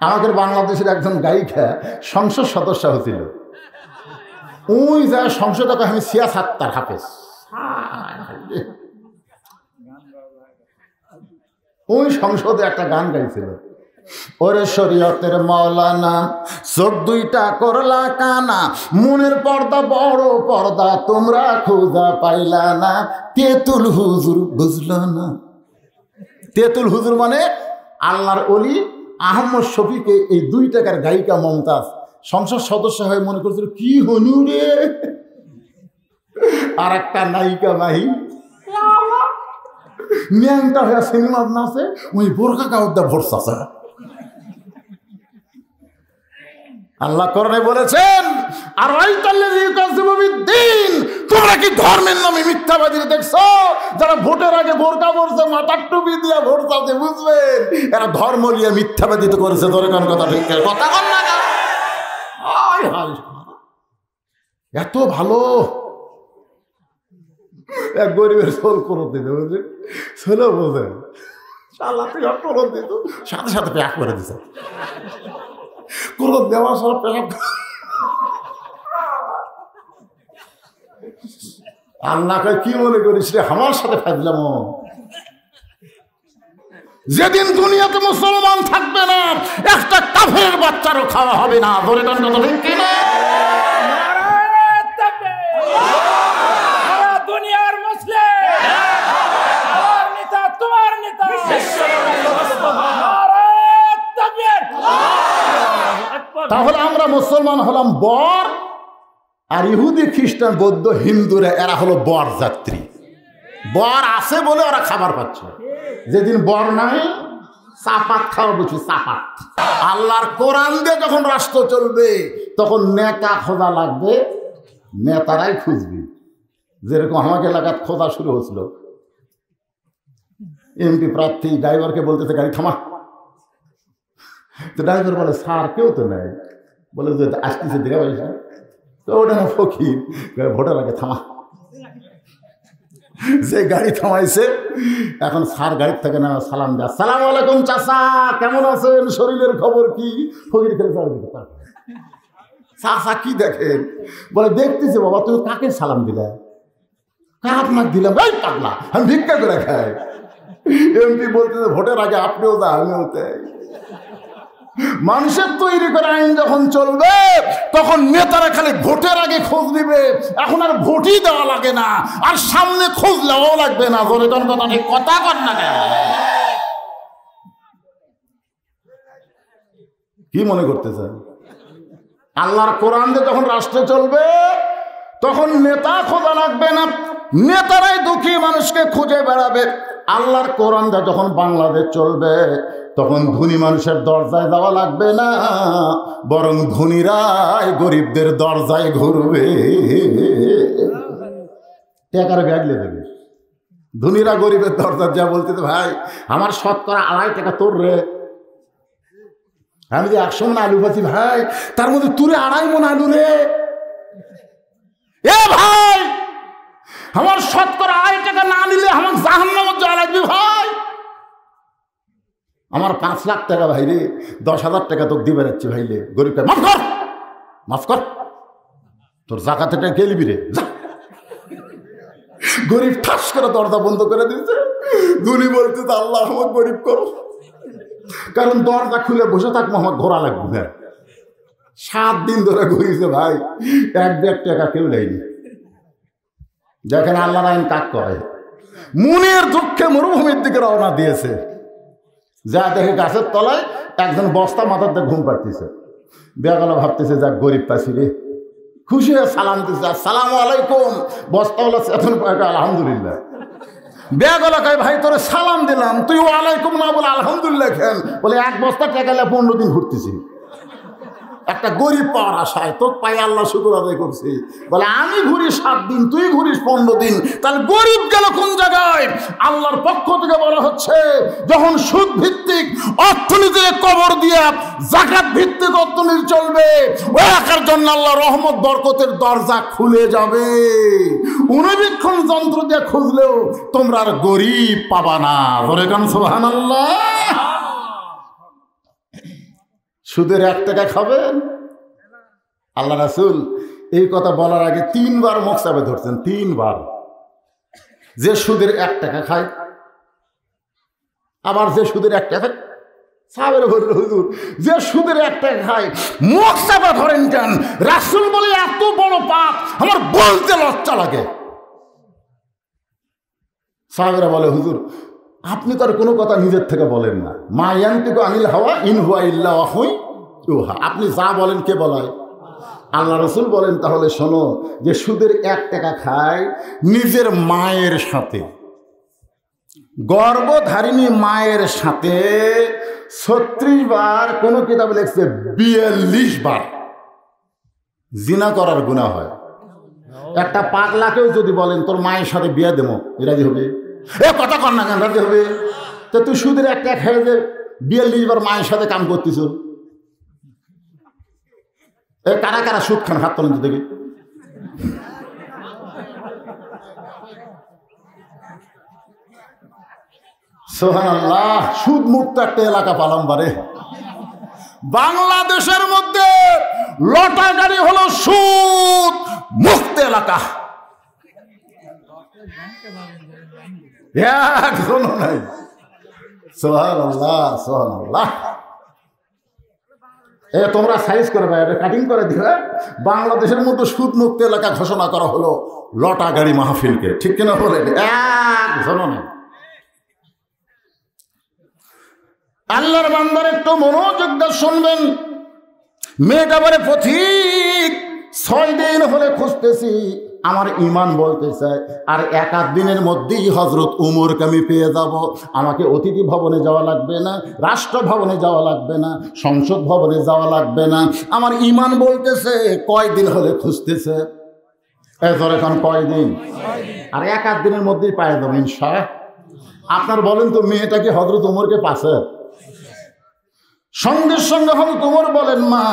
আমাদের বাংলাদেশের একজন গায়িকা সংসদ সদস্য হয়েছিল। ওই যা সংসদে আমি সিয়াসাত্তার হাফেজ, ওই সংসদে একটা গান গাইছিল, ওরে শরীয়তের মাওলানা চোখ দুইটা করলা কানা, মনের পর্দা বড় পর্দা তোমরা খোঁজা পাইলা না, তেতুল হুজুর বুঝলো না। তেতুল হুজুর মানে আল্লাহর ওলি আহমদ শফিকে এই 2 টাকার গায়িকা মমতাজ সংসদ সদস্য হয়ে মনে করছিল কি হনু রে, আর একটা নায়িকা মাহি ন্যাংটা হয়ে সিনেমা নাচে, ওই বোরকা কাউদা ভরসা। আল্লাহ কোরআনে বলেছেন, আর তোমরা কি ধর্মের নামে মিথ্যাবাদীরা দেখছো? যারা ভোটের আগে বোরকা পরছে, মাথার টুপি দিয়ে ভোট চাচ্ছে, বুঝবেন এরা ধর্ম নিয়ে মিথ্যাবাদিত করেছে। ধরে কোন কথা ঠিক কথা কন না, এত ভালো এক গরিবের সোল করত দিতে বুঝলেন, ছেলে বোঝে সাথে সাথে প্যাক করে দিছে, করত দেওয়া সব প্যাক। আল্লাহকে কি মনে করিস রে, আমার সাথে ফাজলাম। যেদিন দুনিয়াতে মুসলমান থাকবে না, একটা কাফেরের বাচ্চারও খাওয়া হবে না। ধরে টান কথা ঠিক কিনা? দুনিয়ার মুসলিম নেতা তোমার নেতা, তাহলে আমরা মুসলমান হলাম বর, আর ইহুদি খ্রিস্টান বৌদ্ধ হিন্দুরা এরা হলো বর যাত্রী। বর আছে বলে ওরা খাবার পাচ্ছে, যেদিন বর নাই চাপাত খাওয়া বুঝি চাপাত। আল্লাহর কোরআন দিয়ে যখন রাষ্ট্র চলবে তখন নেতা খোঁজা লাগবে, নেতারাই খুঁজবে। যেরকম আমাকে এলাকার খোঁজা শুরু হয়েছিল, এমপি প্রার্থী ড্রাইভারকে বলতেছে গাড়ি থামা, তো ড্রাইভার বলে স্যার কেউ তো নেই, বলে যে আসতেছে দেখা পয়সা, তো ওটা না ফকির, ভোটার আগে থামা। যে গাড়ি থামাইছে, এখন স্যার গাড়ির থেকে না সালাম দেয়, আসসালামু আলাইকুম চাচা, কেমন আছেন, শরীরের খবর কি? ফকির খেলে চার দিকে চাচা কি দেখেন? বলে দেখতেছে বাবা, তুমি কাকে সালাম দিলে? কার আপনার দিলাম? এই পাগলা, আমি ভিক্ষা করে খাই। এমপি বলতেছে ভোটের আগে আপনিও যা আমিও তাই। মানুষের তৈরি করে আইন যখন চলবে তখন নেতারা খালি ভোটের আগে খোঁজ নিবে, এখন আর ভোটই দেওয়া লাগে না, আর সামনে খোঁজ নেওয়াও লাগবে না। ধরে কোন কথা ঠিক কথা কর না, কি মনে করতেছেন? আল্লাহর কোরআন দিয়ে যখন রাষ্ট্র চলবে তখন নেতা খোঁজা লাগবে না, নেতারাই দুঃখী মানুষকে খুঁজে বেড়াবে। আল্লাহর কোরআন দিয়ে যখন বাংলাদেশ চলবে তখন ধনী মানুষের দরজায় যাওয়া লাগবে না, বরং ধনীরাই গরিবদের দরজায় ঘুরবে। টাকার ব্যাগলে দেবে, ধনীরা গরিবের দরজা যা বলতে, ভাই আমার শতকরা 2.5 টাকা তোর রে, আমি যে 100 মন আলু পাচ্ছি ভাই, তার মধ্যে তুলে 2.5 মন আলু রে। এ ভাই আমার শতকরা 2.5 টাকা না নিলে আমার জাহান্নামে যাওয়া লাগবে ভাই। আমার 5 লাখ টাকা ভাই রে, 10,000 টাকা তোকে দিবে যাচ্ছি ভাইলে, গরিব মাফ কর, মাফ কর, তোর জাকাতে টাকা কে নিবি রে? গরিব ঠাস করে দরজা বন্ধ করে দিয়েছে। ধনী বলতে আল্লাহ আমার গরিব করো, কারণ দরজা খুলে বসে থাকবো আমার ঘোরা লাগবে। 7 দিন ধরে ঘুরিয়েছে ভাই, 1 ব্যাগ টাকা কেউ নেয়নি। যেখানে আল্লাহ আইন কাক করে, মনের দুঃখে মরুভূমির দিকে রওনা দিয়েছে, যা দেখে গাছের তলায় একজন বস্তা মাথাতে ঘুম পাড়তেছে। বেগালা ভাবতেছে যা গরিব পাশি রে, খুশি হয়ে সালাম দিচ্ছে, আসসালামু আলাইকুম। বস্তাওয়ালা এখন আলহামদুলিল্লাহ। বেগালা কয় ভাই তোরে সালাম দিলাম, তুই ওয়ালাইকুম না বলে আলহামদুলিল্লাহ খেন? বলে 1 বস্তা টাকা 15 দিন ঘুরতেছি, একটা গরিব পাওয়ার আশায়, তোর পায়ে আল্লাহ শুকর আদায় করছি। বলে আমি ঘুরি 7 দিন, তুই ঘুরিস 15 দিন, তাহলে গরিব গেল কোন জায়গায়? আল্লাহর পক্ষ থেকে বলা হচ্ছে, যখন সুদ ভিত্তিক অর্থনীতির কবর দিয়ে যাকাত ভিত্তিক অর্থনীতি চলবে, ওই একার জন্য আল্লাহ রহমত বরকতের দরজা খুলে যাবে। অনুবীক্ষণ যন্ত্র দিয়ে খুঁজলেও তোমরা আর গরিব পাবা না। ধরে গান সুবহানাল্লাহ। সুদের 1 টাকা খাবেন? আল্লাহ রাসূল এই কথা বলার আগে 3 বার মুখ চাপে ধরছেন, 3 বার। যে সুদের 1 টাকা খায়, আবার যে সুদের 1 টাকা সাহাবেরা বলল, হুজুর যে সুদের 1 টাকা খায় মুখ চাপে ধরেন কেন? রাসূল বলে এত বড় পাপ আমার বলতে লজ্জা লাগে। সাহাবেরা বলে, হুজুর আপনি তো আর কোনো কথা নিজের থেকে বলেন না, মা ইয়ানতিকু আনিল হাওয়া ইন হুয়া ইল্লা ওয়াহয়ুন ইউহা, আপনি যা বলেন কে বলায়? আল্লাহ রাসূল বলেন, তাহলে শোনো, যে সুদের 1 টাকা খায় নিজের মায়ের সাথে, গর্ভধারিণী মায়ের সাথে 36 বার, কোন কিতাবে লেখছে 42 বার জিনা করার গুনাহ হয়। একটা পাগলাকেও যদি বলেন তোর মায়ের সাথে বিয়ে দেবো, রাজি হবে? এ কথা কর না কেন, রাজি হবে? তো তুই সুদের 1 টাকা খেয়ে যে 42 বার মায়ের সাথে কাম করতিস, এ কারা কারা সুদ খান হাত তোলেন দেখি। সুবহানাল্লাহ, সুদ মুক্ত একটা এলাকা পালাম বারে। বাংলাদেশের মধ্যে লটাগাড়ি হলো সুদ মুক্ত এলাকা, একজনও নাই। সুবহানাল্লাহ, সুবহানাল্লাহ। তোমরা সাইজ করে কাটিং করে দিবে। বাংলাদেশের মধ্যে সুদ মুক্ত এলাকা ঘোষণা করা হলো লটাগাড়ি মাহফিলকে, ঠিক কিনা বলে? একজনও নাই। আল্লাহর বান্দার একটু মনোযোগ দিয়ে শুনবেন। মেয়েটা বলে, পথিক 6 দিন হলে খুঁজতেছি, আমার ইমান বলতেছে আর 1-8 দিনের মধ্যেই হযরত উমরকে আমি পেয়ে যাব। আমাকে অতিথি ভবনে যাওয়া লাগবে না, রাষ্ট্র ভবনে যাওয়া লাগবে না, সংসদ ভবনে যাওয়া লাগবে না। আমার ইমান বলতেছে কয়দিন হলে খুঁজতেছে? এখন কয়দিন? আর 1-8 দিনের মধ্যেই পায়ে যাবো ইনশাআল্লাহ। আপনার বলেন তো, মেয়েটা কি হযরত উমরকে পাশে? সঙ্গে সঙ্গে হযরত উমর বলেন, মা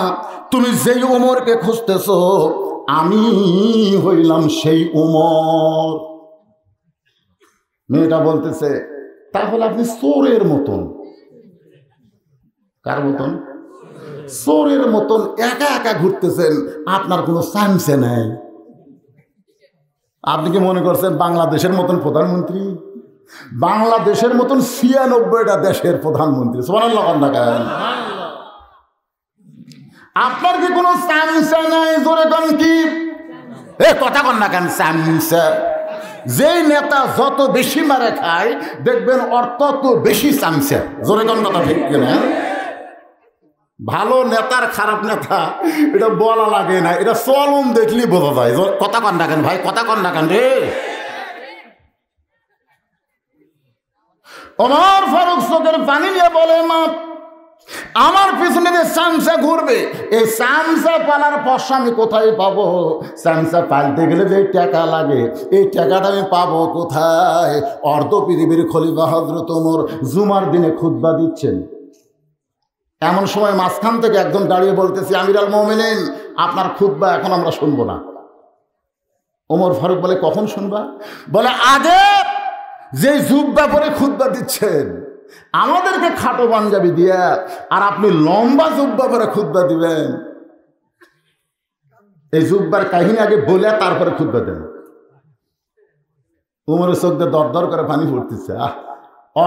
তুমি যেই উমরকে খুঁজতেছো আমি হইলাম সেই উমর। মেয়েটা বলতেছে, তাহলে আপনি চোরের মতন। কার মতন? চোরের মতন একা একা ঘুরতেছেন, আপনার কোনো চান্সে নাই। আপনি কি মনে করছেন বাংলাদেশের মতন প্রধানমন্ত্রী? বাংলাদেশের মতন 96টা দেশের প্রধানমন্ত্রী। সুবহানাল্লাহ। আপনার কি কোনো চান্সে নাই? জোরে কন কি? কথা কন না কেন? চান্সে। যেই নেতা যত বেশি মারে খায় দেখবেন ওর তত বেশি চান্সে। জোরে কন কথা ঠিক কিনা? ভালো নেতার খারাপ নেতা এটা বলা লাগে না, এটা চলন দেখলেই বোঝা যায়। কথা কন না কেন ভাই? কথা কন না কেন রে? ওমর ফারুক চোখের পানি নিয়ে বলে, মা আমার পিছনে যে চামচা ঘুরবে, এই চামচা পালার পয়সা আমি কোথায় পাবো? চামচা পালতে গেলে যে টাকা লাগে, এই টাকাটা আমি পাবো কোথায়? অর্ধ পৃথিবীর খলিফা হযরত ওমর জুমার দিনে খুতবা দিচ্ছেন। এমন সময় মাঝখান থেকে একজন দাঁড়িয়ে বলতেছে, আমিরুল মুমিনিন আপনার খুতবা এখন আমরা শুনবো না। ওমর ফারুক বলে, কখন শুনবা? বলে, আগে যে জুব্বা পরে খুতবা দিচ্ছেন আমাদেরকে খাটো পাঞ্জাবি দিয়া, আর আপনি লম্বা জুব্বা পরে খুতবা দিবেন। এই জুব্বার কাহিনী আগে বলে তারপরে খুতবা দেন। উমরের চোখ দিয়ে দর দর করে পানি পড়তেছে।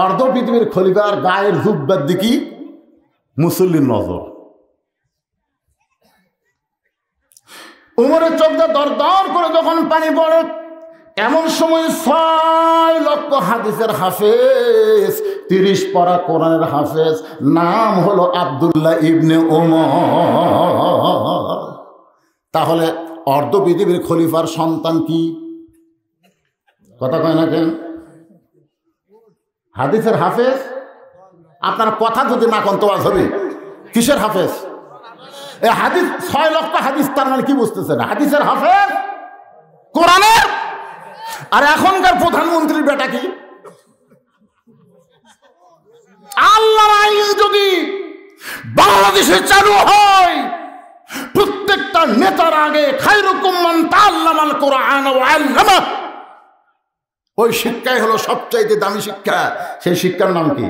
অর্ধ পৃথিবীর খলিফার গায়ের জুব্বার দিকে মুসল্লির নজর। উমরের চোখ দিয়ে দর দর করে যখন পানি পড়ে, এমন সময় 6 লক্ষ হাদিসের হাফেজ, 30 পারা কোরআনের হাফেজ, নাম হলো আব্দুল্লাহ ইবনে ওমর। তাহলে অর্ধ পৃথিবীর খলিফার সন্তান কি? কথা কয় না কেন? হাদিসের হাফেজ। আপনার কথা যদি না কন তো হবে কিসের হাফেজ? এই হাদিস 6 লক্ষ হাদিস, তার মানে কি বুঝতেছেন? হাদিসের হাফেজ কোরআনের। আর এখনকার প্রধানমন্ত্রীর বেটা কি? আল্লাহর আইন যদি বাংলাদেশে চালু হয়, প্রত্যেকটা নেতার আগে খায়রুকুম মান তাআল্লামাল কোরআন ওয়া আল্লামা, ওই শিক্ষাই হলো সবচাইতে দামি শিক্ষা। সেই শিক্ষার নাম কি?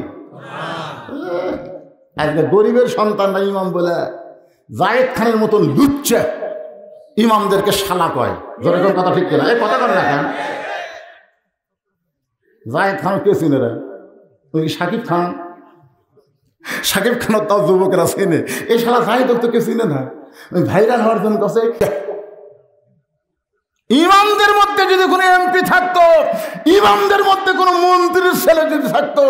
আজকে গরিবের সন্তানরা ইমাম বলে জায়েদ খানের মতন লুচ্চে ইমামদেরকে শালা কয়। যেরকম কথা ঠিক কিনা? এই কথা করে না কেন? জায়েদ খান কে চিনে রে? ওই শাকিব খান, শাকিব খানের তাও যুবকেরা চিনে, এই শালা জায়েদ তো কে চিনে না। ওই ভাইরাল হওয়ার জন্য কাছে ইমামদের মধ্যে যদি কোনো এমপি থাকতো, ইমামদের মধ্যে কোনো মন্ত্রীর ছেলে যদি থাকতো,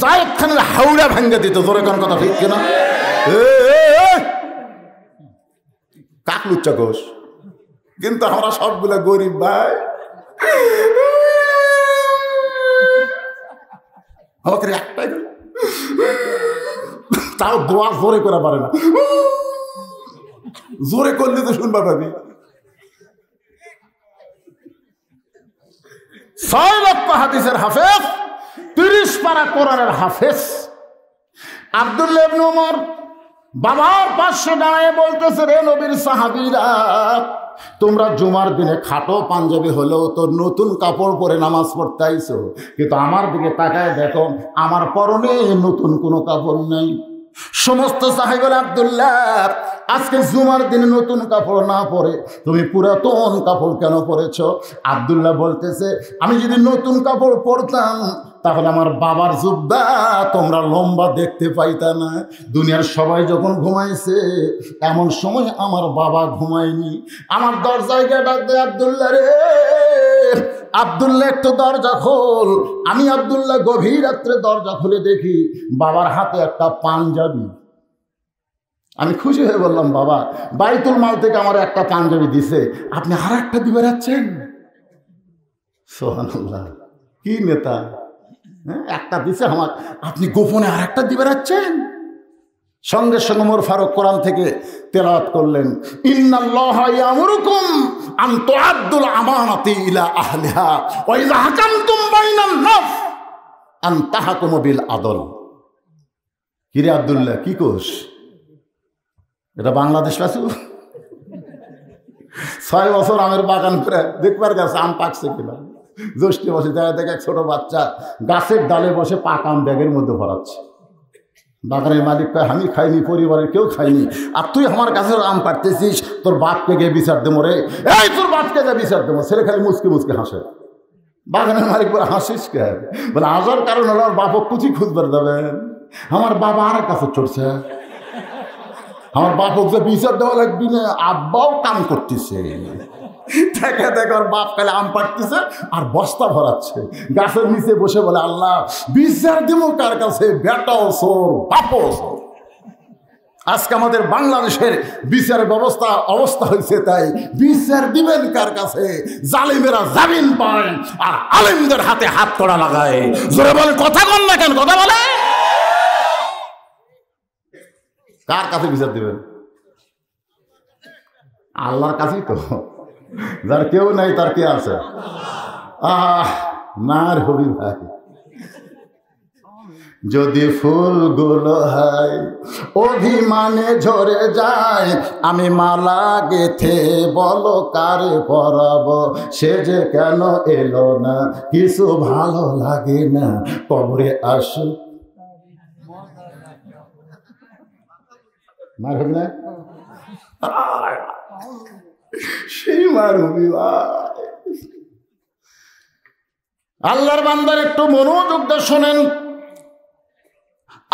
জায়েদ খানের হাওড়া ভাঙ্গা দিত। জোরে কোন কথা ঠিক কিনা? কাক লুচ্চা ঘোষ। কিন্তু আমরা সবগুলা গরিব ভাই, আমাকে একটাই তাও দোয়া জোরে করা পারে না। জোরে করলে তো শুনবা পাবি। 6 লক্ষ হাদিসের হাফেজ, 30 পারা কোরআনের হাফেজ আব্দুল্লাহ ইবনে ওমর বাবার পাশে দাঁড়িয়ে বলতেছে, রে নবীর সাহাবীরা, তোমরা জুমার দিনে খাটো পাঞ্জাবি হলেও তো নতুন কাপড় পরে নামাজ পড়তে আইছো, কিন্তু আমার দিকে তাকায় দেখো আমার পরনে নতুন কোনো কাপড় নেই। সমস্ত সাহাবীরা, আব্দুল্লাহ আজকে জুমার দিনে নতুন কাপড় না পরে তুমি পুরাতন কাপড় কেন পরেছ? আব্দুল্লাহ বলতেছে, আমি যদি নতুন কাপড় পরতাম তাহলে আমার বাবার জুব্বা তোমরা লম্বা দেখতে পাইতা না। দুনিয়ার সবাই যখন ঘুমাইছে এমন সময় আমার বাবা ঘুমায়নি। আমার দরজায় গিয়ে ডাক দেয়, আব্দুল্লাহ রে, আব্দুল্লাহ একটু দরজা খোল। আমি আব্দুল্লাহ গভীর রাত্রে দরজা খুলে দেখি বাবার হাতে একটা পাঞ্জাবি। আমি খুশি হয়ে বললাম, বাবা বাইতুল মাল থেকে আমার একটা পাঞ্জাবি দিছে, আপনি আর একটা দিবে যাচ্ছেন? সুবহানাল্লাহ, কি নেতা! একটা দিছে আমার, আপনি গোপনে আর একটা দিবে যাচ্ছেন। সঙ্গে সঙ্গে ওমর ফারুক কোরআন থেকে তেলাওয়াত করলেন, ইন্নাল্লাহা ইয়ামুরুকুম আন তুআদ্দুল আমানাতি ইলা আহলিহা ওয়া ইযা হাকামতুম বাইনান নাস আন তাহকুমু বিল আদল। কিরে আব্দুল্লাহ, কি কোস? এটা বাংলাদেশ পাচ্ছ? 6 বছর আমের বাগান করে দেখবার গেছে আম পাকছে কিনা। জ্যৈষ্ঠী বসে দেখা দেখে ছোট বাচ্চা গাছের ডালে বসে পাকা আম ব্যাগের মধ্যে ভরাচ্ছে। বাগানের মালিক কয়, আমি খাইনি, পরিবারের কেউ খাইনি, আর তুই আমার গাছের আম পাড়তেছিস, তোর বাপকে গিয়ে বিচার দেবো রে। এই তোর বাপকে যা বিচার দেবো। ছেলে খালি মুচকে মুচকে হাসে। বাগানের মালিক বলে, হাসিস কে? বলে, আসার কারণ হলো আমার বাপক কুচি খুঁজবার যাবেন। আমার বাবা আর কাছে চড়ছে, আমার বাপক যে বিচার দেওয়া লাগবি না, আব্বাও কাম করতেছে। দেখে দেখে ওর বাপ কালে আম পাড়তেছে আর বস্তা ভরাচ্ছে। গাছের নিচে বসে বলে, আল্লাহ বিচার দিব কার কাছে? বেটাও চোর, বাপও চোর। আজকে আমাদের বাংলাদেশের বিচারের অবস্থা হয়েছে, তাই বিচার দিবেন কার কাছে? জালিমেরা জামিন পায় আর আলেমদের হাতে হাত কড়া লাগায়। জোরে বলে, কথা বল না কেন? কথা বলে, কার কাছে বিচার দিবেন? আল্লাহর কাছেই তো। যার কেউ নাই তার কে আছে? মার হবি ভাই, যদি ফুলগুলো হয় অভিমানে ঝরে যায়, আমি মালা গেথে বলো কারে পরাবো, সে যে কেন এলো না, কিছু ভালো লাগে না, কবরে আসু। মার হবি না? সেই মার হবি ভাই। আল্লাহর বান্দার একটু মনোযোগ দিয়ে শোনেন।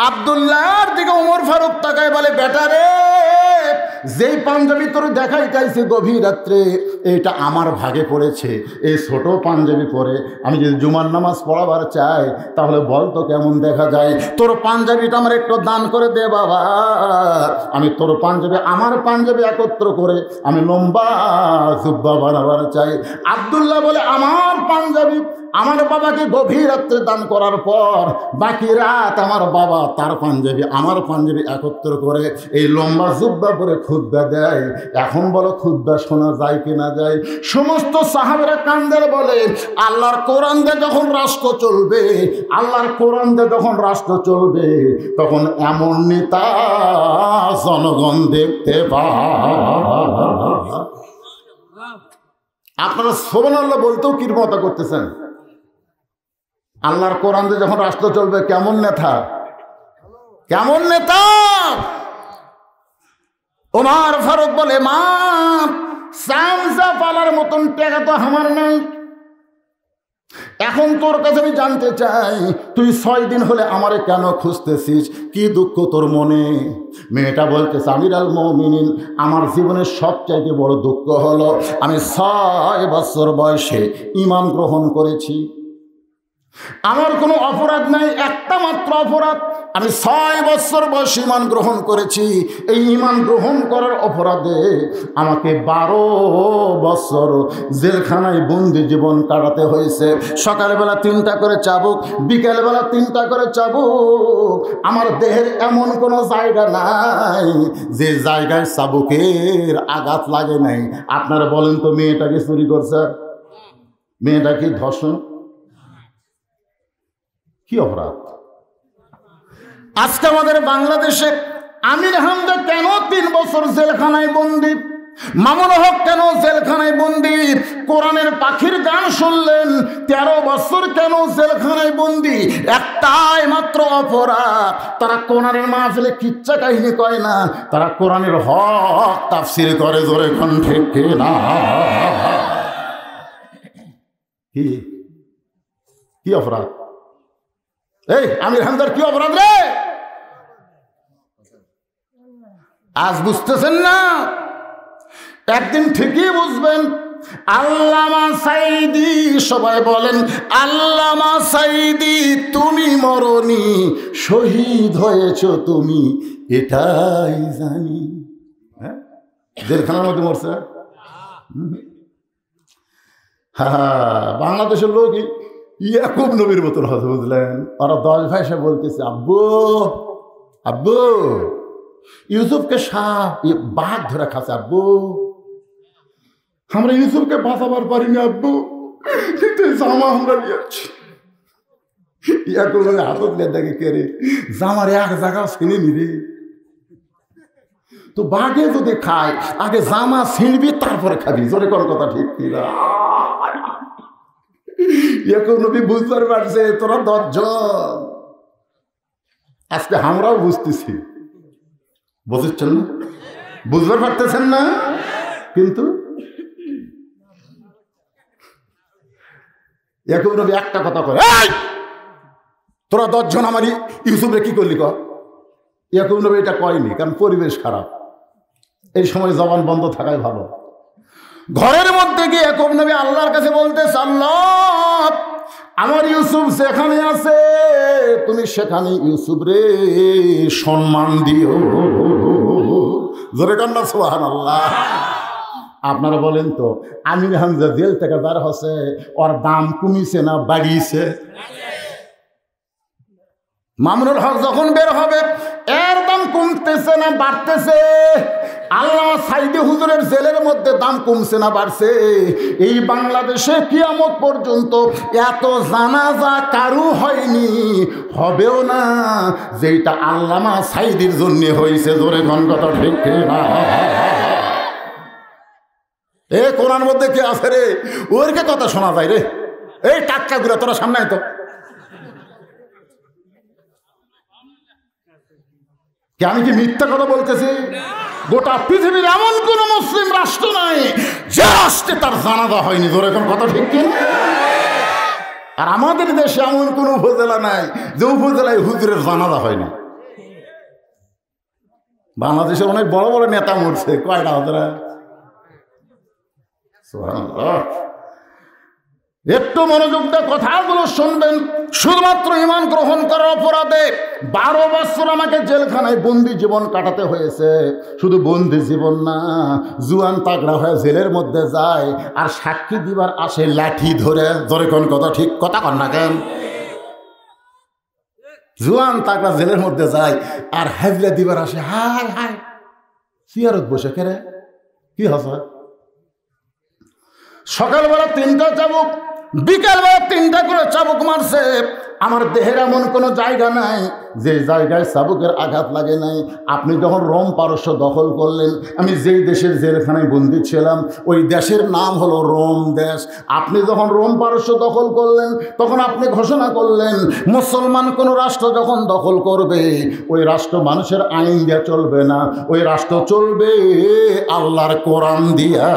আব্দুল্লাহর দিকে ওমর ফারুক তাকায় বলে, বেটা রে, যেই পাঞ্জাবি তোর দেখাই চাইছে গভীর রাত্রে, এটা আমার ভাগে পড়েছে। এই ছোট পাঞ্জাবি পরে আমি যদি জুমার নামাজ পড়াবার চাই, তাহলে বল তো কেমন দেখা যায়? তোর পাঞ্জাবিটা আমার একটু দান করে দে বাবা। আমি তোর পাঞ্জাবি, আমার পাঞ্জাবি একত্র করে আমি লম্বা জুব্বা বানাবার চাই। আব্দুল্লাহ বলে, আমার পাঞ্জাবি আমার বাবাকে গভীর রাত্রে দান করার পর বাকি রাত আমার বাবা তার পাঞ্জাবি আমার পাঞ্জাবি একত্র করে এই লম্বা জুব্বা করে খুতবা দেয়। এখন বলো, খুতবা শোনা যায় কি না যায়? সমস্ত সাহাবেরা কান্দের বলে, আল্লাহর কোরআন দিয়ে যখন রাষ্ট্র চলবে, আল্লাহর কোরআন দিয়ে যখন রাষ্ট্র চলবে, তখন এমন নেতা জনগণ দেখতে পায়। আপনারা সুবহানাল্লাহ বলতেও কিরমতা করতেছেন। আল্লাহর কোরআন দিয়ে যখন রাষ্ট্র চলবে, কেমন নেতা? কেমন নেতা? ওমর ফারুক বলে, মা সামসা পালার মতন টাকা তো আমার নাই, এখন তোর কাছে আমি জানতে চাই তুই 6 দিন হলে আমারে কেন খুঁজতেছিস, কি দুঃখ তোর মনে? মেয়েটা বলতেছে, আমিরুল মুমিনিন, আমার জীবনের সবচাইতে বড় দুঃখ হলো আমি 6 বছর বয়সে ঈমান গ্রহণ করেছি। আমার কোনো অপরাধ নাই, একটা মাত্র অপরাধ, আমি 6 বছর বয়সে ঈমান গ্রহণ করেছি। এই ঈমান গ্রহণ করার অপরাধে আমাকে 12 বছর জেলখানায় বন্দি জীবন কাটাতে হয়েছে। সকালবেলা 3টা করে চাবুক, বিকেলবেলা 3টা করে চাবুক। আমার দেহের এমন কোনো জায়গা নাই যে জায়গায় চাবুকের আঘাত লাগে নাই। আপনারা বলেন তো, মেয়েটাকে চুরি করছে, মেয়েটাকে ধর্ষণ, কি অপরাধ? আজকে আমাদের বাংলাদেশে আমির হামজা কেন 3 বছর জেলখানায় বন্দী, মামুন হক কেন জেলখানায় বন্দী, কোরআনের পাখির গান শুনলেন 13 বছর কেন জেলখানায় বন্দী? একটাই মাত্র অপরাধ, তারা কোরআনের মাহফিলে কিচ্ছা কাহিনী কয় না, তারা কোরআনের হক তাফসীর করে। জোরে কোন ঠিক না? কি অপরাধ? এই আমির হামজার কি অপরাধ রে? আজ বুঝতেছেন না, একদিন ঠিকই বুঝবেন। আল্লামা সাঈদী, সবাই বলেন আল্লামা সাঈদী, তুমি মরনি, শহীদ হয়েছ তুমি, এটাই জানি। হ্যাঁ, জেলখানার মধ্যে মরছে। বাংলাদেশের লোক ইয়াকুব নবীর মতন হতে, বুঝলেন? ওরা 10 ভাই এসে বলতেছে, আব্বু আব্বু ইউসুফকে বাঘ ধরে খাচ্ছে, আব্বু আমরা ইউসুফকে বাঁচাবার পারিনি আব্বু, কিন্তু জামা আমরা নিয়েছি। ইয়াকুব নবী হাতত নিয়ে দেখে, কে রে, জামার এক জায়গা ছিনে নিরে, তো বাঘে যদি খায় আগে জামা ছিনবি তারপরে খাবি। জোরে কোন কথা ঠিক কিনা? ইয়াকুব নবী বুঝতে পারছে তোরা 10 জন। আজকে আমরাও বুঝতেছি, বুঝছেন না? বুঝতে পারতেছেন না? কিন্তু ইয়াকুব নবী একটা কথা কয়, তোরা 10 জন আমার ইউসুফরে কি করলি? ইয়াকুব নবী এটা কয়নি, কারণ পরিবেশ খারাপ। এই সময় জবান বন্ধ থাকাই ভালো। ঘরের মধ্যে গিয়ে ইয়াকুব নবী আল্লাহর কাছে বলতেছে, আল্লাহ, আমার ইউসুফ যেখানে আছে তুমি সেখানে ইউসুফ রে সম্মান দিও। জোরে কান্না সুবহানাল্লাহ। আপনারা বলেন তো, আমির হামজা জেল থেকে বের হচ্ছে, ওর দাম কমিছে না বাড়িয়েছে? মামুনুল হক যখন বের হবে এর দাম কমতেছে না বাড়তেছে? আল্লামা সাঈদী হুজুরের জেলের মধ্যে দাম কমছে না বাড়ছে? এই বাংলাদেশে কিয়ামত পর্যন্ত এত জানাজা কারু হয়নি, হবেও না, যেটা আল্লামা সাঈদীর জন্য হয়েছে। জোরে কোন কথা ঠিক না? এ কোরআন মধ্যে কে আছে রে? ওরকে কথা শোনা যায় রে। এই টাক্কা গুলা তোরা সামনে আয় তো। আমি কি মিথ্যা কথা বলতেছি? গোটা পৃথিবীর এমন কোন মুসলিম রাষ্ট্র নাই যে রাষ্ট্রে তার জানাজা হয়নি। ধরে কোন কথা ঠিক কি? আর আমাদের দেশে এমন কোন উপজেলা নাই যে উপজেলায় হুজুরের জানাজা হয়নি। বাংলাদেশের অনেক বড় বড় নেতা মরছে, কয়টা হজরা? একটু মনোযোগ দিয়ে কথাগুলো শুনবেন। শুধুমাত্র ঈমান গ্রহণ করার অপরাধে 12 বছর আমাকে জেলখানায় বন্দি জীবন কাটাতে হয়েছে। শুধু বন্দি জীবন না, জুয়ান তাগড়া হয়ে জেলের মধ্যে যায় আর সাক্ষী দিবার আসে লাঠি ধরে। ধরে কোন কথা ঠিক কথা কন না কেন? জুয়ান তাগড়া জেলের মধ্যে যায় আর হাজলা দিবার আসে, হায় হায় চেয়ারত বসে কেরে কি হস? সকালবেলা 3টা চাবুক, বিকালবেলা 3টা করে চাবুক মারছে, আমার দেহের এমন কোনো জায়গা নাই যে জায়গায় চাবুকের আঘাত লাগে নাই। আপনি যখন রোম পারস্য দখল করলেন, আমি যেই দেশের জেলখানায় বন্দী ছিলাম ওই দেশের নাম হলো রোম দেশ। আপনি যখন রোম পারস্য দখল করলেন তখন আপনি ঘোষণা করলেন মুসলমান কোনো রাষ্ট্র যখন দখল করবে ওই রাষ্ট্র মানুষের আইন দিয়ে চলবে না, ওই রাষ্ট্র চলবে আল্লাহর কোরআন দিয়া।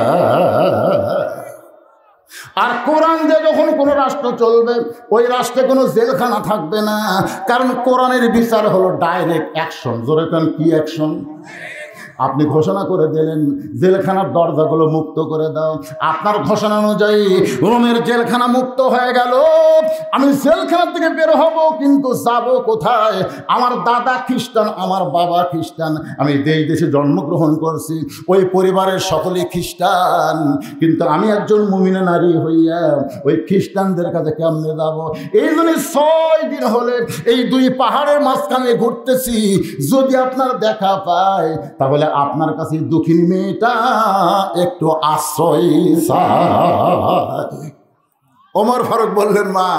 আর কোরআন দিয়ে যখন কোনো রাষ্ট্র চলবে ওই রাষ্ট্রে কোনো জেলখানা থাকবে না, কারণ কোরআনের বিচার হলো ডাইরেক্ট অ্যাকশন। জোরে কান কি অ্যাকশন? আপনি ঘোষণা করে দিলেন জেলখানার দরজাগুলো মুক্ত করে দাও। আপনার ঘোষণা অনুযায়ী রোমের জেলখানা মুক্ত হয়ে গেল। আমি জেলখানার থেকে বের হব, কিন্তু যাব কোথায়? আমার দাদা খ্রিস্টান, আমার বাবা খ্রিস্টান, আমি যেই দেশে জন্মগ্রহণ করছি ওই পরিবারের সকলেই খ্রিস্টান, কিন্তু আমি একজন মুমিনা নারী হইয়া ওই খ্রিস্টানদের কাছে কেমনে যাব? এই জন্য 6 দিন হলে এই 2 পাহাড়ের মাঝখানে ঘুরতেছি। যদি আপনার দেখা পায় তাহলে আপনার কাছে দুঃখিনী মেয়েটা একটু আশ্রয় চায়। ওমর ফারুক বললেন, মা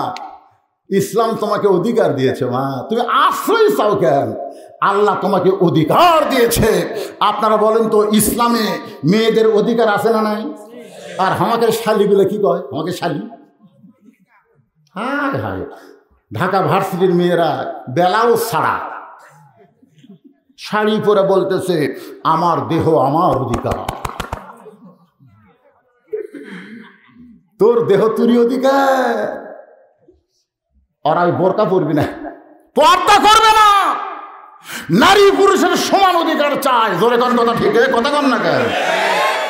ইসলাম তোমাকে অধিকার দিয়েছে, মা তুমি আশ্রয় চাও কেন? আল্লাহ তোমাকে অধিকার দিয়েছে। আপনারা বলেন তো ইসলামে মেয়েদের অধিকার আছে না নাই? আর আমাকে শালি বলে কি কয়? আমাকে শালি। হায় হায়, ঢাকা ভার্সিটির মেয়েরা বেলাও ছাড়া শাড়ি পরে বলতেছে আমার দেহ আমার অধিকার। তোর দেহ তুরি অধিকার। ওরাই বোরকা পরবি না, পর্দা করবে না, নারী পুরুষের সমান অধিকার চায়। জোরে কোন কথা? ঠিক কথা কন না কেন?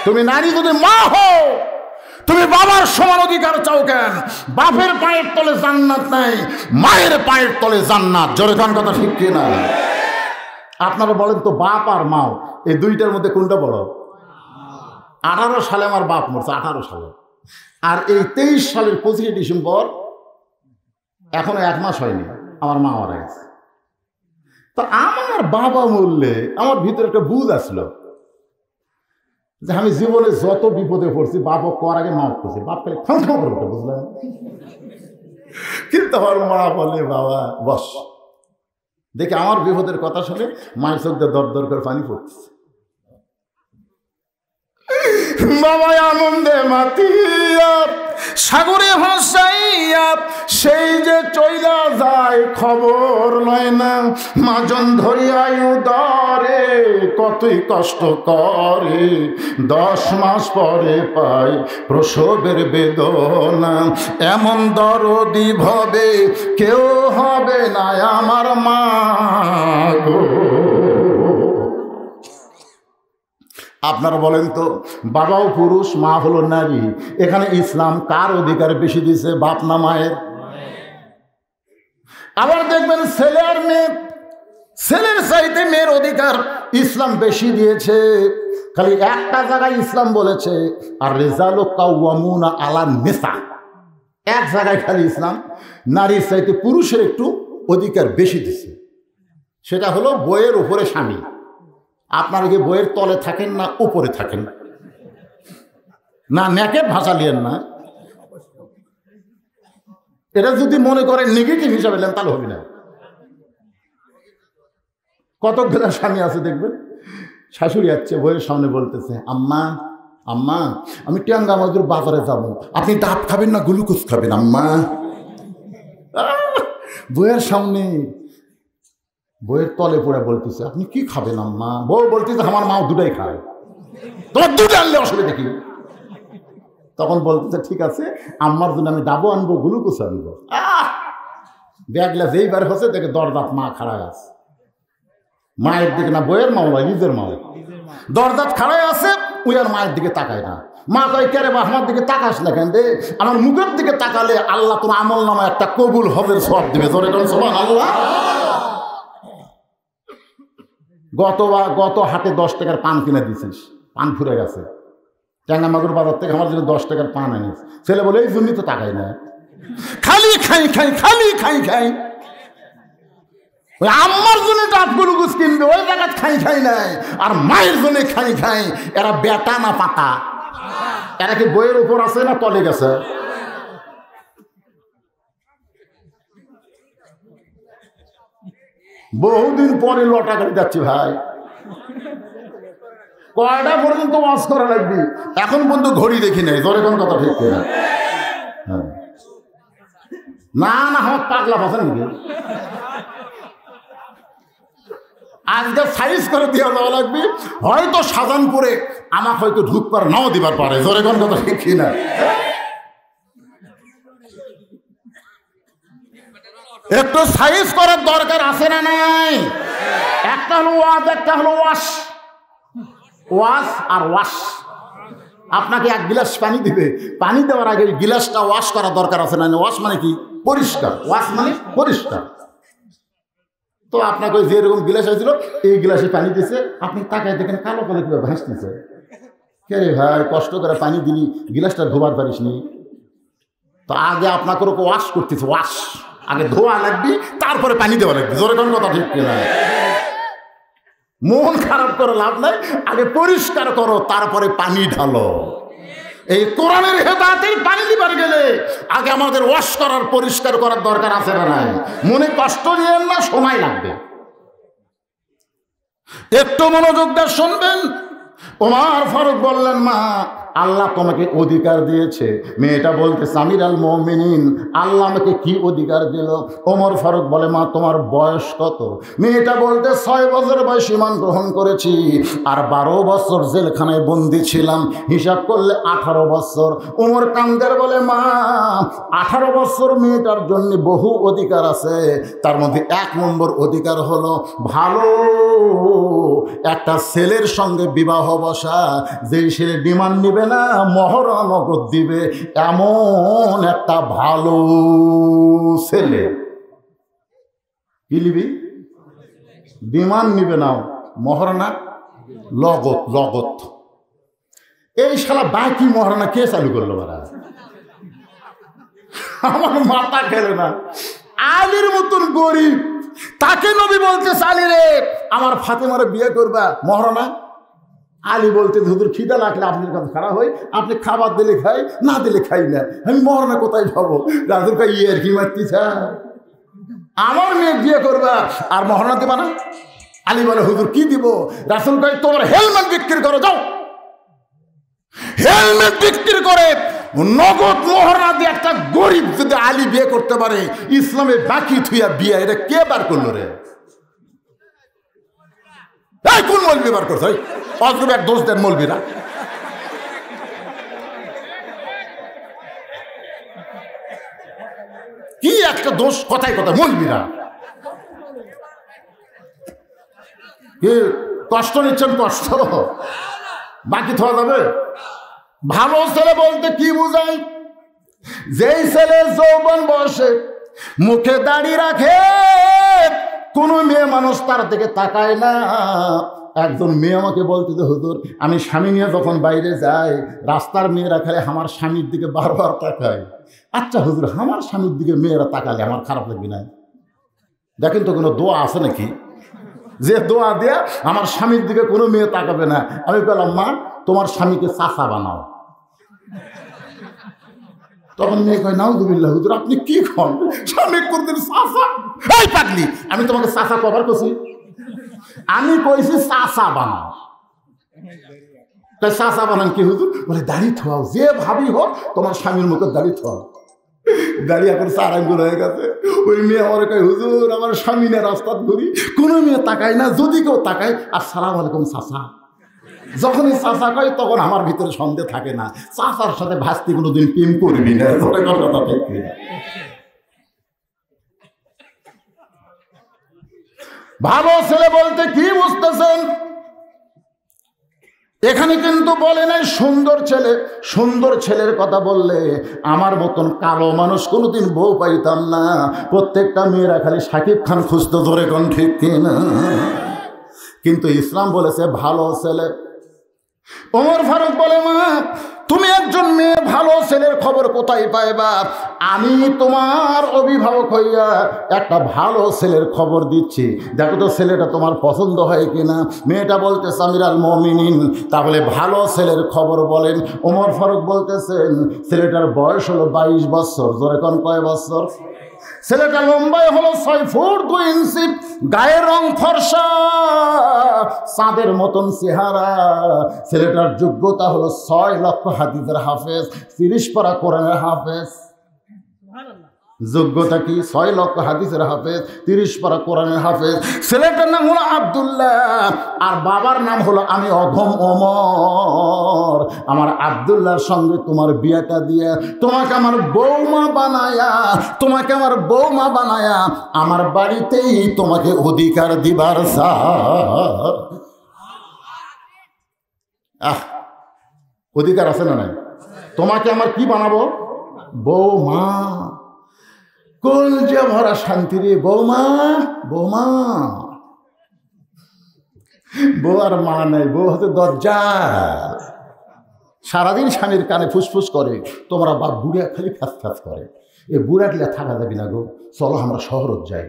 তুমি নারী যদি মা হও তুমি বাবার সমান অধিকার চাও কেন? বাপের পায়ের তলে জান্নাত নাই, মায়ের পায়ের তলে জান্নাত। জোরে কোন কথা? ঠিক কিনা? আপনারা বলেন তো বাপ আর মাও এই দুইটার মধ্যে কোনটা বড়? 18 সালে আমার বাপ মরছে, 18 সালে। আর এই 23 সালের 25 ডিসেম্বর এখনো 1 মাস হয়নি আমার মা মারা গেছে। তো আমার বাবা মরলে আমার ভিতরে একটা বুঝ আসলো যে আমি জীবনে যত বিপদে পড়ছি বাপ কর আগে মাফ করছি, বাপ খালি ক্ষমা করে ওঠে, বুঝলেন? কিন্তু আমার মা বলে বাবা বস। দেখে আমার বিপদের কথা শুনে মায়ের চোখ দিয়ে দর দর করে পানি পড়তেছে। বাবা আনন্দে মাতিয়া সাগরে ভাসাইয়া সেই যে চইলা যায় খবর লয় না, মাজন ধরিয়া উদরে কতই কষ্ট করে, 10 মাস পরে পায় প্রসবের বেদনা, এমন দরদি ভবে কেউ হবে না আমার মা গো। আপনারা বলেন তো বাবাও পুরুষ মা হলো নারী, এখানে ইসলাম কার অধিকার বেশি দিয়েছে, বাপ না মায়ের? আবার দেখবেন ছেলে আর মেয়ে, ছেলের চাইতে মেয়ের অধিকার ইসলাম বেশি দিয়েছে। খালি একটা জায়গায় ইসলাম বলেছে আর রিজালু কাওয়ামুনা আলা নিসা, এক জায়গায় খালি ইসলাম নারীর চাইতে পুরুষের একটু অধিকার বেশি দিয়েছে। সেটা হলো বইয়ের উপরে স্বামী। আপনারা কি বইয়ের তলে থাকেন না উপরে থাকেন? না নেকের ভাষা লিয়েন না, এটা যদি মনে করেন নেগেটিভ হিসাবে নেন তাহলে হবে না। কতগুলো স্বামী আছে দেখবেন শাশুড়ি যাচ্ছে বইয়ের সামনে বলতেছে আম্মা আম্মা আমি ট্যাঙ্গা মজুর বাজারে যাব, আপনি ডাব খাবেন না গ্লুকোজ খাবেন আম্মা? বইয়ের সামনে বইয়ের তলে পড়ে বলতেছে আপনি কি খাবেন আম্মা? বউ বলতেছে আমার মা দুটাই খায়, তোমার দুটো আনলে অসুবিধা কি? তখন বলতেছে ঠিক আছে আম্মার জন্য আমি ডাবও আনবো গ্লুকোজ আনবো। ব্যাগলা যেইবার হচ্ছে দেখে দরজাত মা খাড়ায় আছে, মায়ের দিকে না বইয়ের মা নিজের মা, দরজাত খাড়ায় আছে, ওই আর মায়ের দিকে তাকায় না। মা কয় কে রে বা আমার দিকে তাকাস না কেন রে? আমার মুখের দিকে তাকালে আল্লাহ তোমার আমল নামা একটা কবুল হজের সব দিবে। ধরে করেন সুবহানাল্লাহ। গত হাটে 10 টাকার পান কিনে দিছিস, পান ফুরে গেছে, ট্যাঙ্গামাগুর বাজার থেকে আমার জন্য 10 টাকার পান আনিস। ছেলে বলে এই জন্যই তো তাকাই না, খালি খাই খাই খালি খাই খাই। ওই আম্মার জন্য ডাবগুলো গুছ কিনবে ওই জায়গা খাই খাই নাই, আর মায়ের জন্য খাই খাই। এরা বেটা না পাতা? এরা কি বইয়ের উপর আছে না তলে গেছে? বহুদিন পরে লটা করে যাচ্ছি ভাই, কয়টা পর্যন্ত ওয়াজ করা লাগবে এখন পর্যন্ত ঘড়ি দেখি নাই। জোরে কোন কথা ঠিক না? না না আমার পাগলা পাচ্ছেন নাকি? আজকে সাইজ করে দিয়ে দেওয়া লাগবে, হয়তো শাহজাহানপুরে আমাকে হয়তো ঢুকবার নাও দিবার পারে। জোরে কোন কথা ঠিক না? একটু সাইজ করার দরকার আছে না নাই? একটা হলো ওয়াজ, একটা হলো ওয়াশ। ওয়াশ আর ওয়াশ, আপনাকে এক গিলাস পানি দিবে, পানি দেওয়ার আগে গিলাসটা ওয়াশ করার দরকার আছে না? ওয়াশ মানে কি? পরিষ্কার। ওয়াশ মানে পরিষ্কার। তো আপনাকে যেরকম গিলাস হয়েছিল এই গিলাসে পানি দিয়েছে, আপনি তাকায় দেখেন কালো কালো কিভাবে ভাসতেছে। কে রে ভাই, কষ্ট করে পানি দিলি, গিলাসটা ধোবার পারিস নি? তো আগে আপনাকে ওয়াশ করতেছে, ওয়াশ আগে ধোয়া লাগবে, তারপরে পানি দেওয়া লাগবে। জোরে কোন কথা ঠিক কিনা? মন খারাপ করে লাভ নাই, আগে পরিষ্কার করো, তারপরে পানি ঢালো। এই কোরআনের হেদায়েতের পানি দিবার গেলে আগে আমাদের ওয়াশ করার, পরিষ্কার করার দরকার আছে না নাই? মনে কষ্ট নিয়েন না, সময় লাগবে। একটু মনোযোগ দিয়ে শুনবেন। ওমর ফারুক বললেন, মা আল্লাহ তোমাকে অধিকার দিয়েছে। মেয়েটা বলতে আমির আল মুমিনিন, আল্লাহ আমাকে কি অধিকার দিল? ওমর ফারুক বলে, মা তোমার বয়স কত? মেয়েটা বলতে 6 বছর বয়সে ঈমান গ্রহণ করেছি, আর 12 বছর জেলখানায় বন্দি ছিলাম, হিসাব করলে 18 বছর। ওমর কান্দের বলে, মা 18 বছর মেয়েটার জন্য বহু অধিকার আছে, তার মধ্যে 1 নম্বর অধিকার হলো ভালো একটা ছেলের সঙ্গে বিবাহ বসা। যেই ছেলে ডিমান্ড নিবে না, মোহর নগদ দিবে, এমন একটা ভালো ছেলে। কি নিবি? ডিমান্ড নিবে না, মোহর না, লগত। লগত এই শালা বাকি মহারানা কে চালু করলো? বারা আমার মাথা খেলে না। আলীর মতন গরিব, তাকে নবী বলতে, আলী রে আমার ফাতেমারে বিয়ে করবা, মহারানা। আলী বলতে, হুজুর খিদা লাগলে আপনার কাছে খারাপ হয়, আপনি খাবার দিলে খাই, না দিলে খাই না, আমি মহারানা কোথায় পাবো? রাজুর কা ইয়ে আর কি মারতিছা, আমার মেয়ে বিয়ে করবা আর মহারানা দেবা না? আলী বলে, হুজুর কি দিব? রাসূল কয়, তোমার হেলমেট বিক্রি করো, যাও হেলমেট বিক্রি করে নগদ মোহরা দিয়ে একটা গরিব যদি আলী বিয়ে করতে পারে, ইসলামে বাকি থুইয়া বিয়ে, এটা কে বার করলো রে? কোন মৌলবি বার করছে? অজরুব এক দোষ দেন মৌলবিরা। কি একটা দোষ, কথায় কথা মৌলবিরা। কি কষ্ট নিচ্ছেন? কষ্ট বাকি থোয়া যাবে? ভালো ছেলে বলতে কি বুঝায়? যেই ছেলে যৌবন বয়সে মুখে দাড়ি রাখে, কোনো মেয়ে মানুষ তার দিকে তাকায় না। একজন মেয়ে আমাকে বলতে, যে হুজুর আমি স্বামী নিয়ে যখন বাইরে যাই, রাস্তার মেয়েরা খালি আমার স্বামীর দিকে বারবার তাকায়। আচ্ছা হুজুর, আমার স্বামীর দিকে মেয়েরা তাকালে আমার খারাপ লাগবে না? দেখেন তো কোনো দোয়া আছে নাকি যে দোয়া দেয়া আমার স্বামীর দিকে কোনো মেয়ে তাকাবে না? আমি বললাম, মা তোমার স্বামীকে চাচা বানাও। তখন মেয়ে কয়, নাউযুবিল্লাহ হুজুর আপনি কি কন? স্বামী করতেন চাচা? এই পাগলি, আমি তোমাকে চাচা কভার করছি? আমি কইছি চাচা বানাও। তাই চাচা বানান কি হুজুর? বলে দাড়ি থোয়াও, যে ভাবি হোক তোমার স্বামীর মতো দাড়ি থোয়াও। দাড়ি এখন চার আঙ্গুল হয়ে গেছে। ওই মেয়ে আমার কয়, হুজুর আমার স্বামী না রাস্তার ঘুরি, কোনো মেয়ে তাকায় না, যদি কেউ তাকায় আসসালামু আলাইকুম চাচা। যখনই চাচা কয় তখন আমার ভিতরে সন্দেহ থাকে না, চাচার সাথে ভাস্তি কোনোদিন প্রেম করবি না। কথা ঠিক। ভালো ছেলে বলতে কি বুঝতেছেন? এখানে কিন্তু বলে নাই সুন্দর ছেলে। সুন্দর ছেলের কথা বললে আমার মতন কালো মানুষ কোনোদিন বউ পাইতাম না। প্রত্যেকটা মেয়েরা খালি শাকিব খান খুঁজতো, ধরে কোন ঠিক কিনা? কিন্তু ইসলাম বলেছে ভালো ছেলে। ওমর ফারুক বলে, মা তুমি একজন মেয়ে, ভালো ছেলের খবর কোথায় পাইবা? আমি তোমার অভিভাবক হইয়া একটা ভালো ছেলের খবর দিচ্ছি, দেখো তো ছেলেটা তোমার পছন্দ হয় কিনা। মেয়েটা বলতে আমির আল মুমিনিন, তাহলে ভালো ছেলের খবর বলেন। ওমর ফারুক বলতেছেন ছেলেটার বয়স হলো 22 বছর। জোরে কোন কয় বছর? ছেলেটা লম্বায় হলো 6 ফুট 2 ইঞ্চি, গায়ের রং ফর্সা, চাঁদের মতন চেহারা। ছেলেটার যোগ্যতা হলো 6 লক্ষ হাদিসের হাফেজ, 30 পারা কোরআনের হাফেজ। যোগ্যতা কি? 6 লক্ষ হাদিসের হাফেজ, 30 পারা কোরআনের হাফেজ। ছেলেটার নাম হলো আব্দুল্লাহ, আর বাবার নাম হলো আমি অধম ওমর। আমার আব্দুল্লাহর সঙ্গে তোমার বিয়েটা দিয়ে তোমাকে আমার বৌমা বানায়া আমার বাড়িতেই তোমাকে অধিকার দিবার অধিকার আছে না নাই? তোমাকে আমার কি বানাবো? বৌমা। কোন যে ভরা শান্তি রে, বৌমা। বউ আর মা নাই, বউ হতে দরজাল। সারাদিন স্বামীর কানে ফুসফুস করে, তোমরা বাপ বুড়া খালি ফ্যাস করে। এ বুড়াটিলা থাকা যাবি না গো, চলো আমরা শহরত যাই।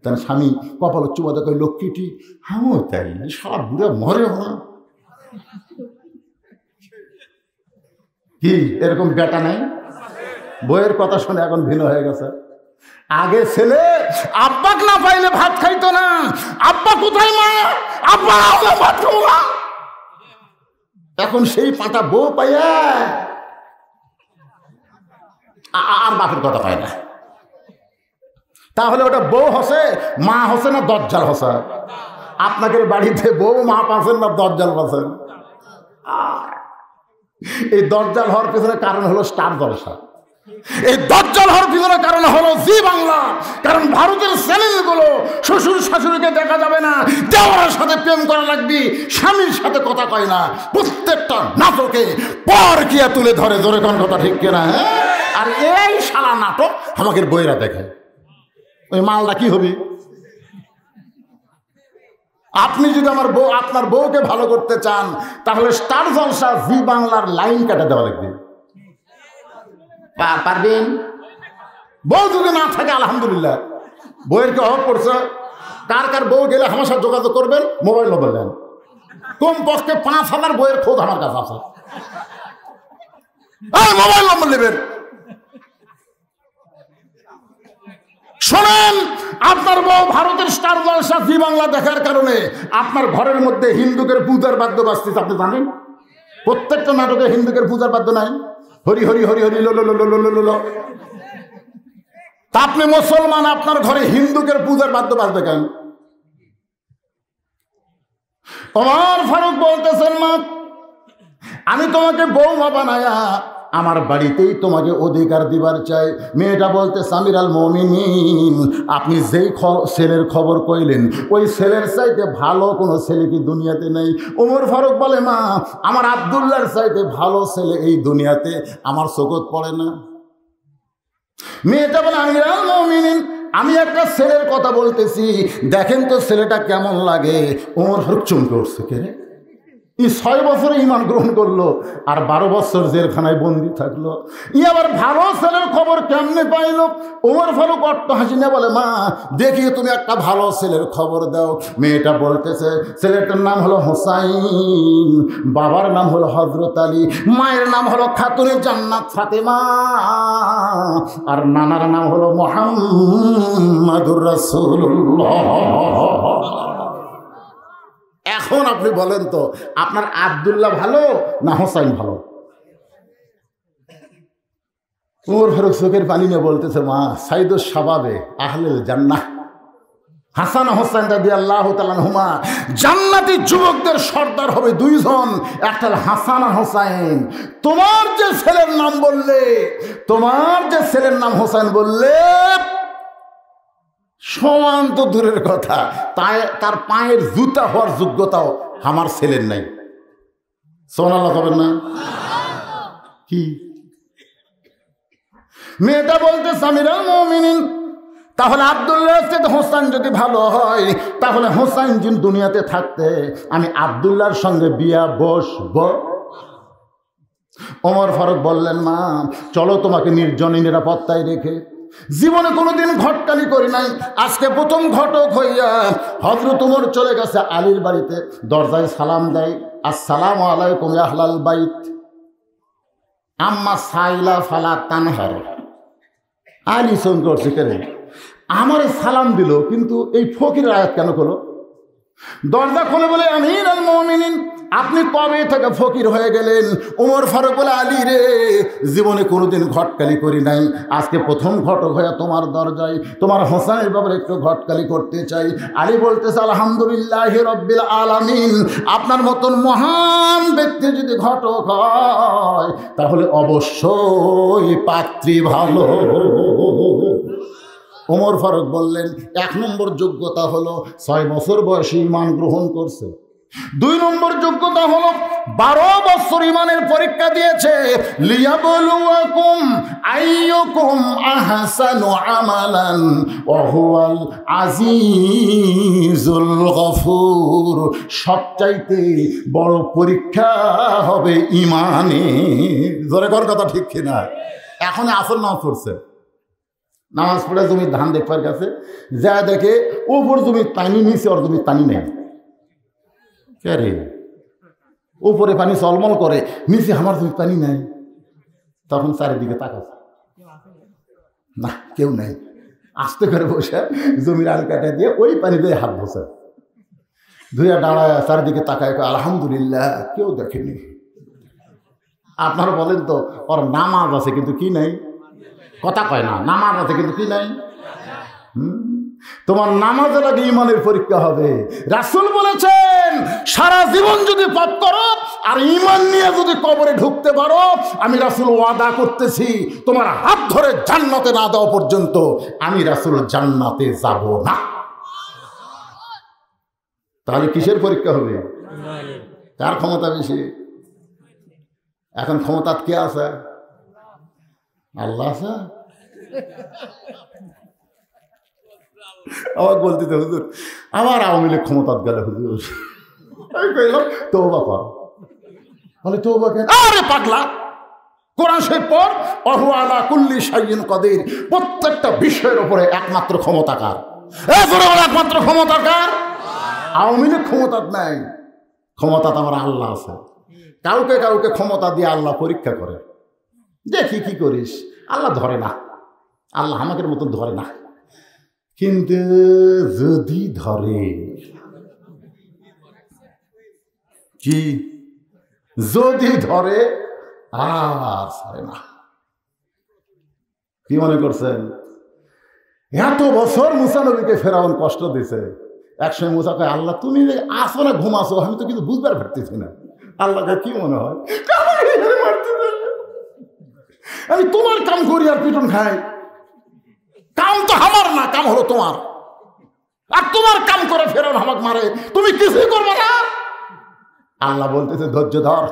তার স্বামী কপাল চুবাদা কয়, লক্ষ্মীটি হামও তাই, সারা বুড়া মরে না কি? এরকম বেটা নাই? বইয়ের কথা শুনে এখন ভিন্ন হয়ে গেছে। আগে ছেলে আব্বাক না পাইলে ভাত খাইতো না। আব্বা কোথায়? মা। আব্বা ভাত খাবো না। এখন সেই পাটা বউ পাইয়া আর বাপের কথা পায় না। তাহলে ওটা বউ হসে, মা হসে না দজ্জাল হসে? আপনাদের বাড়িতে বউ মা পাচ্ছেন না দজ্জাল পাচ্ছেন? এই দজ্জাল হওয়ার পিছনে কারণ হলো স্টার জলসা। এই দজ্জাল হওয়ার পিছনে কারণ হলো জি বাংলা। কারণ ভারতের চ্যানেলগুলো শ্বশুর শাশুড়িকে দেখা যাবে না, দেওয়ার সাথে প্রেম করা লাগবে, স্বামীর সাথে কথা কয় না। প্রত্যেকটা নাটকে পরকিয়া তুলে ধরে, জোরে কোন কথা ঠিক কিনা? আর এই শালা নাটক আমাকে বইরা দেখে। ওই মালটা কি হবে? আপনি যদি আপনার বউকে ভালো করতে চান, তাহলে স্টার জলসা জি বাংলার লাইন কাটা দেওয়া লাগবে। পারবেন? বউ যদি না থাকে আলহামদুলিল্লাহ, বউয়ের কি অভাব পড়ছে? কার বউ গেলে আমার সাথে যোগাযোগ করবেন, মোবাইল নম্বর দেন। কমপক্ষে 5,000 বইয়ের খোঁজ আমার কাছে আছে, মোবাইল নম্বর নেবেন। শোনেন, আপনার বউ ভারতের স্টার জলসা জি বাংলা দেখার কারণে আপনার ঘরের মধ্যে হিন্দুকের পূজার বাদ্য বাজতেছে। আপনি জানেন প্রত্যেকটা নাটকে হিন্দুকের পূজার বাদ্য নাই? হরি হরি হরি হরি লো লো লো লো লো লো। তা আপনি মুসলমান, আপনার ঘরে হিন্দুকের পূজার বাদ্য বাজবে কেন? ওমর ফারুক বলতেছেন, মা আমি তোমাকে বৌমা বানায়া আমার বাড়িতেই তোমাকে অধিকার দিবার চাই। মেয়েটা বলতে, আমির আল মুমিনিন, আপনি যেই ছেলের খবর কইলেন ওই ছেলের চাইতে ভালো কোনো ছেলে কি দুনিয়াতে নেই? ওমর ফারুক বলে, মা আমার আব্দুল্লাহর চাইতে ভালো ছেলে এই দুনিয়াতে আমার চোখত পড়ে না। মেয়েটা বলে, আমির আল মুমিনিন, আমি একটা ছেলের কথা বলতেছি, দেখেন তো ছেলেটা কেমন লাগে। ওমর ফারুক চমকে উঠছে, কে রে? 6 বছরে ঈমান গ্রহণ করলো আর 12 বছর জেলখানায় বন্দি থাকলো। আবার ভালো ছেলের খবর কেমনে পাইল? ওমর ফারুক অট্ট হাসি না বলে, মা দেখি তুমি একটা ভালো ছেলের খবর দাও। মেয়েটা বলতেছে, ছেলেটার নাম হলো হোসাইন, বাবার নাম হলো হযরত আলী, মায়ের নাম হলো খাতুনে জান্নাত ফাতেমা, আর নানার নাম হলো মুহাম্মাদুর রাসূলুল্লাহ। এখন আপনি বলেন তো, আপনার আব্দুল্লাহ ভালো না হোসাইন ভালো? ওমর ফারুক চোখের পানি নিয়ে বলতেছে, মা সাইদুস শাবাবে আহলুল জান্নাহ হাসান হোসেন রাদিয়াল্লাহু তাআলা আনহুমা জান্নাতি যুবকদের সর্দার হবে 2 জন, একটা হাসান আর হোসেন। তোমার যে ছেলের নাম হোসেন বললে সমান তো দূরের কথা, তার পায়ের জুতা হওয়ার যোগ্যতাও আমার ছেলের নাই। সুবহানাল্লাহ কবেন না? কি মেয়েটা বলতে, আমিরুল মুমিনিন, তাহলে আব্দুল্লাহর সাথে হোসেন যদি ভালো হয়, তাহলে হোসেন যিনি দুনিয়াতে থাকতে আমি আব্দুল্লাহর সঙ্গে বিয়া বসব। ওমর ফারুক বললেন, মা চলো তোমাকে নির্জনে নিরাপত্তায় রেখে, জীবনে কোনোদিন ঘটকালি করি নাই, আজকে প্রথম ঘটক হইয়া হযরত ওমর চলে গেছে আলীর বাড়িতে, দরজায় সালাম দেয়, আসসালামু আলাইকুম ইয়া আহলাল বাইত, আম্মা সাইলা ফালা তানহার, আলী সঙ্গ করছে কেন আমার সালাম দিল কিন্তু এই ফকির আয়াত কেন করলো? দরজা খুলে বলে আমিরুল মুমিনিন আপনি কবে থেকে ফকির হয়ে গেলেন? ওমর ফারুক বলে আলী রে জীবনে কোনোদিন ঘটকালি করি নাই, আজকে প্রথম ঘটক হয়ে তোমার দরজায় তোমার হোসেনের ব্যাপারে একটু ঘটকালি করতে চাই। আলী বলতেছে আলহামদুলিল্লাহি রাব্বিল আলামিন, আপনার মতন মহান ব্যক্তি যদি ঘটক হয় তাহলে অবশ্যই পাত্রী ভালো। ওমর ফারুক বললেন ১ নম্বর যোগ্যতা হলো ৬ বছর বয়সে ঈমান গ্রহণ করছে। ২ নম্বর যোগ্যতা হলো ১২ বছর ঈমানের পরীক্ষা দিয়েছে। লিয়াবলুয়াকুম আইয়ুকুম আহসানু আমালান ওয়া হুয়াল আজিজুল গফুর। সবচাইতে বড় পরীক্ষা হবে ঈমানে। জোরে কর কথা ঠিক কিনা? এখন আসল নামাজ পড়ছে, নামাজ পড়ে জমির ধান দেখবার কাছে যা দেখে ওপর জমির পানি নিচে ওর জমির পানি নেই। কে রে উপরে পানি চলমল করে, নিচে আমার জমির পানি নেই। তখন চারিদিকে তাকাচ্ছে, না কেউ নেই। আস্তে করে বসে জমির আল কাটা দিয়ে ওই পানি দিয়ে হাত বসে ধুয়ে দাঁড়ায় চারিদিকে তাকায় আলহামদুলিল্লাহ কেউ দেখেনি। আপনারা বলেন তো ওর নামাজ আছে কিন্তু কি নাই? কথা কয় না, নামাজ আছে কিন্তু কি নাই? তোমার নামাজের আগে ঈমানের পরীক্ষা হবে। রাসূল বলেছেন সারা জীবন যদি পাপ করো আর ঈমান নিয়ে যদি কবরে ঢুকতে পারো, আমি রাসূল ওয়াদা করতেছি তোমার হাত ধরে জান্নাতে না দেওয়া পর্যন্ত আমি রাসূল জান্নাতে যাব না। তাহলে কিসের পরীক্ষা হবে? কার ক্ষমতা বেশি? এখন ক্ষমতা কে আছে? আল্লাহ আছে। আমার বলতে তো হুজুর আমার আওয়ামী লীগ ক্ষমতা গেলে হুজুর আমি কইলাম তওবা কর। বলে তওবা কেন? আরে পাগলা, কোরআন শরীফ পড়, ওহু আলা কুল্লি শাইইন কাদির। প্রত্যেকটা বিষয়ের উপরে একমাত্র ক্ষমতা কার? একমাত্র ক্ষমতা কার? আওয়ামী লীগ ক্ষমতা নাই, ক্ষমতা তো আমার আল্লাহ আছে। কাউকে কাউকে ক্ষমতা দিয়ে আল্লাহ পরীক্ষা করে, দেখি কি করিস। আল্লাহ ধরে না, আল্লাহ আমাদের মতন ধরে না। কিন্তু যদি ধরে, কি যদি ধরে আর ছাড়ে না। কি মনে করছেন? এত বছর মুসা নবীকে ফেরাউন কষ্ট দিছে। একসময় মুসা কয় আল্লাহ তুমি আসো না ঘুমাসো, আমি তো কিন্তু বুঝবার পারতেছি না। আল্লাহকে কি মনে হয় আমি তোমার কাম করি আর পিটন খাই? কাম তো আমার না, কাম হলো তোমার। আর তোমার কাম করে ফেরাউন আমাকে মারে, তুমি কিছুই করবে না। আল্লাহ বলতেছে ধৈর্য ধর,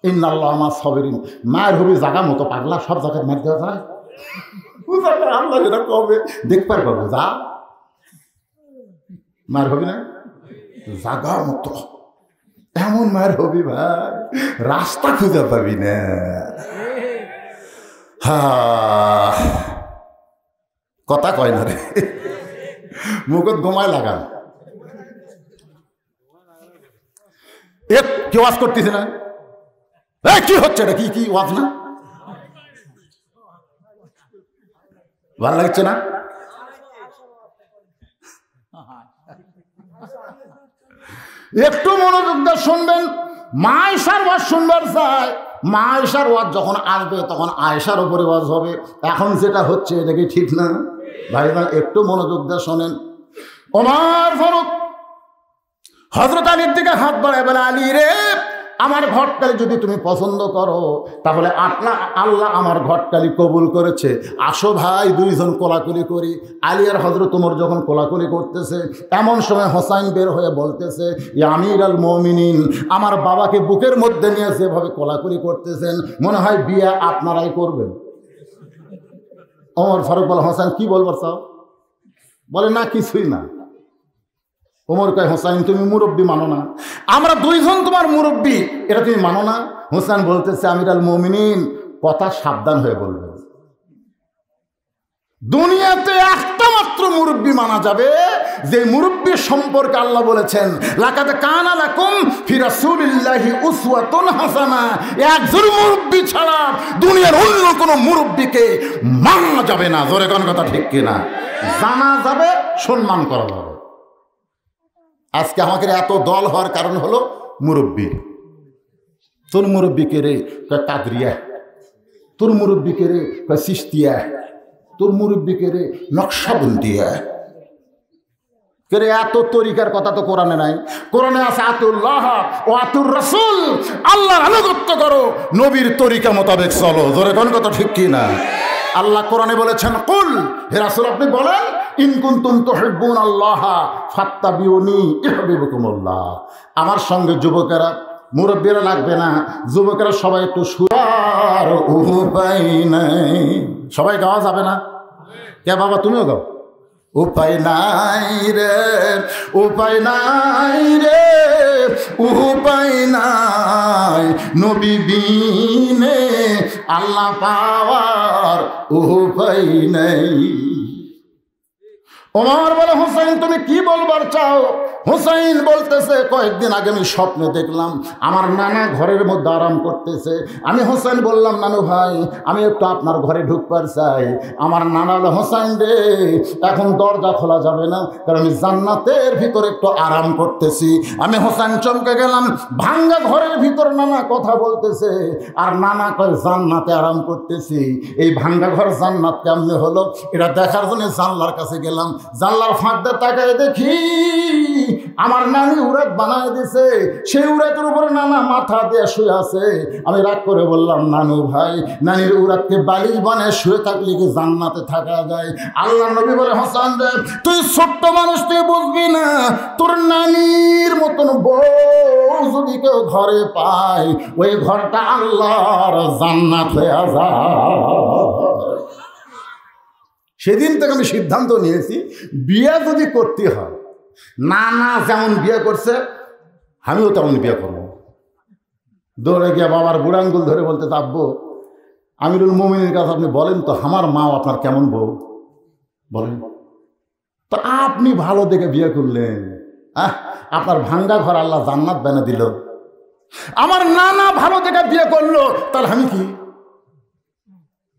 ইন্নাল্লাহ মা সাবিরিন। মায়ের হবি জাগা মতো পাগলা, সব জায়গায় মার দেওয়া যায়। আল্লাহ যেটা কবে দেখবার পাবো, যা মায়ের হবি না জাগা মতো, এমন মায়ের হবি ভাই রাস্তা খুঁজে পাবি না। কথা কয় না রে, মুখত গোমায় লাগান। কি ওয়াজ করতেছে না? কি হচ্ছে এটা? কি ওয়াজ না? ভালো লাগছে না? একটু মনোযোগ দিয়ে শুনবেন। মা আয়েশার ওয়াজ শুনবার চাই, মা আয়েশার ওয়াজ যখন আসবে তখন আয়েশার উপরে ওয়াজ হবে। এখন যেটা হচ্ছে এটা কি ঠিক না? ভাইজান একটু মনোযোগ দিয়ে শোনেন। ওমর ফারুক হযরত আলীর দিকে হাত বাড়ায় বলে, আলী রে আমার ঘটকালি যদি তুমি পছন্দ করো তাহলে আল্লাহ আমার ঘটকালি কবুল করেছে। আসো ভাই দুইজন কোলাকুলি করি। আলী আর হযরত ওমর যখন কোলাকুলি করতেছে এমন সময় হোসাইন বের হয়ে বলতেছে, ইয়া আমিরুল মুমিনিন, আমার বাবাকে বুকের মধ্যে নিয়ে যেভাবে কোলাকুলি করতেছেন মনে হয় বিয়ে আপনারাই করবেন। ওমর ফারুক বলে, হোসাইন কি বলবার চাও? বলে না কিছুই না। ওমর কয়, হোসাইন তুমি মুরব্বী মানো না? আমরা দুইজন তোমার মুরব্বী, এটা তুমি মানো না? হোসাইন বলতেছে, আমিরুল মুমিনিন কথা সাবধান হয়ে বলবে। দুনিয়াতে একটা মাত্র মুরব্বী মানা যাবে যে মুরব্বী সম্পর্কে আল্লাহ বলেছেন লাকাদ কানা লাকুম ফি রাসূলিল্লাহি উসওয়াতুন হাসানা। একজন মুরব্বী ছাড়া দুনিয়ার অন্য কোনো মুরব্বীকে মানা যাবে না। জোরে কোন কথা ঠিক কিনা? জানা যাবে, সম্মান করা যাবে। আজকে আমাদের এত দল হওয়ার কারণ হলো মুরব্বী। তোর মুরব্বীকে রে কয় কাদরিয়া, তোর মুরব্বীকে রে কয় চিশতিয়া, তোর মুরব্বীকে রে নকশাবন্দিয়া। এত তরিকার কথা তো কোরআনে নাই। কোরআনে আছে আতুল্লাহ ও আতুর রাসূল, আল্লাহর আনুগত্য করো, নবীর তরিকা মোতাবেক চলো। জোরে কোন কথা ঠিক কি না? আল্লাহ কোরআনে বলেছেন কুল, হে রাসূল আপনি বলেন, ইন কুনতুম তুহিব্বুনাল্লাহ ফাত্তাবিউনি ইউহিব্বুকুমুল্লাহ। আমার সঙ্গে যুবকেরা, মুরব্বীরা লাগবে না, যুবকেরা সবাই একটু সুরার উপায় নাই। সবাই গাওয়া যাবে না? কে বাবা তুমিও গাও। উপায় নাই রে, উপায় নাই রে, উপায় নাই নবী বিনে আল্লাহ পাওয়ার উপায় নাই। ওমর বলে হুসাইন তুমি কি বলবার চাও? হুসাইন বলতেছে কয়েকদিন আগে আমি স্বপ্নে দেখলাম আমার নানা ঘরের মধ্যে আরাম করতেছে। আমি হুসাইন বললাম নানু ভাই আমি একটু আপনার ঘরে ঢুকবার চাই। আমার নানা বলে হুসাইন রে এখন দরজা খোলা যাবে না, কারণ আমি জান্নাতের ভিতরে একটু আরাম করতেছি। আমি হুসাইন চমকে গেলাম, ভাঙ্গা ঘরের ভিতর নানা কথা বলতেছে আর নানা কয় জান্নাতে আরাম করতেছি। এই ভাঙ্গা ঘর জান্নাত কেমনে হলো এটা দেখার জন্য জানলার কাছে গেলাম। জানলার ফাঁক দিয়ে তাকায় দেখি আমার নানি উড়াত বানায় দিছে, সেই উড়াতের উপরে নানা মাথা দিয়ে শুয়ে আছে। আমি রাগ করে বললাম নানু ভাই নানির উড়াতকে বালিশ বানায় শুয়ে থাকলে কি জান্নাতে থাকা যায়? আল্লাহ নবী বলে হাসান রে তুই ছোট্ট মানুষ তুই বুঝবি না, তোর নানির মতন বউ যদি কেউ ঘরে পায় ওই ঘরটা আল্লাহর জান্নাত হয়ে যায়। সেদিন থেকে আমি সিদ্ধান্ত নিয়েছি বিয়ে যদি করতে হয় নানা যেমন বিয়ে করছে আমিও তেমন বিয়ে করবো। দৌড়ে গিয়ে বাবার বুড়া আঙ্গুল ধরে বলতে আব্বু আমিরুল মুমিনের কাছে আপনি বলেন তো আমার মা আপনার কেমন বউ বলেন তো? আপনি ভালো দেখে বিয়ে করলেন, আপনার ভাঙ্গা ঘর আল্লাহ জান্নাত বানিয়ে দিল। আমার নানা ভালো দেখে বিয়ে করলো, তাহলে আমি কি?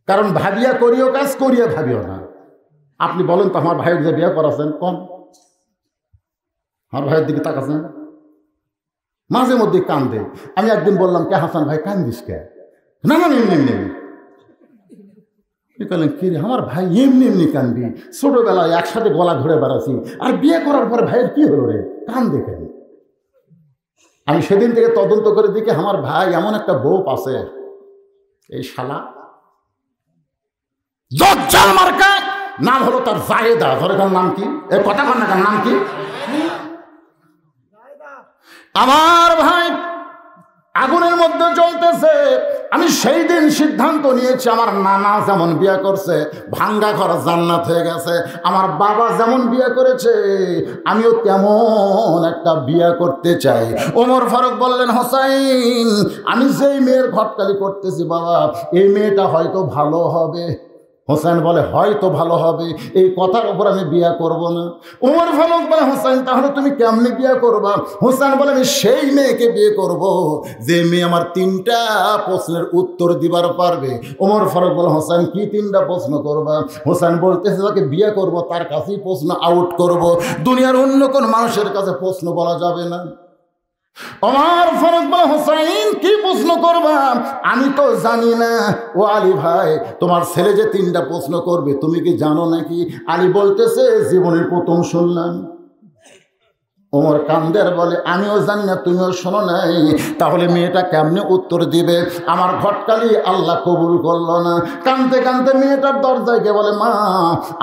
কারণ ভাবিয়া করিও কাজ করিয়া ভাবিও না। আপনি বলেন তো আমার ভাইয়ের যে বিয়ে করাছেন কম, আমার ভাইয়ের দিকে তাকাচ্ছেন মাঝে মধ্যে কান্দে। আমি একদিন বললাম কে হাসান ভাই কান্দিস কে? না না এমনি এমনি বললেন কি রে আমার ভাই এমনি এমনি কান্দি, ছোটবেলায় একসাথে গলা ধরে বেড়াচ্ছি আর বিয়ে করার পরে ভাইয়ের কি হলো রে কান্দে কেন? আমি সেদিন থেকে তদন্ত করে দেখি আমার ভাই এমন একটা বউ আছে এই শালা দজ্জাল মার্কা, নাম হলো তার জায়েদা। ধরে কার নাম কি? এর কথা কর না, কার নাম কি? আমার ভাই আগুনের মধ্যে জ্বলতেছে। আমি সেই দিন সিদ্ধান্ত নিয়েছি আমার নানা যেমন বিয়ে করছে ভাঙ্গা ঘর জান্নাত হয়ে গেছে, আমার বাবা যেমন বিয়ে করেছে আমিও তেমন একটা বিয়ে করতে চাই। ওমর ফারুক বললেন হোসাইন আমি যেই মেয়ের ঘটকালি করতেছি বাবা এই মেয়েটা হয়তো ভালো হবে। হোসেন বলে হয়তো ভালো হবে, এই কথার উপর আমি বিয়ে করব না। ওমর ফারুক বলে হোসেন তাহলে তুমি কেমনে বিয়ে করবা? হোসেন বলে আমি সেই মেয়েকে বিয়ে করব যে মেয়ে আমার 3টা প্রশ্নের উত্তর দিবার পারবে। ওমর ফারুক বলে হোসেন কি 3টা প্রশ্ন করবা? হোসেন বলতেছে তাকে বিয়ে করব তার কাছেই প্রশ্ন আউট করব, দুনিয়ার অন্য কোন মানুষের কাছে প্রশ্ন বলা যাবে না। ওমর ফারুক বলে হোসাইন কি প্রশ্ন করবা? আমি তো জানি না। ও আলী ভাই তোমার ছেলে যে 3টা প্রশ্ন করবে তুমি কি জানো নাকি? আলী বলতেছে জীবনের প্রথম শুনলাম। ওমর কান্দের বলে আমিও জানি না তুমিও শোনো নাই, তাহলে মেয়েটা কেমনে উত্তর দিবে? আমার ঘটকালি আল্লাহ কবুল করলো না। কানতে কানতে মেয়েটার দরজায় গিয়ে বলে মা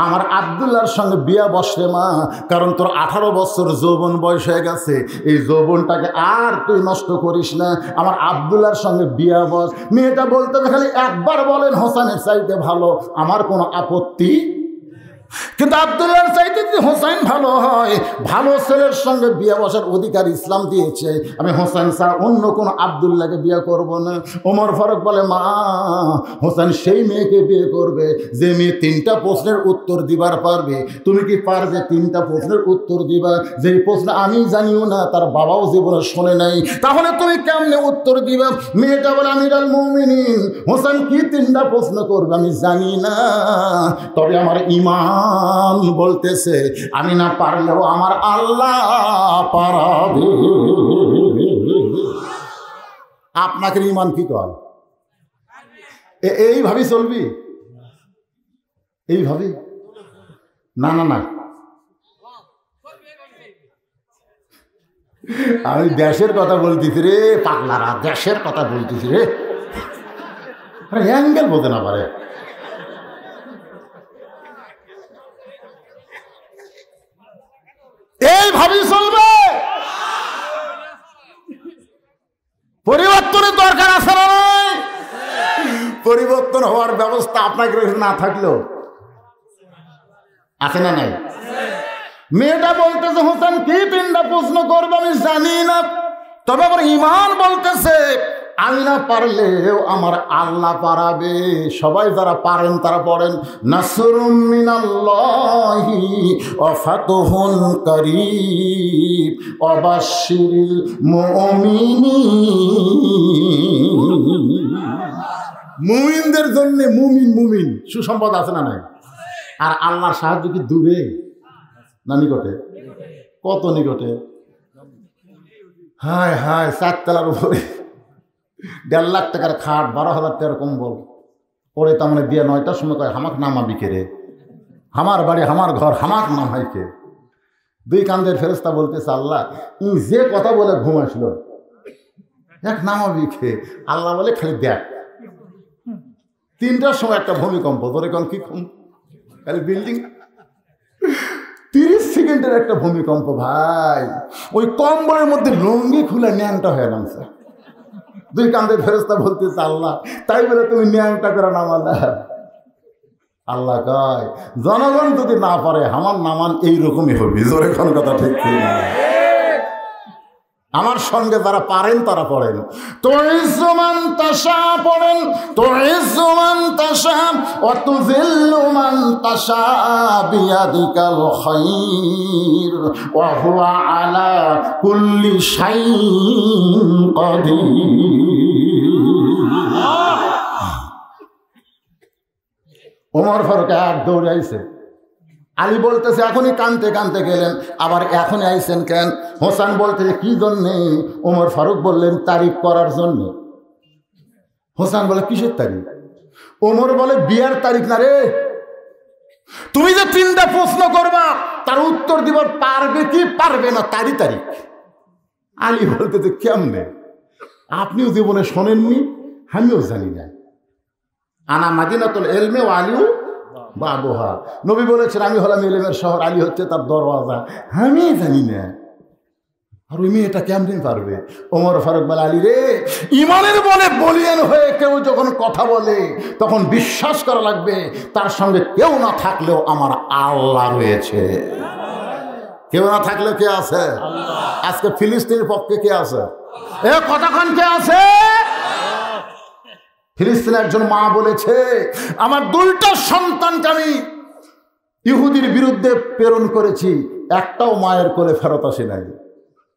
আমার আব্দুল্লাহর সঙ্গে বিয়া বসে মা, কারণ তোর 18 বছর যৌবন বয়স হয়ে গেছে, এই যৌবনটাকে আর তুই নষ্ট করিস না, আমার আব্দুল্লাহর সঙ্গে বিয়া বস। মেয়েটা বলতে খালি একবার বলেন হোসেনের চাইতে ভালো, আমার কোনো আপত্তি কিন্তু আব্দুল্লাহর চাইতে যদি হোসাইন ভালো হয়, ভালো ছেলের সঙ্গে বিয়ে বসার অধিকার ইসলাম দিয়েছে, আমি হোসাইন ছাড়া অন্য কোনো আব্দুল্লাহকে বিয়ে করব না। ওমর ফারুক বলে, মা, হোসেন সেই মেয়েকে বিয়ে করবে যে মেয়ে 3টা প্রশ্নের উত্তর দিবার পারবে। তুমি কি পারবে 3টা প্রশ্নের উত্তর দিবা? যেই প্রশ্ন আমি জানিও না, তার বাবাও জীবনে শোনে নাই, তাহলে তুমি কেমনে উত্তর দিবা? মেয়েটা বলে, আমিরুল মুমিনিন, হোসেন কি 3টা প্রশ্ন করবে আমি জানি না, তবে আমার ঈমান বলতেছে আমি না পারলেও আমার আল্লাহ পারাবে। আপনাকে ঈমান কি কয়? এইভাবেই চলবি? এইভাবে? না না না, আমি দেশের কথা বলতেছি রে পাগলারা, দেশের কথা বলতেছি রে। অ্যাঙ্গেল বলতে না পারে। এইভাবেই চলবে। পরিবর্তনের দরকার আছে না? পরিবর্তন হওয়ার ব্যবস্থা আপনাকে না থাকলেও আছে না নাই? মেয়েটা বলতেছে হোসেন কি 3টা প্রশ্ন করবে আমি জানি না, তবে আমার ঈমান বলতেছে আমি না পারলেও আমার আল্লাহ পারাবে। সবাই যারা পারেন তারা পড়েন, নাসরুম মিনাল্লাহি ওয়া ফাতহুন কারীব ওয়া বাশশিরিল মুমিনিন। মুমিনদের জন্য মুমিন সুসংবাদ আছে না নাই? আর আল্লাহর সাহায্য কি দূরে না নিকটে? কত নিকটে! হায় হায়, 4 তলার উপরে 1.5 লাখ টাকার খাট, 12,000 টাকার কম্বল পরে, তার মানে দিয়ে 9টার সময় কয় হামাক নামাবি কে রে? আমার বাড়ি আমার ঘর, হামাক নামাই কে? 2 কান্দের ফেরেশতা বলতেছে, আল্লাহ যে কথা বলে ঘুম আসলো, এক নামাবি কে? আল্লাহ বলে খালি দেখ। 3টার সময় একটা ভূমিকম্প, ধরে কোন কি খালি বিল্ডিং, 30 সেকেন্ডের একটা ভূমিকম্প ভাই, ওই কম্বলের মধ্যে লুঙ্গি খুলে ন্যাংটা হয়ে নামছে। 2 কান্দের ফেরেশতা বলতেছে, আল্লাহ তাই বলে তুমি ন্যাংটা করে নামালে? আল্লাহ কয়, জনগণ যদি না পারে আমার নামান এইরকমই হবে। জোরে কোন কথা ঠিক না? আমার সঙ্গে যারা পারেন তারা পড়েন, তুইজ্জু মান তাশা পড়েন, তুইজ্জু মান তাশা ওয়া তুযিল্লু মান তাশা বিয়াদিকাল খায়র ওয়া হুয়া আলা কুল্লি শাইইন কাদির। ওমর ফারুক এক দৌড়ে আইছে। আলী বলতেছে এখনই কানতে কানতে গেলেন, আবার এখনই আইছেন কেন? হোসেন বলতেছে কি জন্যে? ওমর ফারুক বললেন তারিখ করার জন্য। হোসেন বলে কিসের তারিখ? ওমর বলে বিয়ার তারিখ না রে, তুমি যে 3টা প্রশ্ন করবা তার উত্তর দিবার পারবে কি পারবে না তারই তারিখ। আলী বলতেছে কেমনে? আপনিও জীবনে শোনেননি, আমিও জানি না। আনা মাদিনাতুল ইলমি ওয়া আলিউ বাবুহা। নবী বলেছেন আমি হলাম ইলমের শহর, আলী হচ্ছে তার দরওয়াজা। আমি জানি না, আর ওই মেয়েটা কেমন পারবে? ওমর ফারুক বলে, আলী রে, ইমানের বলে বলিয়ান হয়ে কেউ যখন কথা বলে তখন বিশ্বাস করা লাগবে তার সঙ্গে কেউ না থাকলেও আমার আল্লাহ রয়েছে। কেউ না থাকলেও কে আছে? আজকে ফিলিস্তিনের পক্ষে কে আছে? এ কতক্ষণ কে আছে? ফিলিস্তিনের একজন মা বলেছে, আমার 2টা সন্তানকে আমি ইহুদির বিরুদ্ধে প্রেরণ করেছি, একটাও মায়ের কোলে ফেরত আসে নাই।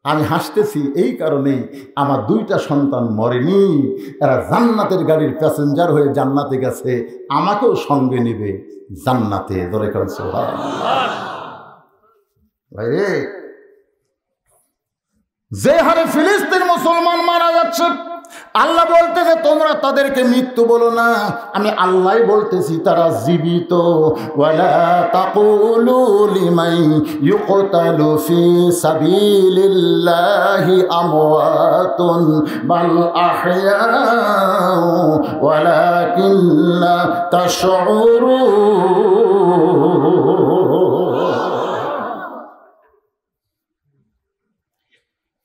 আমি হাসতেছি এই কারণেই, আমার 2টা সন্তান মরেনি, এরা জান্নাতের গাড়ির প্যাসেঞ্জার হয়ে জান্নাতে গেছে, আমাকেও সঙ্গে নেবে জান্নাতে। ধরে করেন সুবহানাল্লাহ। ভাই রে, যে হারে ফিলিস্তিন মুসলমান মারা যাচ্ছে, আল্লাহ বলতেছে তোমরা তাদেরকে মৃত্যু বলো না, আমি আল্লাহ বলতেছি তারা জীবিত। ওয়ালা তাকুলু লিমান ইউকতালু ফি সাবিলিল্লাহি আমওয়াতুন বাল আহইয়াউ ওয়ালাকিন লা তাশউরুন।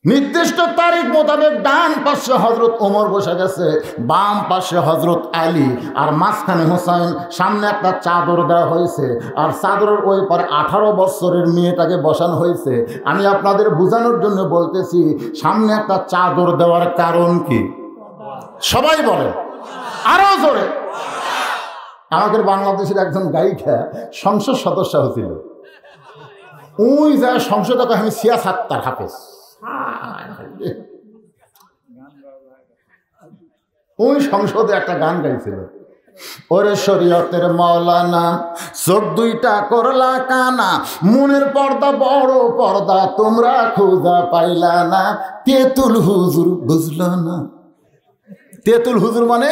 নির্দিষ্ট তারিখ মোতাবেক ডান পাশে হজরত ওমর বসে গেছে, বাম পাশে হজরত আলী, আর মাঝখানে হোসাইন। সামনে একটা চাদর দেওয়া হয়েছে, আর চাদরের ওই পরে 18 বছরের মেয়েটাকে বসানো হয়েছে। আমি আপনাদের বোঝানোর জন্য বলতেছি, সামনে একটা চাদর দেওয়ার কারণ কি? সবাই বলে আরো জোরে। আমাদের বাংলাদেশের একজন গায়িকা সংসদ সদস্য হয়েছিল, ওই যা সংসদ আমি সিয়াসাত্তার হাফেজ, ওই সংসদে একটা গান গাইছিল, ওরে শরীয়তের মাওলানা চোখ দুইটা করলা কানা, মনের পর্দা বড় পর্দা তোমরা খোঁজা পাইলা না, তেতুল হুজুর বুঝলো না। তেতুল হুজুর মানে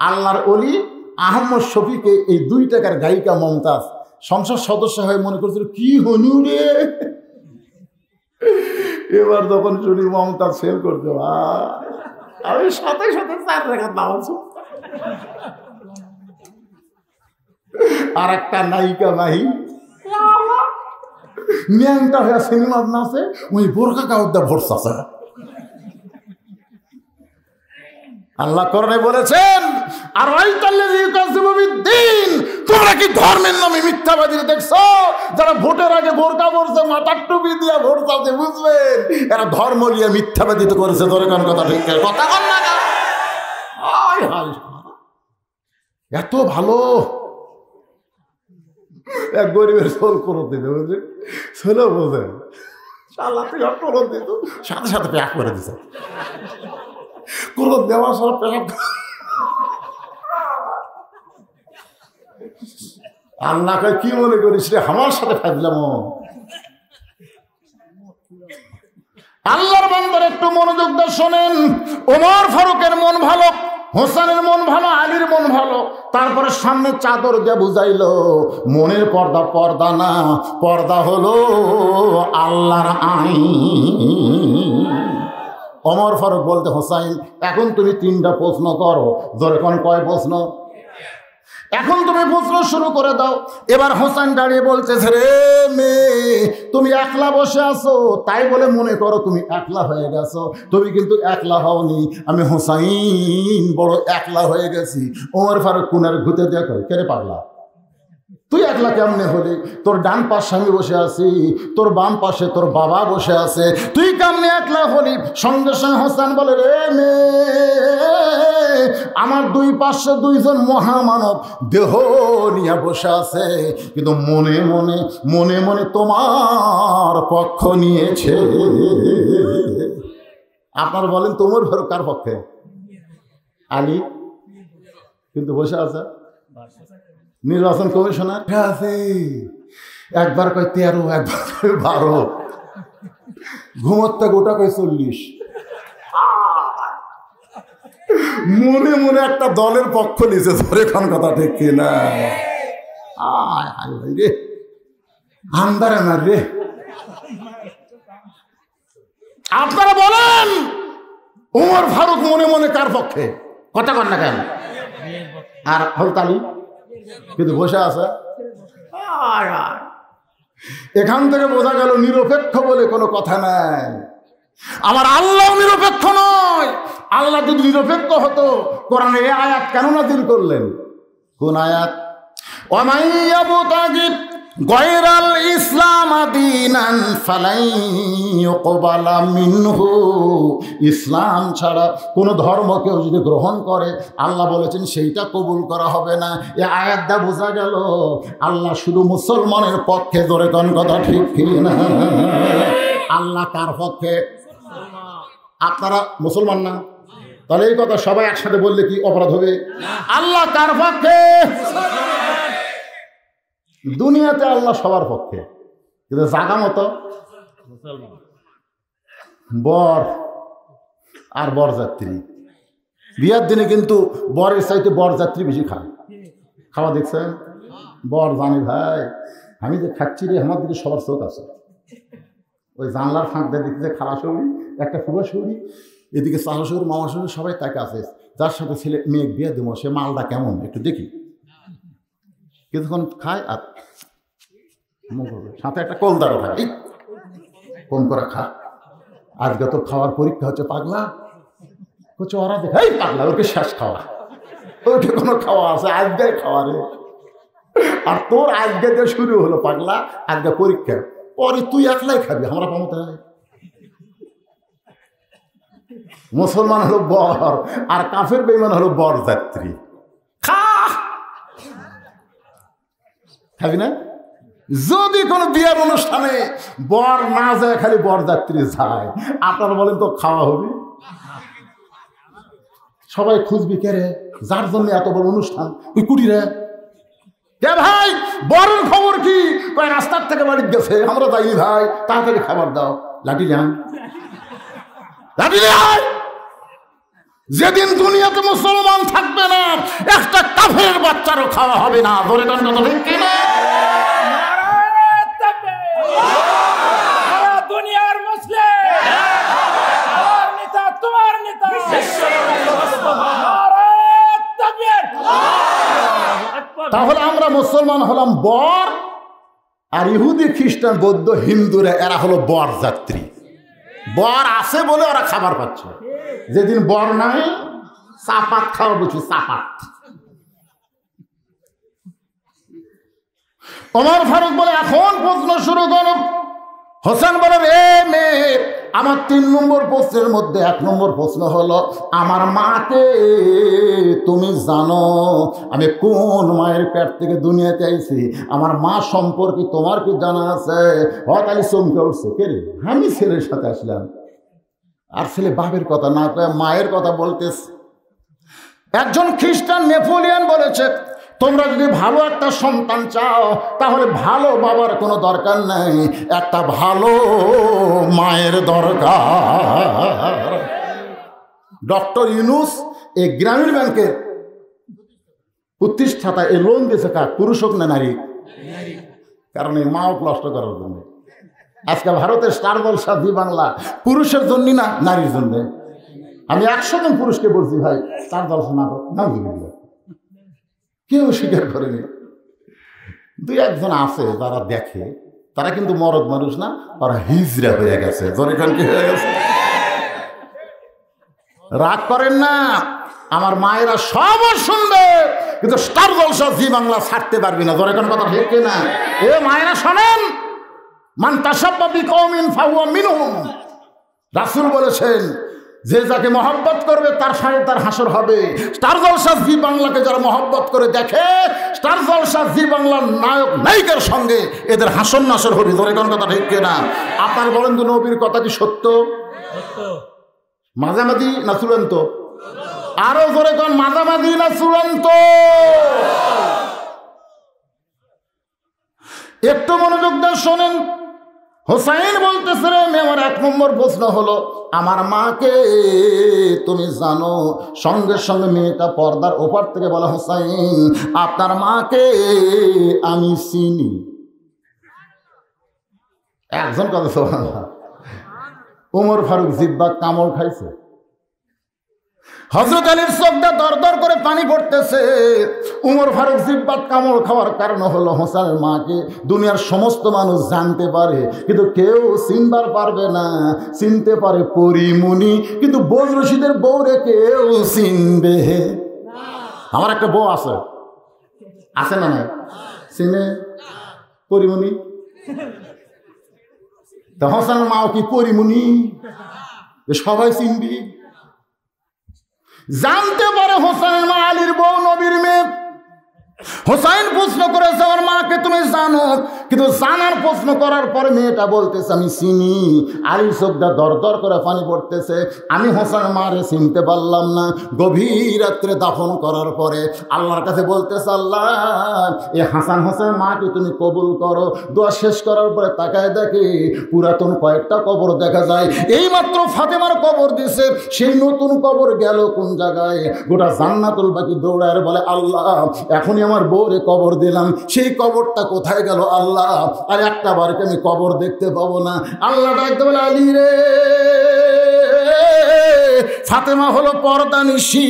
আল্লাহর ওলি আহমদ শফিকে এই 2 টাকার গায়িকা মমতাজ সংসদ সদস্য হয়ে মনে করছিল কি হনু রে। এবার যখন শুনি মমতাজ ফেল করতে, আমি সাথে সাথে 4 রেখাত নামাজ। আর একটা নায়িকা মাহি ন্যাংটা হয়ে সিনেমার নাচে, ওই বোরকা কাউদা ভরসা। আল্লাহ কোরআনে বলেছেন, আর তোমরা কি ধর্মের নামে মিথ্যাবাদী দেখছো? যারা ভোটের আগে বোরকা পরছে, মাথার টুপি দিয়ে ভোট চাচ্ছে, বুঝবেন এরা ধর্ম নিয়ে মিথ্যাবাদিত করেছে। ধরে কোন কথা ঠিক কথা কন না। এত ভালো এক গরিবের সোল করত দিতে, বুঝলেন ছেলে বোঝে করত দিত, সাথে সাথে প্যাক করে দিছে। করত দেওয়ার সব প্যাক। আল্লাহকে কি মনে করিস রে, আমার সাথে ফাজলাম। আল্লাহর বান্দার একটু মনোযোগ দিয়ে শোনেন। ওমর ফারুকের মন ভালো, হোসেনের মন ভালো, আলীর মন ভালো। তারপরে সামনে চাদর দিয়ে বুঝাইলো মনের পর্দা পর্দা না, পর্দা হলো আল্লাহর আইন। ওমর ফারুক বলতে, হোসাইন এখন তুমি 3টা প্রশ্ন করো। জোরে কোন কয় প্রশ্ন? এখন তুমি প্রশ্ন শুরু করে দাও। এবার হোসেন দাঁড়িয়ে বলতেছে, রে মেয়ে তুমি একলা বসে আছো, তাই বলে মনে করো তুমি একলা হয়ে গেছো। তুমি কিন্তু একলা হওনি, আমি হোসাইন বড় একলা হয়ে গেছি। ওমর ফারুক কুনার ঘুতে দেখো, কেড়ে পাগলা তুই একলা কেমনে হলি? তোর ডান পাশে আমি বসে আছি, তোর বাম পাশে তোর বাবা বসে আছে, তুই কেমনে একলা হলি? সঙ্গে সঙ্গে হোসেন বলে, রে মেয়ে আমার 2 পাশে 2 জন মহামানব দেহ নিয়ে বসে আছে, কিন্তু মনে মনে মনে মনে তোমার পক্ষ নিয়েছে। আপনারা বলেন তোমার ঘর কার পক্ষে? আলী, কিন্তু বসে আছে নির্বাচন কমিশনার আছে। একবার কয় 13, একবার কয় 12, ঘুমোতে গোটা কয় 40। মনে মনে একটা দলের পক্ষ নিছে। ধরে কোন কথা ঠিক কিনা? রে আন্দারে না রে। আপনারা বলেন ওমর ফারুক মনে মনে কার পক্ষে? কথা কন না কেন? আর হলতালি কিন্তু বসে আছে। এখান থেকে বোঝা গেল নিরপেক্ষ বলে কোনো কথা নাই। আমার আল্লাহ নিরপেক্ষ নয়। আল্লাহ যদি নিরপেক্ষ হতো কোরআনে এই আয়াত কেন নাযিল করলেন? কোন আয়াত? ওয়ামাইয়াবতাগি গায়রাল ইসলাম দীনান ফালাই ইউকবালা মিনহু। ইসলাম ছাড়া কোনো ধর্ম কেউ যদি গ্রহণ করে, আল্লাহ বলেছেন সেইটা কবুল করা হবে না। এ আয়াত দা বোঝা গেল আল্লাহ শুধু মুসলমানের পক্ষে। ধরে কোন কথা ঠিক কিনা? আল্লাহ কার পক্ষে? আপনারা মুসলমান না, তাহলে এই কথা সবাই একসাথে বললে কি অপরাধ হবে? আল্লাহ কার পক্ষে? দুনিয়াতে আল্লাহ সবার পক্ষে, কিন্তু জাগা মতো বর আর বরযাত্রী। বিয়ার দিনে কিন্তু বরের চাইতে বরযাত্রী বেশি খায়। খাওয়া দেখছেন? বর জানি ভাই আমি যে খাচ্ছি রে, আমার দিকে সবার চোখ আছে। ওই জানলার ফাঁক দিয়ে দেখতে খালা শৌরি, একটা ফুবা শৌরি, এদিকে চালা শৌরি, মামা শৌরি, সবাই তাকে আছে। যার সাথে ছেলে মেয়ে বিয়ে দেবো সে মালটা কেমন একটু দেখি। কিছুক্ষণ খায় আর সাথে একটা কলদারও খায়, কম করে খা। আজকে তোর খাওয়ার পরীক্ষা হচ্ছে পাগলা। বলছে ওরা দেখে এই পাগলা, ওকে শেষ খাওয়া, ওকে কোনো খাওয়া আছে আজকে খাওয়া রে। আর তোর আজকে যে শুরু হলো পাগলা, আজকে পরীক্ষা, পরে তুই একলাই খাবি, আমরা পাবো তাই। মুসলমান হলো বর আর কাফের বেঈমান হলো বরযাত্রী। খাবি না? যদি কোনো বিয়ের অনুষ্ঠানে বর না যায়, খালি বরযাত্রী যায়, আপনারা বলেন তো খাওয়া হবে? সবাই খুঁজবি কে রে, যার জন্য এত বড় অনুষ্ঠান, ওই কুটিরে কে ভাই, বরের খবর কি? কয় রাস্তার থেকে বাড়ি গেছে, আমরা যাইনি ভাই, তাড়াতাড়ি খাবার দাও। লাঠি যান, লাঠি যান। যেদিন দুনিয়াতে মুসলমান থাকবে না, একটা কাফের বাচ্চারও খাওয়া হবে না। ধরে টান কথা ঠিক কিনা? দুনিয়ার মুসলিম নেতা, তোমার নেতা। তাহলে আমরা মুসলমান হলাম বর, আর ইহুদি খ্রিস্টান বৌদ্ধ হিন্দুরা এরা হলো বরযাত্রী। বর আছে বলে ওরা খাবার পাচ্ছে, যেদিন বর নাই চাপাত খাওয়া বুঝি, চাপাত। ওমর ফারুক বলে এখন প্রশ্ন শুরু করো। হোসেন বলে রে মেয়ে, আমার 3 নম্বর প্রশ্নের মধ্যে 1 নম্বর প্রশ্ন হলো, আমার মাকে তুমি জানো আমি কোন মায়ের পেট থেকে দুনিয়াতে আইছি? আমার মা সম্পর্কে তোমার কি জানা আছে? হঠাৎ চমকে উঠছে, কে রে? আমি ছেলের সাথে আসলাম, আর ছেলে বাপের কথা না কয়ে মায়ের কথা বলতেছে। একজন খ্রিস্টান নেপোলিয়ন বলেছে, তোমরা যদি ভালো একটা সন্তান চাও, তাহলে ভালো বাবার কোনো দরকার নাই, একটা ভালো মায়ের দরকার। ডক্টর ইউনুস এই গ্রামীণ ব্যাংকের প্রতিষ্ঠাতা, এই লোন দিয়েছে কার? পুরুষ হোক না নারী? কারণ এই মাও নষ্ট করার জন্য। আজকে ভারতের স্টার জলসা জি বাংলা পুরুষের জন্য না, নারীর জন্য। আমি 100 জন পুরুষকে বলছি ভাই স্টার জলসা নাটক নাও দিবেন, কেউ স্বীকার করেনি। 2-1 জন আছে যারা দেখে, তারা কিন্তু মরদ মানুষ না, তারা হিজড়া হয়ে গেছে। জনগণ কি হয়ে গেছে? রাগ করেন না, আমার মায়েরা সব শুনবে, কিন্তু স্টার জলসা জি বাংলা ছাড়তে পারবি না। জনগণ কথা ঠিক না? এ মায়েরা শোনেন, মান তাসাব্বা বিকওমিন ফাহুয়া মিনহুম। রাসূল বলেছেন, যে যাকে মহব্বত করবে তার সাথে তার হাসর হবে। স্টার জলসা জি বাংলাকে যারা মহব্বত করে দেখে, স্টার জলসা জি বাংলার নায়ক নায়িকার সঙ্গে এদের হাসর নাসর হবে। ধরে কোন কথা ঠিক না? আপনার বলেন তো, নবীর কথা কি সত্য? মাঝামাঝি না চূড়ান্ত? আরো ধরে কোন, মাঝামাঝি না চূড়ান্ত? একটু মনোযোগ দিয়ে শোনেন। হোসাইন বলতেছে, রে আমার 1 নম্বর প্রশ্ন হলো, আমার মাকে তুমি জানো? সঙ্গে সঙ্গে মেয়েটা পর্দার ওপার থেকে বলা, হোসাইন আপনার মাকে আমি চিনি। একজন কথা শোনা, ওমর ফারুক জিব্বা কামড় খাইছে। হযরত আলীর চোখটা দরদর করে পানি পড়তেছে। উমর ফারুক জিব্বাত কামড় খাওয়ার কারণ হলো, হোসেনের মাকে দুনিয়ার সমস্ত মানুষ জানতে পারে, কিন্তু কেউ চিনবার পারবে না। চিনতে পারে পরিমণি, কিন্তু বোঝ রশিদের বউরে কেউ চিনবে। আমার একটা বউ আছে, আছে না নাই? চিনে পরিমণি? তা হোসেনের মাও কি পরিমণি? সবাই চিনবি। জানতে পারে হোসেনের মা আলীর বউ, নবীর মেয়ে। হোসাইন প্রশ্ন করেছে, আমার মাকে তুমি জানো? কিন্তু জানার প্রশ্ন করার পরে মেয়েটা বলতেছে আমি চিনি। আলীর চোখটা দর দর করে পানি পড়তেছে। আমি হোসেনের মারে চিনতে পারলাম না। গভীর রাত্রে দাফন করার পরে আল্লাহর কাছে বলতেছে, আল্লাহ এই হাসান হোসেনের মাকে তুমি কবুল করো। দোয়া শেষ করার পরে তাকায় দেখে পুরাতন কয়েকটা কবর দেখা যায়। এইমাত্র ফাতেমার কবর দিছে, সেই নতুন কবর গেল কোন জায়গায়? গোটা জান্নাতুল বাকি দৌড়ায় বলে, আল্লাহ এখনই আমার বউরে কবর দিলাম, সেই কবরটা কোথায় গেল আল্লাহ? আর একটা বারকে আমি কবর দেখতে পাবো না। আল্লাহ ডাকতে বলে, আলী রে, ফাতেমা হলো পর্দানিশী।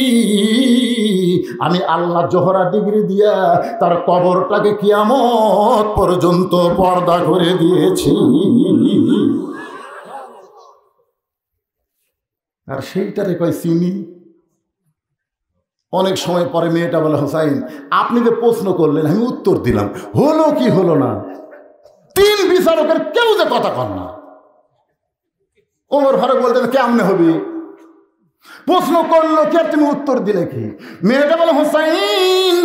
আমি আল্লাহ জোহরা ডিগ্রি দিয়া তার কবরটাকে কিয়ামত পর্যন্ত পর্দা করে দিয়েছি। আর সেইটারে কয় চিনি। অনেক সময় পরে মেয়েটা বলে, হোসাইন আপনি যে প্রশ্ন করলেন আমি উত্তর দিলাম, হলো কি হলো না, 3 বিচারকের কেউ যে কথা কন না। ওমর ফারুক বলতেন কেমনে হবে, প্রশ্ন করলো কে, তুমি উত্তর দিলে কি? মেয়েটা বলে, হোসাইন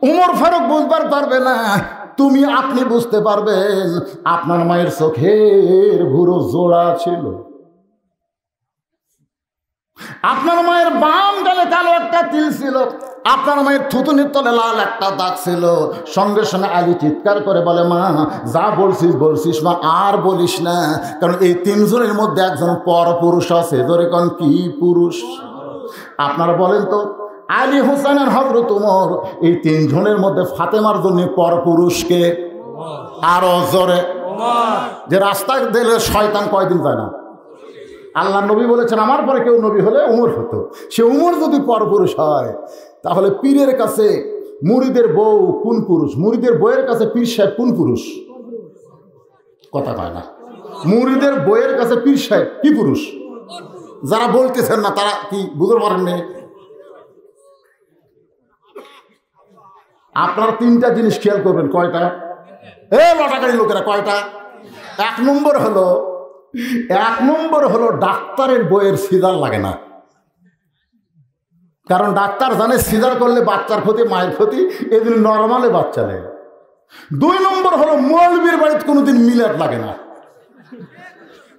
ওমর ফারুক বুঝবার পারবে না, আপনি বুঝতে পারবেন। আপনার মায়ের চোখের ভুরু জোড়া ছিল, আপনার মায়ের বাম গালে কালো একটা তিল ছিল, আপনার মায়ের থুতুনির তলে লাল একটা দাগ ছিল। সঙ্গে সঙ্গে আলী চিৎকার করে বলে, মা যা বলছিস মা, আর বলিস না, কারণ এই 3 জনের মধ্যে একজন পর পুরুষ আছে। ধরে কোন কি পুরুষ? আপনারা বলেন তো, আলী হোসেন আর হযরত ওমর, এই 3 জনের মধ্যে ফাতেমার জন্য পর পুরুষকে? আরো জোরে। যে রাস্তা দিলে শয়তান কয়দিন যায় না। আল্লাহ নবী বলেছেন আমার পরে কেউ নবী হলে ওমর হতো। সে ওমর যদি পরপুরুষ হয়, তাহলে পীরের কাছে মুরিদের বউ কোন পুরুষ? মুরিদের বউয়ের কাছে পীর সাহেব কোন পুরুষ? কথা কয় না। মুরিদের বউয়ের কাছে পীর সাহেব কি পুরুষ? যারা বলতেছেন না তারা কি বুঝতে পারেননি? আপনারা 3টা জিনিস খেয়াল করবেন। কয়টা? লটাকারী লোকেরা কয়টা? 1 নম্বর হলো ডাক্তারের বইয়ের সিজার লাগে না, কারণ ডাক্তার জানে সিজার করলে বাচ্চার ক্ষতি, মায়ের ক্ষতি, এদিন নর্মালে বাচ্চা নেয়। 2 নম্বর হলো মৌলবীর বাড়িতে কোনোদিন মিলাদ লাগে না।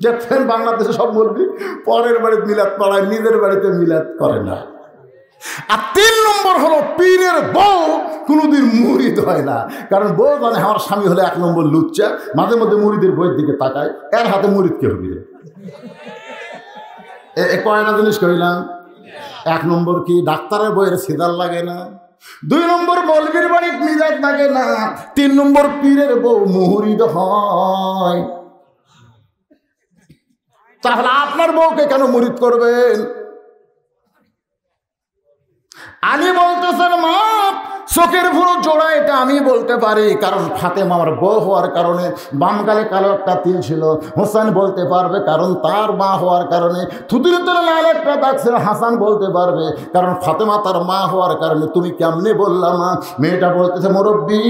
দেখছেন বাংলাদেশে সব মৌলবী পরের বাড়িতে মিলাদ পড়ায়, নিজের বাড়িতে মিলাদ করে না। আর 3 নম্বর হলো পীরের বউ কোনোদিন মুরিদ হয় না, কারণ বউ জানে আমার স্বামী হলে 1 নম্বর লুচ্চা, মাঝে মধ্যে মুরিদের বইয়ের দিকে তাকায়, এর হাতে মুরিদ কে হবি রে। কয়টা জিনিস কইলাম? 1 নম্বর কি ডাক্তারের বইয়ের সিদার লাগে না, 2 নম্বর মৌলবীর বাড়ির মিলাদ লাগে না, 3 নম্বর পীরের বউ মুরিদ হয়। তাহলে আপনার বউকে কেন মুরিদ করবেন? আলী বলতেছেন মা চোখের ভুরু জোড়া, এটা আমি বলতে পারি, কারণ ফাতেমা আমার বউ হওয়ার কারণে বাম গালে কালো একটা তিল ছিল। হোসেন বলতে পারবে কারণ তার মা হওয়ার কারণে থুতুর তলে লাল একটা দাগ ছিল। হাসান বলতে পারবে কারণ ফাতেমা তার মা হওয়ার কারণে। তুমি কেমনে বললাম? মেয়েটা বলতেছে মুরব্বী,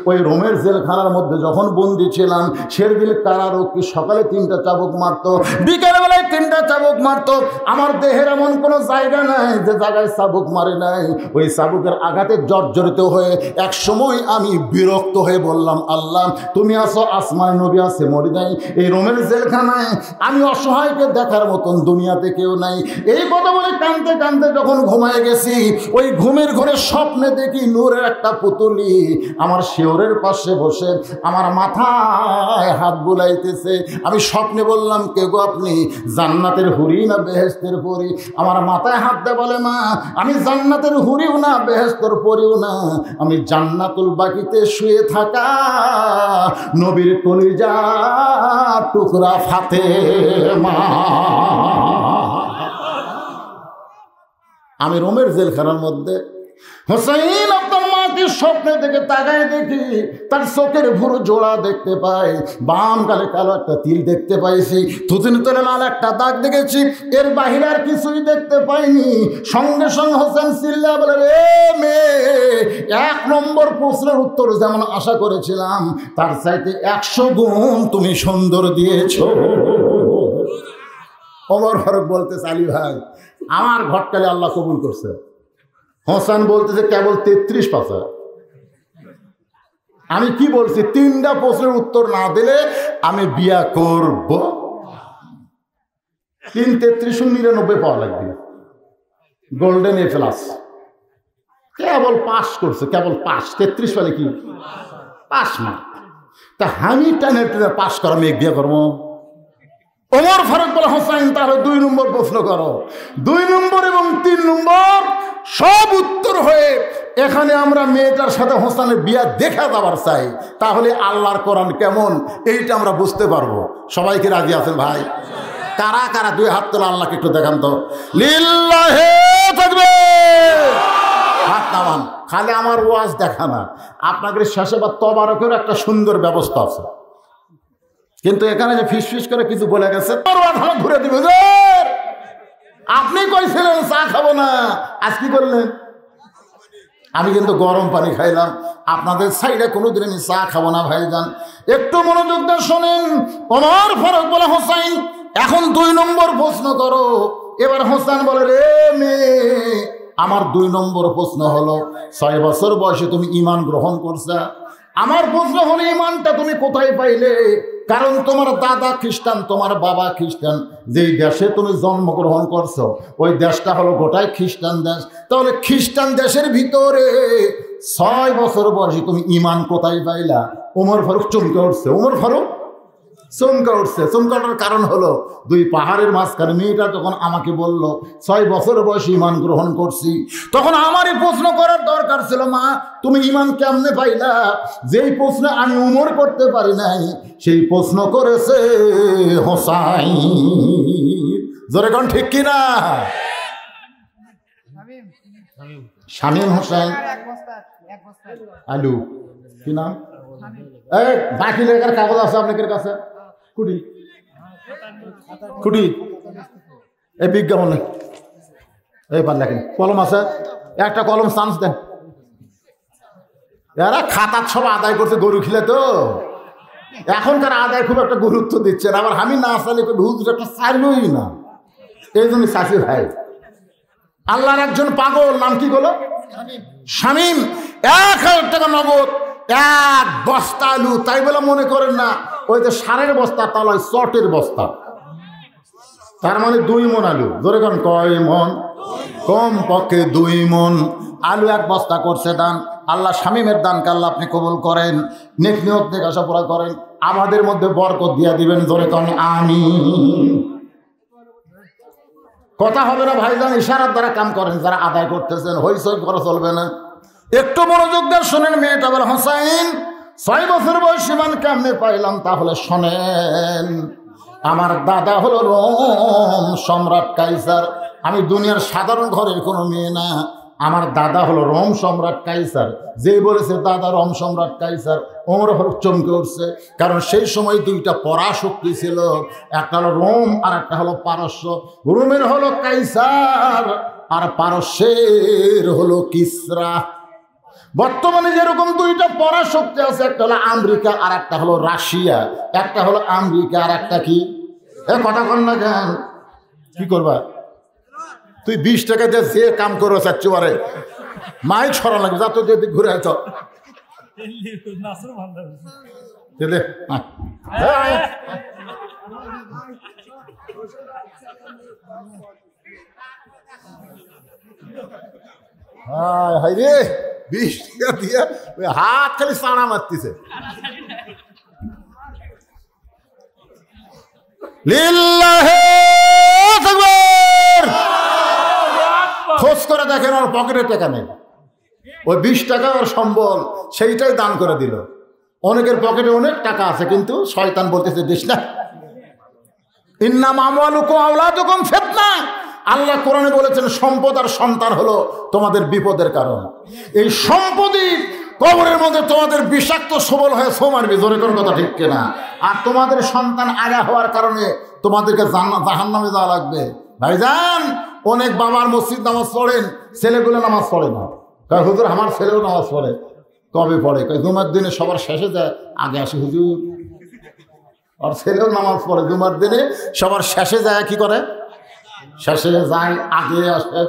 ওই রোমের জেলখানার মধ্যে যখন বন্দি ছিলাম, শেরগিল কারারক্ষী সকালে 3টা চাবুক মারতো, বিকেলবেলায় 3টা চাবুক মারতো। আমার দেহের এমন কোনো জায়গা নাই যে জায়গায় চাবুক মারে নাই। ওই চাবুকের আঘাতে জর্জরিত হয়ে এক সময় আমি বিরক্ত হয়ে বললাম, আল্লাহ তুমি আসো, আসমান নবী আছে মরি নাই, এই রোমের জেলখানায় আমি অসহায়কে দেখার মতন দুনিয়াতে কেউ নাই। এই কথা বলে কাঁদতে কাঁদতে যখন ঘুমায় গেছি, ওই ঘুমের ঘরে স্বপ্নে দেখি নূরের একটা পুতুলি আমার শিওরের পাশে বসে আমার মাথায় হাত বুলাইতেছে। আমি স্বপ্নে বললাম, কে গো আপনি? জান্নাতের হুরি না বেহেশতের পরি? আমার মাথায় হাত দিয়ে বলে, মা আমি জান্নাতের হুরিও না বেহেশতের পরিও না, আমি জান্নাতুল বাকিতে শুয়ে থাকা নবীর কলিজা টুকরা ফাতেমা। আমি রোমের জেলখানার মধ্যে হোসেন আপনার মাকে স্বপ্নে থেকে তাকায় দেখি, তার চোখের ভুরু জোড়া দেখতে পাই, বাম গালে কালো একটা তিল দেখতে পাইছি, থুতুনি তলে লাল একটা দাগ দেখেছি, এর বাহিরে আর কিছুই দেখতে পাইনি। সঙ্গে সঙ্গে হোসেন চিল্লা বলে, রে মেয়ে, 1 নম্বর প্রশ্নের উত্তর যেমন আশা করেছিলাম তার চাইতে 100 গুণ তুমি সুন্দর দিয়েছো। ওমর ফারুক বলতেছে, আলী ভাই আমার ঘটকালে আল্লাহ কবুল করছে। হোসেন বলতেছে কেবল 33 পাতা। আমি কি বলছি? 3টা প্রশ্নের উত্তর না দিলে আমি বিয়া করব। 3 33 99 পাওয়া লাগবে, golden A plus. Cable pass করছে, কেবল পাস। 33 পালে কি পাস না? তা আমি টেনে পাস করা মেয়ে বিয়ে করবো? ওমর ফারুক বলে, হোসেন তাহলে 2 নম্বর প্রশ্ন করো। 2 নম্বর এবং 3 নম্বর সব উত্তর হয়ে এখানে আমরা মেয়েটার সাথে হোসেনের বিয়া দেখা যাবার চাই, তাহলে আল্লাহর কোরআন কেমন এইটা আমরা বুঝতে পারবো। সবাইকে রাজি আছেন ভাই? কারা কারা 2 হাত তোলা, আল্লাহকে একটু দেখান তো। লিল্লাহে তাকবীর। হাত নামান। খালি আমার ওয়াজ দেখা না, আপনাদের শেষে বা তবারকের একটা সুন্দর ব্যবস্থা আছে, কিন্তু এখানে যে ফিস ফিস করে কিছু বলে গেছে ঘুরে দিবে। আপনি কইছিলেন চা খাবো না, আজ কি করলেন? আমি কিন্তু গরম পানি খাইলাম, আপনাদের সাইডে কোনোদিন আমি চা খাবো না ভাইজান। একটু মনোযোগ দিয়ে শোনেন। ওমর ফারুক বলে, হোসাইন এখন 2 নম্বর প্রশ্ন করো। এবার হোসেন বলে, রে মেয়ে, আমার 2 নম্বর প্রশ্ন হলো 6 বছর বয়সে তুমি ঈমান গ্রহণ করছো। আমার প্রশ্ন হলো ঈমানটা তুমি কোথায় পাইলে? কারণ তোমার দাদা খ্রিস্টান, তোমার বাবা খ্রিস্টান, যেই দেশে তুমি জন্মগ্রহণ করছো ওই দেশটা হলো গোটাই খ্রিস্টান দেশ। তাহলে খ্রিস্টান দেশের ভিতরে 6 বছর বয়সে তুমি ঈমান কোথায় পাইলা? ওমর ফারুক চমকে উঠছে। ওমর ফারুক চমকে উঠছে। চমকানোর কারণ হলো 2 পাহাড়ের মাঝখানে মেয়েটা যখন আমাকে বলল 6 বছর বয়সে ঈমান গ্রহণ করছি, তখন আমারই প্রশ্ন করার দরকার ছিল, মা তুমি ঈমান কেমনে পাইলা? যেই প্রশ্ন আমি উমর করতে পারি নাই সেই প্রশ্ন করেছে হোসাইন। জোরে কোন ঠিক কিনা? শামীম হোসেন আলু, কি নাম? এই বাকি লেখার কাগজ আছে আপনাদের কাছে? কুটি কুটি এই বিজ্ঞাপনে এইবার লেখেন, কলম আছে, একটা কলম চান্স দেন। এরা খাতার সব আদায় করছে গরু খিলে, তো এখনকার আদায় খুব একটা গুরুত্ব দিচ্ছে না। আবার আমি না চাইলে হুজুর একটা চাইলই না, এই জন্য চাষি ভাই। আল্লাহর একজন পাগল, নাম কি বলো? শামীম। 1000 টাকা নগদ, 1 বস্তা আলু। তাই বলে মনে করেন না ওই যে সারের বস্তা, তা নয়, চটের বস্তা। তার মানে 2 মণ আলু। ধরে কোন কয় মণ? কম পক্ষে 2 মণ আলু 1 বস্তা করছে দান। আল্লাহ শামীমের দানকে আল্লাহ আপনি কবুল করেন, নেক নিয়ত থেকে আশাপুরা করেন, আমাদের মধ্যে বরকত দিয়া দিবেন। ধরে কোন আমিন। কথা হবে না ভাইজান, ইশারার দ্বারা কাম করেন। যারা আদায় করতেছেন হইচই করা চলবে না। একটু মনোযোগ দিয়ে শোনেন। মেয়েটা বলে, হোসাইন 6 বছর বয়স ঈমান কেমনে পাইলাম? তাহলে শোনেন, আমার দাদা হলো রোম সম্রাট কাইসার। আমি দুনিয়ার সাধারণ ঘরের কোনো মেয়ে না, আমার দাদা হলো রোম সম্রাট কাইসার। যেই বলেছে দাদা রোম সম্রাট কাইসার, ওমর ফারুক চমকে উঠছে। কারণ সেই সময় 2টা পরাশক্তি ছিল, একটা হলো রোম আর একটা হলো পারস্য। রোমের হলো কাইসার আর পারস্যের হলো কিসরা। বর্তমানে যেরকম 2টা পরাশক্তি আছে, একটা হলো আমেরিকা আর একটা হলো রাশিয়া। একটা হলো আমেরিকা আর একটা কি? কথা কন না কেন? কি করবা তুই? 20 টাকা দিয়ে যে কাম করো চাচ্ছি, আরে মাইক ছড়া লাগবে, যা তো যদি ঘুরে আছ। হাই রে, 20 টাকা দিয়ে হাত খালি চানা মারতেছে। খোঁজ করে দেখেন ওর পকেটে টাকা নেই, ওই 20 টাকা ওর সম্বল, সেইটাই দান করে দিল। অনেকের পকেটে অনেক টাকা আছে, কিন্তু শয়তান বলতেছে দিস না। ইন্নামা আমওয়ালুকুম আওলাদুকুম ফিতনা। আল্লাহ কোরআনে বলেছেন সম্পদ আর সন্তান হলো তোমাদের বিপদের কারণ। এই সম্পদই কবরের মধ্যে তোমাদের বিষাক্ত সবল হয়ে সোমারবে। জোরে কোন কথা ঠিক কিনা? আর তোমাদের সন্তান আগা হওয়ার কারণে তোমাদেরকে জাহান্নামে যাওয়া লাগবে। ভাইজান, অনেক বাবার মসজিদ নামাজ পড়েন, ছেলেগুলো নামাজ পড়ে না। কয় হুজুর আমার ছেলেও নামাজ পড়ে। কবে পড়ে? কয় জুমার দিনে সবার শেষে যায়, আগে আসে হুজুর। আর ছেলেও নামাজ পড়ে, জুমার দিনে সবার শেষে যায়। কি করে? শেষে যায়, আগে আসে।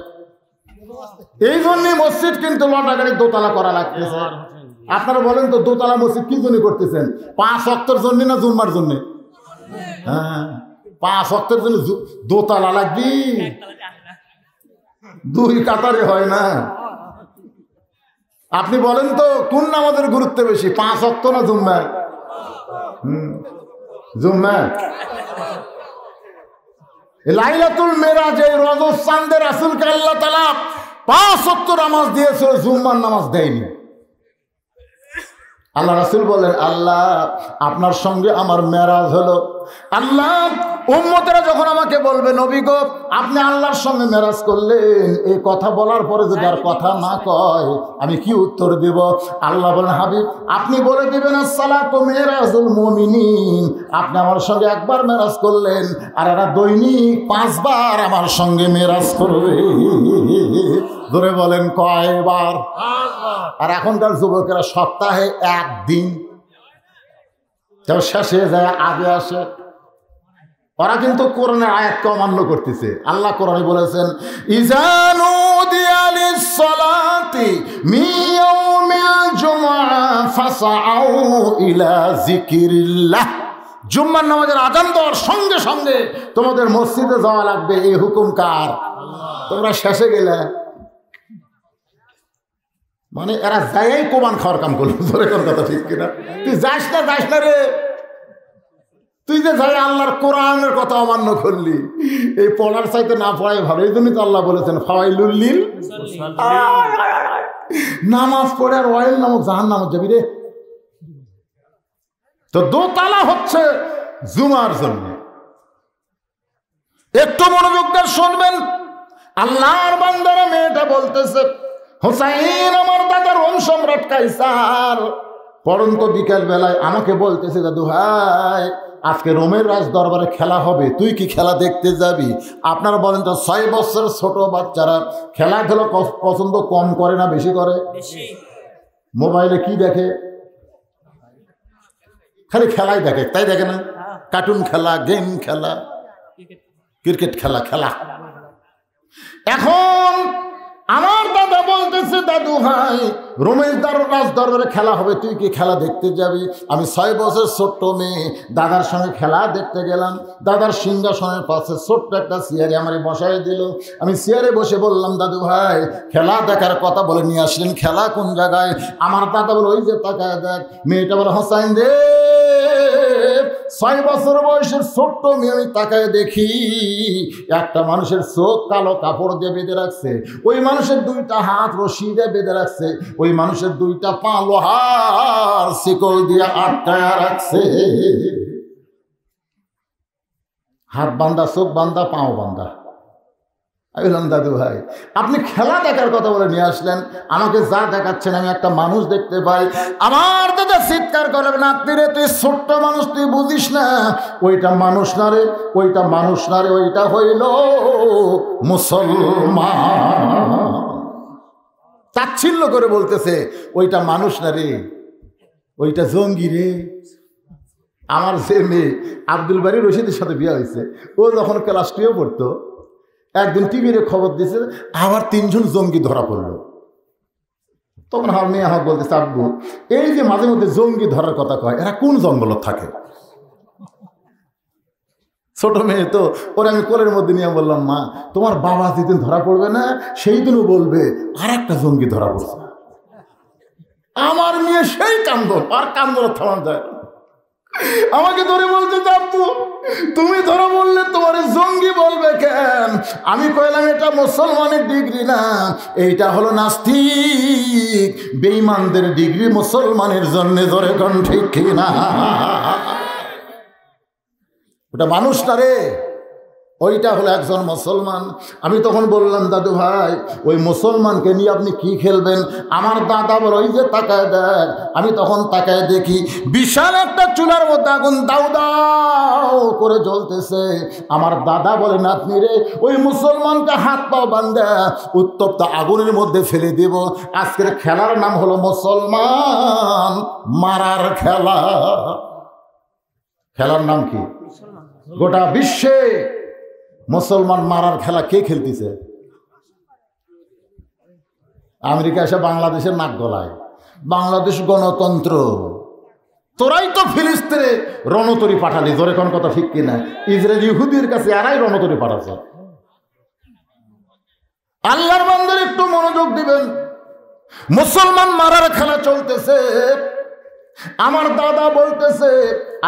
এই জন্যই মসজিদ কিন্তু লটাগাড়ি দোতলা করা লাগতেছে। আপনারা বলেন তো, দোতলা মসজিদ কি জন্য করতেছেন? 5 ওয়াক্তের জন্য না জুম্মার জন্য? হ্যাঁ, 5 ওয়াক্তের জন্য দোতলা লাগবে, 2 কাতারে হয় না। আপনি বলেন তো কোন নামাজের গুরুত্ব বেশি, 5 ওয়াক্ত না জুম্মা? জুম্মা। লাইলাতুল মেরাজে রজব চাঁদে রাসূলকে আল্লাহ তাআলা 5 ওয়াক্ত নামাজ দিয়েছিল, জুম্মার নামাজ দেয়নি। আল্লাহ রাসূল বলেন, আল্লাহ আপনার সঙ্গে আমার মেরাজ হলো। আল্লাহ উম্মতেরা যখন আমাকে বলবে, নবী গো আপনি আল্লাহর সঙ্গে মেরাজ করলেন, এই কথা বলার পরে যদি আর কথা না কয় আমি কি উত্তর দেব? আল্লাহ বলেন, হাবিব আপনি বলে দিবেন আসসালাতু মিরাজুল মুমিনিন, আপনি আমার সঙ্গে একবার মেরাজ করলেন আর এরা দৈনিক 5 বার আমার সঙ্গে মেরাজ করবে। ধরে বলেন কয়বার? আর এখনকার যুবকেরা সপ্তাহে 1 দিন, কেউ শেষে যায় আগে আসে। ওরা কিন্তু কোরআনের আয়াতকে অমান্য করতেছে। আল্লাহ কোরআনে বলেছেন, ইযা নুদিয়া লিস-সালাতি মিন ইয়াউমিল জুমআ ফাসআউ ইলা যিকিরিল্লাহ। জুম্মার নামাজের আযান দেওয়ার সঙ্গে সঙ্গে তোমাদের মসজিদে যাওয়া লাগবে। এই হুকুম কার? তোমরা শেষে গেলে মানে এরা যাই কোরআন খাওয়ার কাম করলো। ধরে কোন কথা ঠিক কিনা? তুই যাস না রে, তুই যে যাই আল্লাহর কোরআনের কথা অমান্য করলি। এই পড়ার চাইতে না পড়াই ভালো। এই জন্যই তো আল্লাহ বলেছেন ফাওয়াইলুল লিল, নামাজ পড়ে আর ওয়াইল নামক জাহান্নামে যাবি রে। তো দোতলা হচ্ছে জুমার জন্য। একটু মনোযোগ দিয়ে শুনবেন। আল্লাহর বান্দারা মেয়েটা বলতেছে, হোসাইন আমার দাদার রোম সম্রাট কাইসার পরন্ত বিকেল বেলায় আমাকে বলতেছে, দাদু ভাই আজকে রোমের রাজ দরবারে খেলা হবে, তুই কি খেলা দেখতে যাবি? আপনারা বলেন তো 6 বছরের ছোট বাচ্চারা খেলাধুলা পছন্দ কম করে না বেশি করে? মোবাইলে কি দেখে? খালি খেলাই দেখে, তাই দেখে না? কার্টুন খেলা, গেম খেলা, ক্রিকেট খেলা। এখন আমার দাদা বলতেছে, দাদু ভাই রোমের রাজ দরবারে খেলা হবে, তুই কি খেলা দেখতে যাবি? আমি 6 বছর ছোট্ট মেয়ে দাদার সঙ্গে খেলা দেখতে গেলাম। দাদার সিংহাসনের পাশে ছোট্ট একটা চেয়ারে আমারে বসাই দিল। আমি চেয়ারে বসে বললাম, দাদু ভাই খেলা দেখার কথা বলে নিয়ে আসলেন, খেলা কোন জায়গায়? আমার দাদা বলে, ওই যে তাকায় দেখ। মেয়েটা বলে, হোসাইন রে 6 বছর বয়সের ছোট্ট মেয়ে, আমি তাকায় দেখি একটা মানুষের চোখ কালো কাপড় দিয়ে বেঁধে রাখছে, ওই মানুষের 2টা হাত রশি দিয়ে বেঁধে রাখছে, ওই মানুষের 2টা পা লোহার শিকল দিয়ে আটকায় রাখছে। হাত বান্ধা, চোখ বান্ধা, পাও বান্ধা। আমি বললাম, দাদু ভাই আপনি খেলা দেখার কথা বলে নিয়ে আসলেন, আমাকে যা দেখাচ্ছেন আমি একটা মানুষ দেখতে পাই। আমার দাদা চিৎকার করবে, নাতি রে তুই ছোট্ট মানুষ, তুই বুঝিস না, ওইটা মানুষ না রে, ওইটা মানুষ না রে, ওইটা হইল মুসলমান। তাচ্ছিল্য করে বলতেছে, ওইটা মানুষ না রে, ওইটা জঙ্গি রে। আমার যে মেয়ে আব্দুল বারী রশিদের সাথে বিয়ে হয়েছে, ও যখন ক্লাস 2 পড়তো, একদিন টিভির খবর দিয়েছে আবার 3 জন জঙ্গি ধরা পড়লো। তখন আমার মেয়ে আমাকে বলতেছে, আব্বু এই যে মাঝে মধ্যে জঙ্গি ধরার কথা কয়, এরা কোন জঙ্গল থাকে? ছোট মেয়ে তো, ওরা আমি কোলের মধ্যে নিয়ে বললাম, মা তোমার বাবা যেদিন ধরা পড়বে না সেই দিনও বলবে আর একটা জঙ্গি ধরা পড়ছে। আমার মেয়ে সেই কান্দন, আর কান্দন থামানো যায় না। আমাকে ধরে বলতে, আব্বু তুমি ধরা বললে তোমার জঙ্গি বলবে কেন? আমি কইলাম, এটা মুসলমানের ডিগ্রি না, এইটা হলো নাস্তিক বেঈমানদের ডিগ্রি মুসলমানের জন্য। ধরে কোন ঠিক কিনা? ওটা মানুষ না রে, ওইটা হলো একজন মুসলমান। আমি তখন বললাম, দাদু ভাই ওই মুসলমানকে নিয়ে আপনি কি খেলবেন? আমার দাদা বলে, ওই যে তাকায় দেখ। আমি তখন তাকায় দেখি বিশাল একটা চুলার মধ্যে আগুন দাউ দাউ করে জ্বলতেছে। আমার দাদা বলে, নাতনি রে ওই মুসলমানকে হাত পাও বান্ধা উত্তপ্ত আগুনের মধ্যে ফেলে দেব। আজকের খেলার নাম হলো মুসলমান মারার খেলা। খেলার নাম কি? গোটা বিশ্বে মুসলমান মারার খেলা কে খেলতেছে? আমেরিকা এসে বাংলাদেশের নাক গলায়, বাংলাদেশ গণতন্ত্র। তোরাই তো ফিলিস্তিনে রণতরী পাঠালি। জোরে কোন কথা ঠিক কিনা? ইসরায়েল ইহুদির কাছে এরাই রণতরী পাঠাচ্ছে। আল্লাহর বান্দার একটু মনোযোগ দিবেন। মুসলমান মারার খেলা চলতেছে। আমার দাদা বলতেছে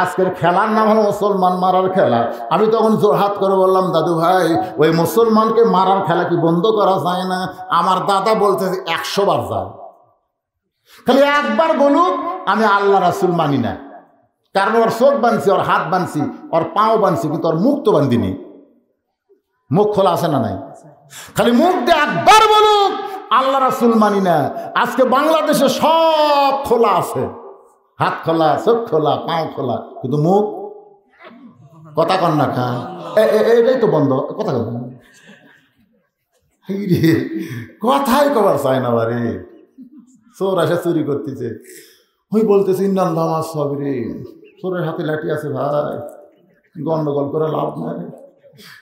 আজকের খেলার নাম হলো মুসলমান মারার খেলা। আমি তখন জোরহাত করে বললাম, দাদু ভাই ওই মুসলমানকে মারার খেলা কি বন্ধ করা যায় না? আমার দাদা বলতেছে 100 বার যায়। খালি একবার বলুক আমি আল্লাহ রাসূল মানি না, কারণ ওর চোখ বানছি, ওর হাত বানছি, ওর পাও বানছি, কিন্তু ওর মুখ তো বান্ধিনি। মুখ খোলা আছে না নাই? খালি মুখ দিয়ে একবার বলুক আল্লাহ রাসূল মানি না। আজকে বাংলাদেশে সব খোলা আছে, হাত খোলা, চোখ খোলা, পাও খোলা, কিন্তু মুখ কথা কন না খান, এটাই তো বন্ধ। কথা কন না, কথাই কবার চায় না বারে। চোর আসে চুরি করতেছে, ওই বলতেছে ইন্নাল্লাহ মাস সাবিরিন, চোরের হাতে লাঠি আছে ভাই, গন্ডগোল করে লাভ নাই,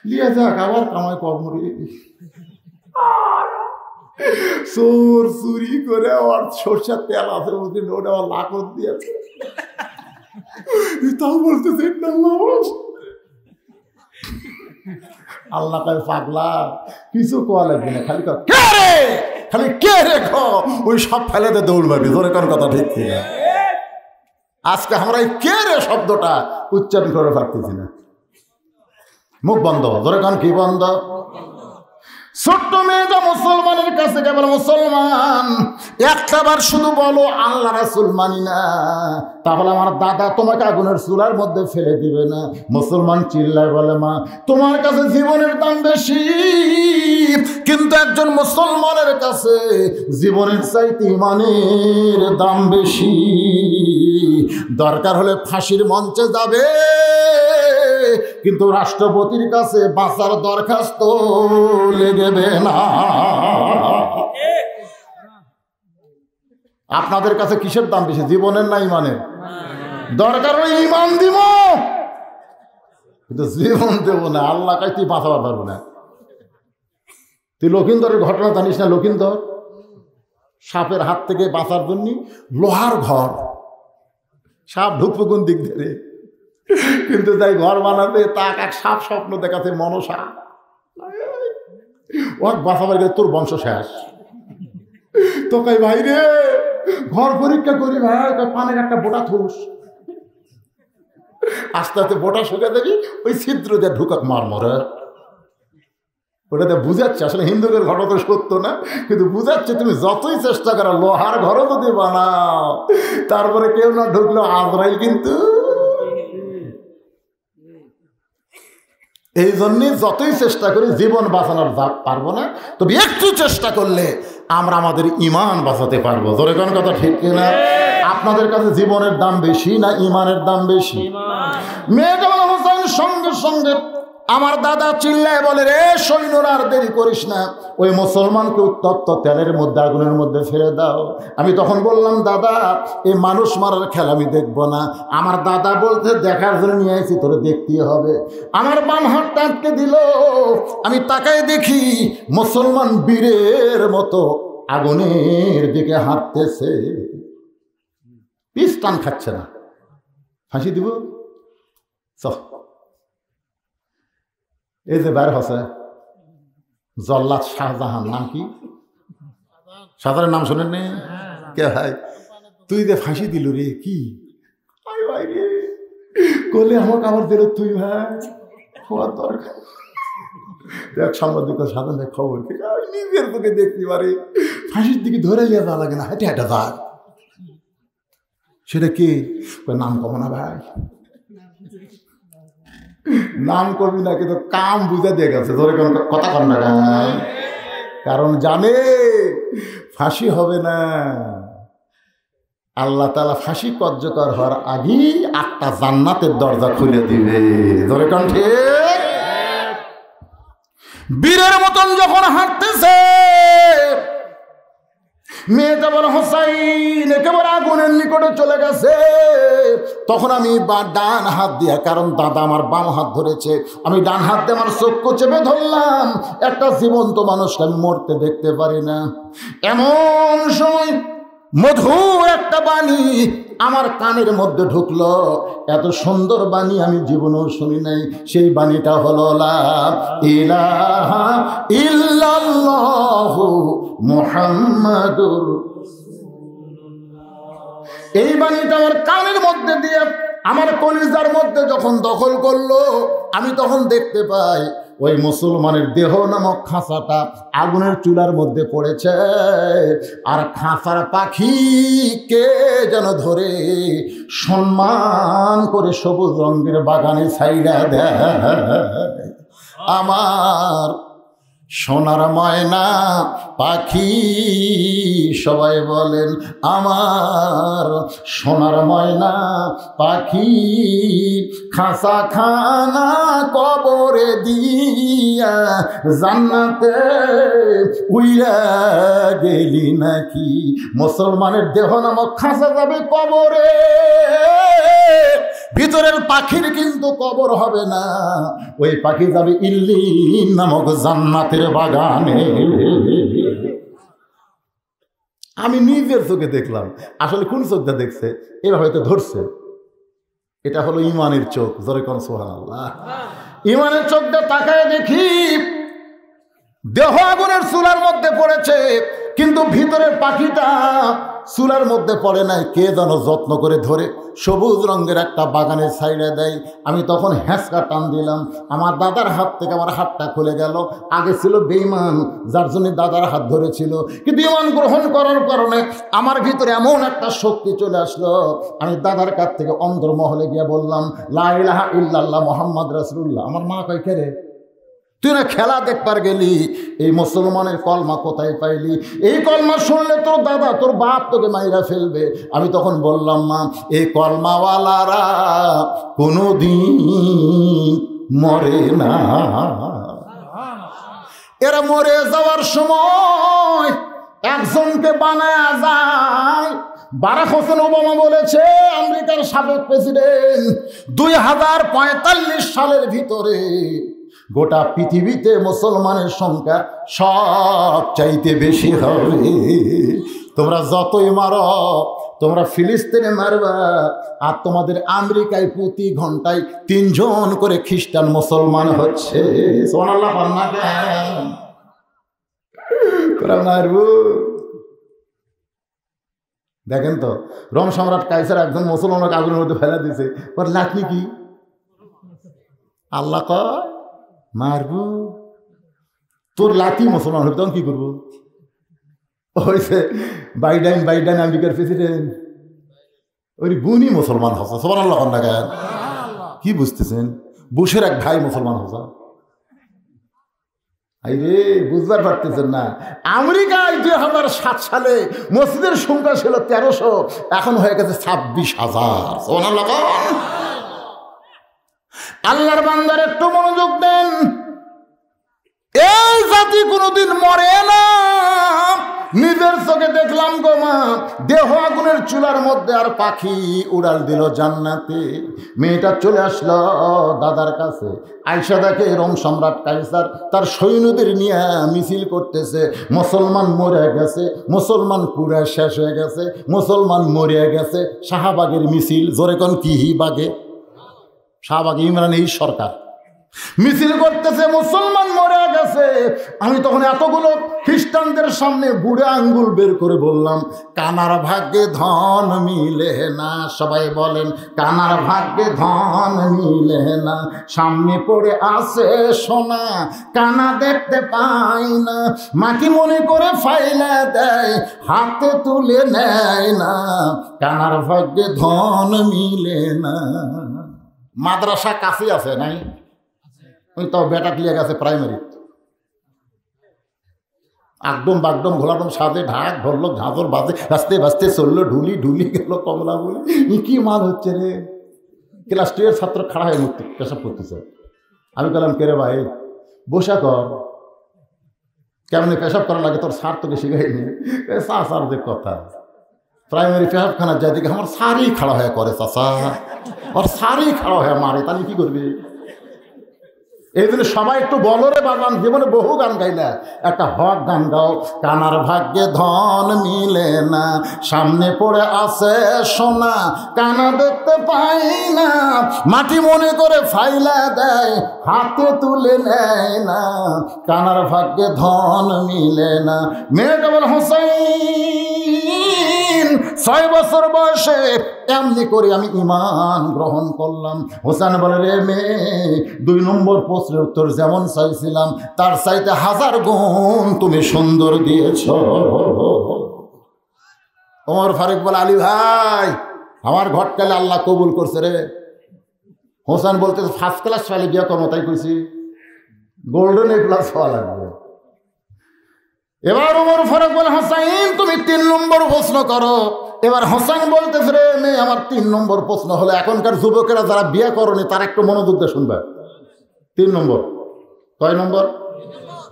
লিয়ে যাক আবার কামাই কর্মরে। চোর চুরি করে আর সরষের তেল আছে বলতে ওটা আবার লাকত দিয়েছে, তাও বলতেছে আল্লাহ কায় পাগলা, কিছু কোয়া লাগবে না, খালি কে রে, খালি কে রে খো, ওই সব ফেলে দে দৌড় মারবি। ধরে কোন কথা ঠিক ঠিক। আজকে আমরা এই কে রে শব্দটা উচ্চারণ করে পারতেছি না, মুখ বন্ধ। ধরে কোন কি বন্ধ? ছোট্ট মেয়েটা মুসলমানের কাছে কেবল মুসলমান, একটাবার শুধু বলো আল্লাহ রাসূল মানি না, তাহলে আমার দাদা তোমাকে আগুনের চুলার মধ্যে ফেলে দিবে না। মুসলমান চিল্লায় বলে মা তোমার কাছে জীবনের দাম বেশি, কিন্তু একজন মুসলমানের কাছে জীবনের চাইতে ইমানের দাম বেশি। দরকার হলে ফাঁসির মঞ্চে যাবে, কিন্তু রাষ্ট্রপতির কাছে বাঁচার দরখাস্ত লেগেবে না। আপনাদের কাছে কিসের দাম বেশি, জীবনের না ইমানের? দরকার হলে ইমান দিব, কিন্তু জীবন দেব না। আল্লাহ কাছে তুই বাঁচাবার পারবো না। তুই লক্ষিন্দরের ঘটনা জানিস না? লক্ষিন্দর সাপের হাত থেকে বাঁচার জন্য লোহার ঘর, সাপ ঢুকবে কোন দিক ধরে, কিন্তু তাই ঘর বানাবে তাক এক সাপ স্বপ্ন দেখাতে মনসা, ও বাঁচাবার গেলে তোর বংশ শেষ। তো কই ভাই রে ঘর পরীক্ষা করি ভাই, পানের একটা বোটা থুস, আস্তে আস্তে বোটা শুকে দেখি ওই ছিদ্র দিয়ে ঢুকাক মারমরে। ওটাতে বুঝাচ্ছে আসলে হিন্দুদের ঘটনা তো সত্য না, কিন্তু বুঝাচ্ছে তুমি যতই চেষ্টা করো লোহার ঘরও যদি বানাও, তারপরে কেউ না ঢুকলেও আজরাইল কিন্তু। এই জন্যই যতই চেষ্টা করি জীবন বাঁচানোর পারবো না, তবে একটু চেষ্টা করলে আমরা আমাদের ইমান বাঁচাতে পারবো। জোরে কোন কথা ঠিক কিনা? আপনাদের কাছে জীবনের দাম বেশি না ইমানের দাম বেশি? মেয়েটা হোসেন সঙ্গে সঙ্গে আমার দাদা চিল্লায় বলে রে সৈন্যরা আর দেরি করিস না, ওই মুসলমানকে উত্তপ্ত তেলের মধ্যে আগুনের মধ্যে ফেলে দাও। আমি তখন বললাম দাদা এই মানুষ মারার খেলা আমি দেখবো না। আমার দাদা বলতে দেখার জন্য নিয়ে আসি, তোরে দেখতেই হবে। আমার বাম হাতটা আটকে দিল, আমি তাকায় দেখি মুসলমান বীরের মতো আগুনের দিকে হাঁটতেছে, পিস্টান খাচ্ছে না। ফাঁসি দিব এই যে বের হচ্ছে জল্লাদ শাহজাহান, নাম কি? শাহজাহানের নাম শোনেন নি? কে ভাই তুই যে ফাঁসি দিল রে, কি ভাই রে কোলে আমাকে আবার দিল তুই ভাই, হওয়ার দরকার। দেখ সাংবাদিক সাধারণ খবর নিজের তোকে দেখতে পারে, ফাঁসির দিকে ধরে নিয়ে যাওয়া লাগে না, হেঁটে হেঁটে যাক। সেটা কি? নাম কম না ভাই, নাম করবি না, কিন্তু কাম বুঝে দিয়ে গেছে। ধরে কথা কর না, কারণ জানে ফাঁসি হবে না। আল্লাহ তাআলা ফাঁসি কার্যকর হওয়ার আগেই 8টা জান্নাতের দরজা খুলে দিবে। ধরে কোন ঠিক? বীরের মতন যখন হাঁটতেছে মেয়েটা বলে হোসাইন একেবারে আগুনের নিকটে চলে গেছে। তখন আমি ডান হাত দিয়ে, কারণ দাদা আমার বাম হাত ধরেছে, আমি ডান হাত দিয়ে আমার চক্ষু চেপে ধরলাম। একটা জীবন্ত মানুষকে আমি মরতে দেখতে পারি না। এমন সময় মধুর একটা বাণী আমার কানের মধ্যে ঢুকলো, এত সুন্দর বাণী আমি জীবনেও শুনি নাই। সেই বাণীটা হলো লা ইলাহা ইল্লাল্লাহু মুহাম্মাদুর। এই বাণীটা আমার কানের মধ্যে দিয়ে আমার কলিজার মধ্যে যখন দখল করলো, আমি তখন দেখতে পাই ওই মুসলমানের দেহ নামক খাঁচাটা আগুনের চুলার মধ্যে পড়েছে, আর খাঁচার পাখি কে যেন ধরে সম্মান করে সবুজ রঙের বাগানে ছাইড়া দেয়। আমার সোনার ময়না পাখি, সবাই বলেন আমার সোনার ময়না পাখি, খাঁচা খানা কবরে দিয়া জান্নাতে উইরা গেলি নাকি। মুসলমানের দেহ নামক খাঁচা যাবে কবরে, ভিতরের পাখির কিন্তু কবর হবে না, ওই পাখি যাবে ইল্লিন নামক জান্নাতের বাগানে। আমি নিজের চোখে দেখলাম, আসলে কোন চোখটা দেখছে এবার হয়তো ধরছে, এটা হলো ইমানের চোখ। জোরে কোন সুবহানাল্লাহ। ইমানের চোখটা তাকায় দেখি দেহ আগুনের চুলার মধ্যে পড়েছে, কিন্তু ভিতরের পাখিটা চুলার মধ্যে পড়ে নাই, কে যেন যত্ন করে ধরে সবুজ রঙের একটা বাগানে ছাইড়ে দেয়। আমি তখন হ্যাঁচকা টান দিলাম, আমার দাদার হাত থেকে আমার হাতটা খুলে গেল। আগে ছিল বেঈমান, যার জন্য দাদার হাত ধরেছিল, কিন্তু ঈমান গ্রহণ করার কারণে আমার ভিতরে এমন একটা শক্তি চলে আসলো। আমি দাদার কাছ থেকে অন্তর্মহলে গিয়ে বললাম, লা ইলাহা ইল্লাল্লাহ মুহাম্মদ রাসূলুল্লাহ। আমার মা কয়, কে রে তুই না খেলা দেখবার গেলি, এই মুসলমানের কলমা কোথায় পাইলি? এই কলমা শুনলে তোর দাদা তোর বাপ তোকে মাইরা ফেলবে। আমি তখন বললাম, মা এই কলমাওয়ালারা কোনোদিন মরে না, এরা মরে যাওয়ার সময় একজনকে বানায়া যায়। বারাক হোসেন ওবামা বলেছে, আমেরিকার সাবেক প্রেসিডেন্ট, 2045 সালের ভিতরে গোটা পৃথিবীতে মুসলমানের সংখ্যা সব চাইতে বেশি হবে। তোমরা যতই মারো, তোমরা ফিলিস্তিনে মারবা, আর তোমাদের আমেরিকায় প্রতি ঘন্টায় 3 জন করে খ্রিস্টান মুসলমান হচ্ছে। সুবহানাল্লাহ। তোরা মারবো। দেখেন তো, রোম সম্রাট কাইসার একজন মুসলমানকে আগুনের মধ্যে ফেলে দিয়েছে, ওর লাঠি কি? আল্লাহ কয় মারবো। তোর লাঠি মুসলমান হবে, তখন কি করবো? হয়েছে বাইডেন আমেরিকার প্রেসিডেন্ট, ওই গুণী মুসলমান হসা। সুবহানাল্লাহ। কি বুঝতেছেন? বুশের এক ভাই মুসলমান হসা। আরে বুঝবার পারতেছেন না, আমেরিকায় 2007 সালে মসজিদের সংখ্যা ছিল 1300, এখন হয়ে গেছে 26,000। সুবহানাল্লাহ। আল্লাহর বান্দার একটু মনোযোগ দেন, এই জাতি কোনোদিন মরে না। নিজের চোখে দেখলাম গো মা, দেহ আগুনের চুলার মধ্যে, আর পাখি উড়াল দিল জান্নাতে। মেয়েটা চলে আসলো দাদার কাছে, আয়েশা দেখে রোম সম্রাট কাইসার তার সৈন্যদের নিয়ে মিছিল করতেছে, মুসলমান মরে গেছে, মুসলমান পুরা শেষ হয়ে গেছে, মুসলমান মরে গেছে। শাহবাগের মিছিল, জোরে কোন কি বাগে? শাহবাগ ইমরান এই সরকার মিছিল করতেছে, মুসলমান মরে গেছে। আমি তখন এতগুলো খ্রিস্টানদের সামনে বুড়ে আঙ্গুল বের করে বললাম, কানার ভাগ্যে ধন মিলে না। সবাই বলেন, কানার ভাগ্যে ধন মিলে না। সামনে পড়ে আছে সোনা, কানা দেখতে পাই না। মাটি মনে করে ফাইলা দেয়, হাতে তুলে নেয় না। কানার ভাগ্যে ধন মিলে না। মাদ্রাসা কাছে আছে নাই? ওই তো বেটা ক্লিয়ার গেছে প্রাইমারি, একদম বাগডম ঘোলাডম সাজে ঢাক ধরলো, ঝাঁঝর বাজে, বাঁচতে বাঁচতে চললো, ঢুলি ঢুলি গেল কমলা বলে। কি মাল হচ্ছে রে? ক্লাস 2 এর ছাত্র খাড়া হয়ে মুক্তি পেশাব করতেছে। আমি বললাম, কে রে ভাই বসা কর, কেমনি পেশাব করা লাগে তোর স্যার তোকে শিখাইনি? স্যার যে কথা, প্রাইমারি পেশাবখানা যাই দিকে আমার সারই খাড়া হয়ে করে, চাষা আর সারই খাড়া হয়ে মারে, তাহলে কি করবি? এই জন্য সবাই একটু বলো রে বাগান, জীবনে বহু গান গাইলা, একটা হক গান গাও। কানার ভাগ্যে ধন মিলে না, সামনে পড়ে আছে সোনা, কানা দেখতে পাই না। মাটি মনে করে ফাইলা দেয়, হাতে তুলে নেয় না। কানার ভাগ্যে ধন মিলে না। মেয়েটা বলে, হোসেন 6 বছর বয়সে এমনি করে আমি ঈমান গ্রহণ করলাম। হোসেন বলে, রে মেয়ে, 2 নম্বর প্রশ্নের উত্তর যেমন চাইছিলাম তার চাইতে 1000 গুণ তুমি সুন্দর দিয়েছ। ওমর ফারুক বলে, আলী ভাই, আমার ঘটকালে আল্লাহ কবুল করছে রে। হোসেন বলতে, ফার্স্ট ক্লাস ফাইলে বিয়ে করবো, তাই কইছি গোল্ডেন A+ হওয়া লাগবে। এবার ওমর ফারুক বলে, হোসেন তুমি 3 নম্বর প্রশ্ন করো। এবার হোসেন বলতেছে, রে মেয়ে, আমার 3 নম্বর প্রশ্ন হলো, এখনকার যুবকেরা যারা বিয়ে করনি তারা একটু মনোযোগ দিয়ে শুনবে। 3 নম্বর। কয় নম্বর?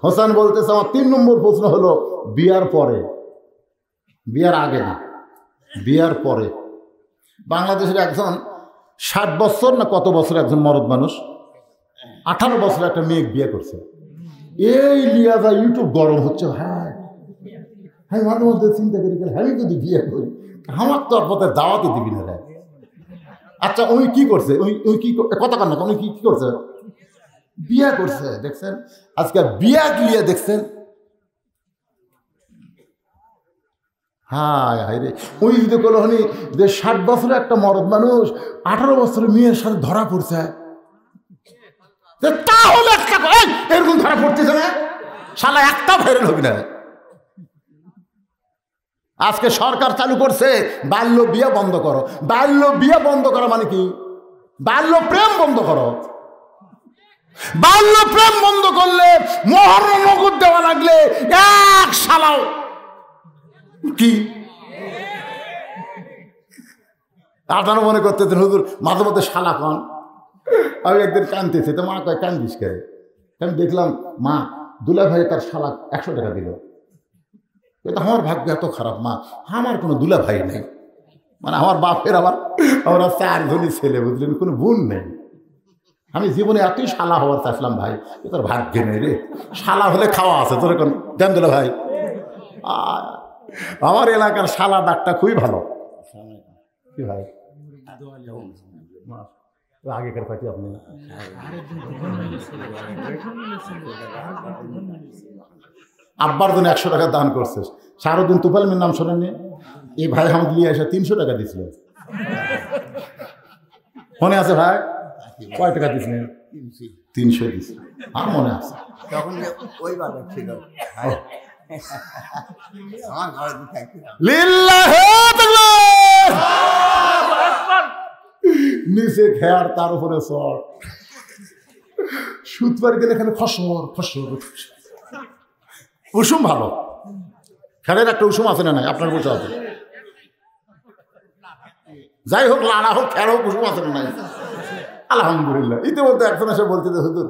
হোসেন বলতেছে, আমার 3 নম্বর প্রশ্ন হলো, বিয়ার পরে, বিয়ার আগে না, বিয়ার পরে। বাংলাদেশের একজন 60 বছর না কত বছর একজন মরদ মানুষ 18 বছর একটা মেয়ে বিয়ে করছে। এই লিয়া যা ইউটিউব গরম হচ্ছে ভাই। আমি মাঝে মধ্যে চিন্তা করি, আমি যদি বিয়ে করি আমার তো আর পথে দাওয়াতে দিবি না রে। আচ্ছা, উনি কি করছে? উনি কি কথা কান না, উনি কি করছে? বিয়ে করছে। দেখছেন আজকে বিয়া লিয়া, দেখছেন? হায় হায় রে, ওই যদি করলো হনি যে 60 বছরের একটা মরদ মানুষ 18 বছরের মেয়ের সাথে ধরা পড়ছে, তাহলে এরকম ধরা পড়তেছে না, শালা একটা ভাইরাল হবি না। আজকে সরকার চালু করছে বাল্য বিয়ে বন্ধ করো। বাল্য বিয়ে বন্ধ করা মানে কি? বাল্য প্রেম বন্ধ করো। বাল্য প্রেম বন্ধ করলে মোহর নগদ দেওয়া লাগলে এক শালাও কি আপনারা মনে করতেছেন হুজুর মাঝে মধ্যে শালা কন। আমি একদিন কাঁদতেছি, তো মা কয় কান্দিস কে? আমি দেখলাম মা দুলা ভাই তার শালা 100 টাকা দিল। এটা আমার ভাগ্য এত খারাপ মা, আমার কোনো দুলা ভাই নেই। মানে আমার বাপের আমরা 4 জনই ছেলে, বুঝলেন, কোনো বোন নেই। আমি জীবনে এতই শালা হওয়ার চাইছিলাম ভাই, তোর ভাগ্যে নেই রে। শালা হলে খাওয়া আছে তোর এখন দেন দুলা ভাই। আমার এলাকার শালা ডাকটা খুবই ভালো। কি ভাই আগেকার পার্টি আপনি আব্বার জন্য 100 টাকা দান করছে। শাহরুদ্দিন তুফাইলের নাম শোনেননি? এই ভাই আমাকে নিয়ে এসে 300 টাকা দিয়েছিল। মনে আছে ভাই? কয় টাকা দিয়েছিলেন? 300 দিয়েছিল। আর মনে আছে তখন ওই বাবা ছিল। নিচে খেয়ার, তার উপরে চর, সুতবার গেলে এখানে ফসর ফসর। উষুম ভালো, খেলের একটা উষুম আছে না নাই? আপনার বসে আছে। যাই হোক, লাড়া হোক, খেয়ার হোক, উষুম আছে না নাই? আলহামদুলিল্লাহ। ইতিমধ্যে একজন এসে বলতে যে হুজুর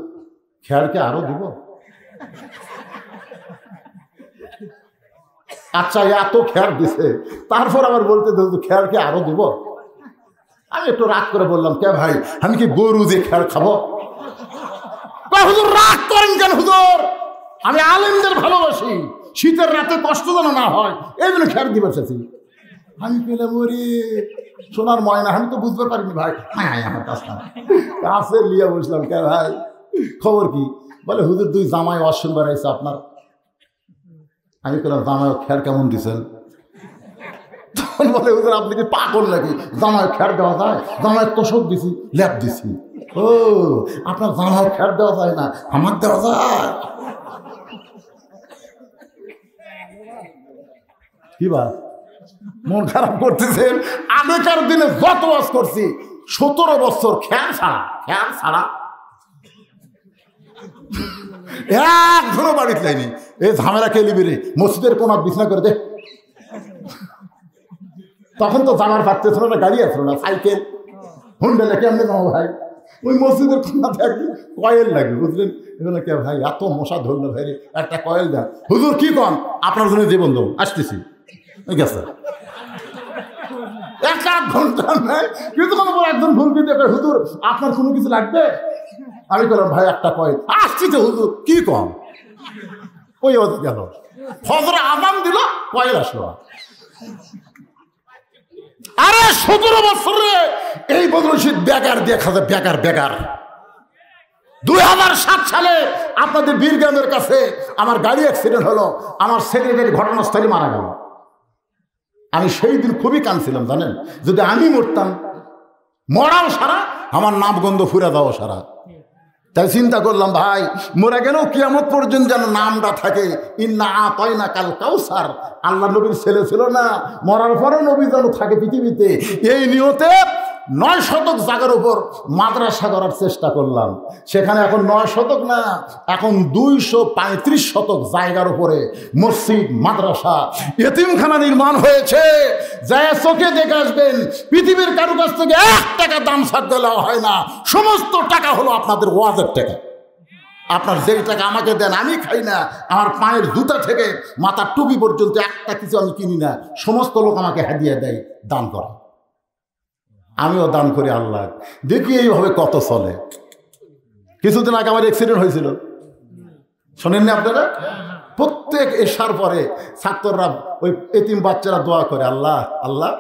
খেয়ারকে আরো দিব। আচ্ছা, এত খেয়ার দিছে, তারপর আবার বলতে খেয়ারকে আরো দিব। আমি একটু রাগ করে বললাম, কে ভাই, আমি কি গরু যে খেয়ার খাবো? হুজুর রাগ করেন কেন হুজুর? আমি আলেমদের ভালোবাসি, শীতের রাতে কষ্ট যেন না হয় এই জন্য খেয়ার দিবে চাচ্ছি। আমি পেলাম ওরে সোনার ময়না, আমি তো বুঝতে পারিনি ভাই। হ্যাঁ, আমার কাছে লিয়া বসলাম, কে ভাই খবর কি? বলে হুজুর 2 জামাই অশ্বিন বেড়াইছে আপনার। আমি পেলাম জামাই খেয়ার কেমন দিচ্ছেন? তখন বলে হুজুর আপনি কি পাগল নাকি? জামাই খেয়ার দেওয়া যায়? জামাই তোষক দিছি, ল্যাপ দিছি। ও আপনার জামাই খেয়ার দেওয়া যায় না, আমার দেওয়া যায়। কি বা মন খারাপ করতেছেন? আগেকার দিনে যত ওয়াজ করছি 17 বছর খেয়ার ছাড়া, খেয়ার ছাড়া একজনও বাড়িতে যায়নি। এই ঝামেলা কে লিবি রে? মসজিদের কোন বিছনা করে দে। তখন তো জামার পারতেছিল না, গাড়ি আসলো না, সাইকেল হুন্ডেলে কেমনে যাবো ভাই? ওই মসজিদের কোনাতে একটা কয়েল লাগে, বুঝলেন? এগুলো কে ভাই এত মশা ধরলো ভাই রে, একটা কয়েল দেন। হুজুর কি কন? আপনার জন্য জীবন দেবো, আসতেছি। গেছে 1 ঘন্টা নাই, কিন্তু একজন ভুল কিন্তু হুজুর আপনার কোনো কিছু লাগবে? আমি বললাম ভাই একটা কয়েল, আসছি তো হুজুর। কি কম? ওই গেল, ফজরে আযান দিল, কয়েল আসলো। আরে 17 বছরে এই বদরশীদ বেকার দেখা যায়, বেকার বেকার। 2007 সালে আপনাদের বীরগ্রামের কাছে আমার গাড়ি অ্যাক্সিডেন্ট হলো, আমার সেক্রেটারি ঘটনাস্থলে মারা গেল। আমি সেই দিন খুবই কাঁদছিলাম জানেন, যদি আমি মরতাম, মরাও সারা, আমার নামগন্ধ ফুরে দাও সারা। তাই চিন্তা করলাম ভাই মোরা গেলেও কিয়ামত পর্যন্ত যেন নামটা থাকে, ইন্না আতাইনা কাল কাউসার, আল্লাহ নবীর ছেলে ছিল না, মরার পরেও নবী যেন থাকে পৃথিবীতে। এই নিয়তে 9 শতক জায়গার উপর মাদ্রাসা করার চেষ্টা করলাম। সেখানে এখন 9 শতক না, এখন 235 শতক জায়গার উপরে মসজিদ, মাদ্রাসা, এতিমখানা নির্মাণ হয়েছে। যায় চোখে দেখে আসবেন, পৃথিবীর কারো কাছ থেকে 1 টাকা দাম ছাড় দেওয়া হয় না, সমস্ত টাকা হলো আপনাদের ওয়াজের টাকা। আপনার যেই টাকা আমাকে দেন, আমি খাই না, আমার পায়ের জুতা থেকে মাথার টুপি পর্যন্ত একটা কিছু আমি কিনি না, সমস্ত লোক আমাকে হাদিয়া দেয়, দান করে, আমিও দান করি। আল্লাহ দেখি এইভাবে কত চলে। কিছুদিন আগে আমার অ্যাক্সিডেন্ট হয়েছিল, শোনেননি আপনারা? প্রত্যেক এশার পরে ছাত্ররা, ওই এতিম বাচ্চারা দোয়া করে, আল্লাহ আল্লাহ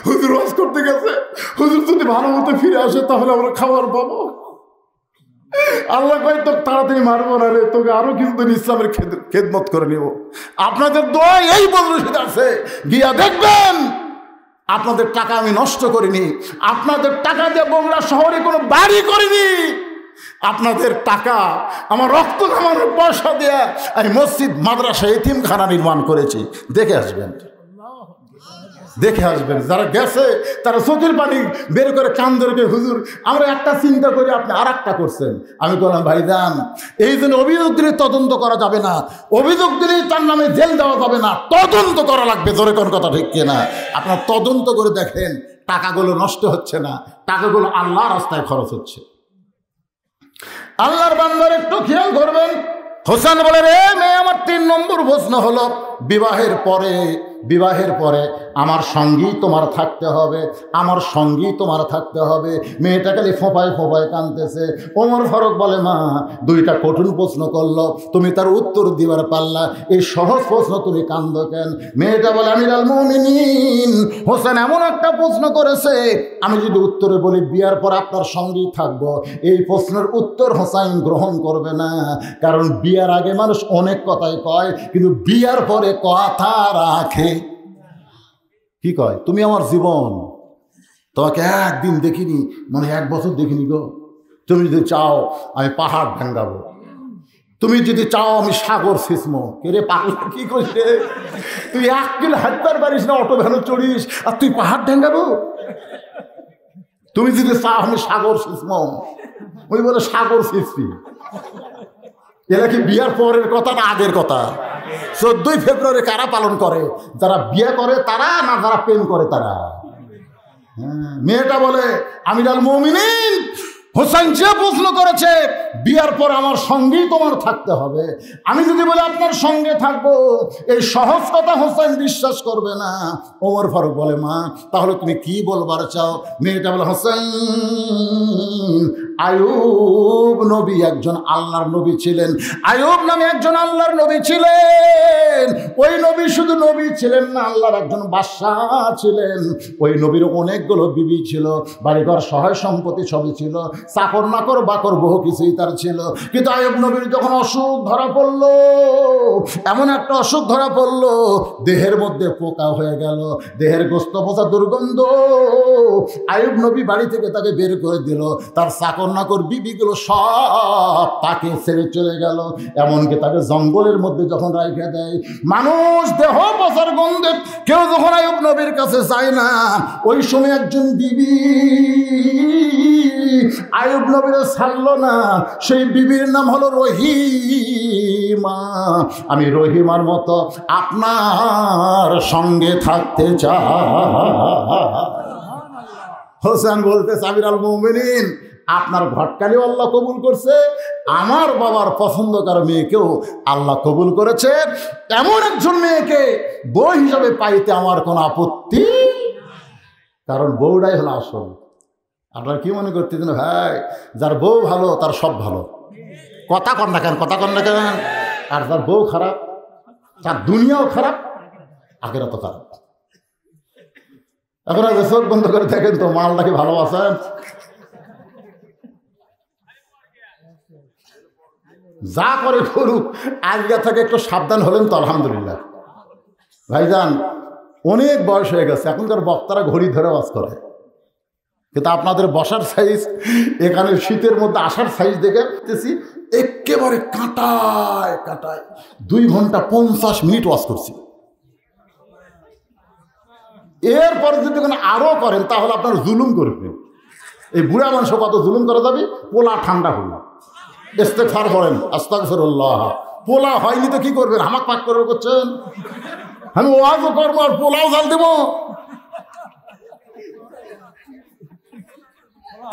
হুজুর ওয়াজ করতে গেছে, হুজুর যদি ভালো মতো ফিরে আসে তাহলে আমরা খাবার পাবো। আল্লাহ কয় তো তাড়াতাড়ি মারবো না রে, তোকে আরো কিছুদিন ইসলামের খেদমত করে নিব। আপনাদের দোয়া এই বদরশিদ আছে, গিয়া দেখবেন আপনাদের টাকা আমি নষ্ট করিনি, আপনাদের টাকা দিয়ে বগুড়া শহরে কোনো বাড়ি করিনি, আপনাদের টাকা আমার রক্ত ঘামানোর পয়সা দিয়ে আমি মসজিদ, মাদ্রাসা, এতিমখানা নির্মাণ করেছি। দেখে আসবেন, দেখে আসবেন। যারা গেছে তারা চোখের পানি বের করে কান্দরকে, হুজুর আমরা একটা চিন্তা করি, আপনি আর একটা করছেন। আমি বললাম ভাইজান, এই জন্য অভিযোগ দিলে তদন্ত করা যাবে না, অভিযোগ দিলে তার নামে জেল দেওয়া যাবে না, তদন্ত করা লাগবে। জোরে কোন কথা ঠিক কিনা? আপনার তদন্ত করে দেখেন টাকাগুলো নষ্ট হচ্ছে না, টাকাগুলো আল্লাহ রাস্তায় খরচ হচ্ছে। আল্লাহর বান্দার একটু খেয়াল করবেন। হোসেন বলে, রে মেয়ে, আমার 3 নম্বর প্রশ্ন হলো বিবাহের পরে আমার সঙ্গী তোমার থাকতে হবে, আমার সঙ্গী তোমার থাকতে হবে। মেয়েটা খালি ফোঁপায় ফোঁপায় কাঁদতেছে। ওমর ফারুক বলে, মা 2টা কঠিন প্রশ্ন করলো, তুমি তার উত্তর দিবার পারলা, এই সহজ প্রশ্ন তুমি কান্দো কেন? মেয়েটা বলে, আমিরুল মুমিনিন, হোসেন এমন একটা প্রশ্ন করেছে, আমি যদি উত্তরে বলি বিয়ার পর আপনার সঙ্গী থাকবো, এই প্রশ্নের উত্তর হোসেন গ্রহণ করবে না। কারণ বিয়ার আগে মানুষ অনেক কথাই কয়, কিন্তু বিয়ার পরে কথা রাখে। কি কয়? তুমি আমার জীবন, তোমাকে একদিন দেখিনি, মানে 1 বছর দেখিনি গো। তুমি যদি চাও আমি পাহাড় ভাঙ্গাবো, তুমি যদি চাও আমি সাগর সিসমো। কে রে পাগল, কি করছে? তুই 1 কিলো হাঁটতে পারিস না, অটো ভ্যানে চড়িস, আর তুই পাহাড় ভাঙ্গাবো? তুমি যদি চাও আমি সাগর সিসমো। ওই বলে সাগর সিসি। এরা কি বিয়ার পরের কথা না আগের কথা? 14ই ফেব্রুয়ারি কারা পালন করে? যারা বিয়ে করে তারা, না যারা প্রেম করে তারা? মেয়েটা বলে, আমিরুল মুমিনিন, হোসেন যে প্রশ্ন করেছে বিয়ার পর আমার সঙ্গেই তোমার থাকতে হবে, আমি যদি বলি আপনার সঙ্গে থাকবো, এই সহজ কথা হোসেন বিশ্বাস করবে না। ওমর ফারুক বলে, মা তাহলে তুমি কি বলবার চাও? মেয়েটা বলে, হোসেন, আইয়ুব নবী একজন আল্লাহর নবী ছিলেন, আইয়ুব নামে একজন আল্লাহর নবী ছিলেন। ওই নবী শুধু নবী ছিলেন না, আল্লাহর একজন বাদশাহ ছিলেন। ওই নবীর অনেকগুলো বিবি ছিল, বাড়িঘর সহায় সম্পত্তি সবই ছিল, চাকর নাকর বাকর বহু কিছুই তার ছিল। কিন্তু আইয়ুব নবীর যখন অসুখ ধরা পড়লো, এমন একটা অসুখ ধরা পড়লো, দেহের মধ্যে পোকা হয়ে গেল, দেহের গোস্ত পচা দুর্গন্ধ। আইয়ুব নবী বাড়ি থেকে তাকে বের করে দিল, তার চাকর নাকর বিবিগুলো সব তাকে ছেড়ে চলে গেল। এমনকি তাকে জঙ্গলের মধ্যে যখন রাইখে দেয়, মানুষ দেহ পচার গন্ধে কেউ যখন আইয়ুব নবীর কাছে যায় না, ওই সময় একজন বিবি আইয়ুব নবীর ছাড়লো না। সেই বিবির নাম হলো রহিমা। আমি রহিমার মতো আপনার সঙ্গে থাকতে চাই। হোসেন বলতে, আমিরুল মুমিনিন, আপনার ঘটকালিও আল্লাহ কবুল করছে, আমার বাবার পছন্দকার মেয়েকেও আল্লাহ কবুল করেছে। এমন একজন মেয়েকে বউ হিসাবে পাইতে আমার কোনো আপত্তি, কারণ বউটাই হলো আসল। আপনারা কি মনে করতেছেন ভাই, যার বউ ভালো তার সব ভালো? কথা কর না কেন, কথা কর না কেন? আর যার বউ খারাপ, তার দুনিয়াও খারাপ, আখিরাতও খারাপ। এখন আগে চোখ বন্ধ করে দেখেন তো, মালটাকে ভালোবাসেন? যা করে করুক, আজকে থেকে একটু সাবধান হলেন তো আলহামদুলিল্লাহ। ভাইজান, অনেক বয়স হয়ে গেছে, এখনকার বক্তারা ঘড়ি ধরে ওয়াজ করে, কিন্তু আপনাদের বসার সাইজ এখানে শীতের মধ্যে আসার সাইজ দেখেছি একেবারে কাঁটায় কাঁটায় 2 ঘন্টা 50 মিনিট ওয়াজ করছি। এরপরে যদি আরো করেন তাহলে আপনার জুলুম করবেন। এই বুড়া মানুষ কত জুলুম করে যাবে, পোলা ঠান্ডা হলো ইস্তেগফার করেন, আস্তাগফিরুল্লাহ। পোলা হয়নি তো কি করবেন, হামাক পাক করে করছেন, আমি ওয়াজও করবো আর পোলাও জাল দেবো,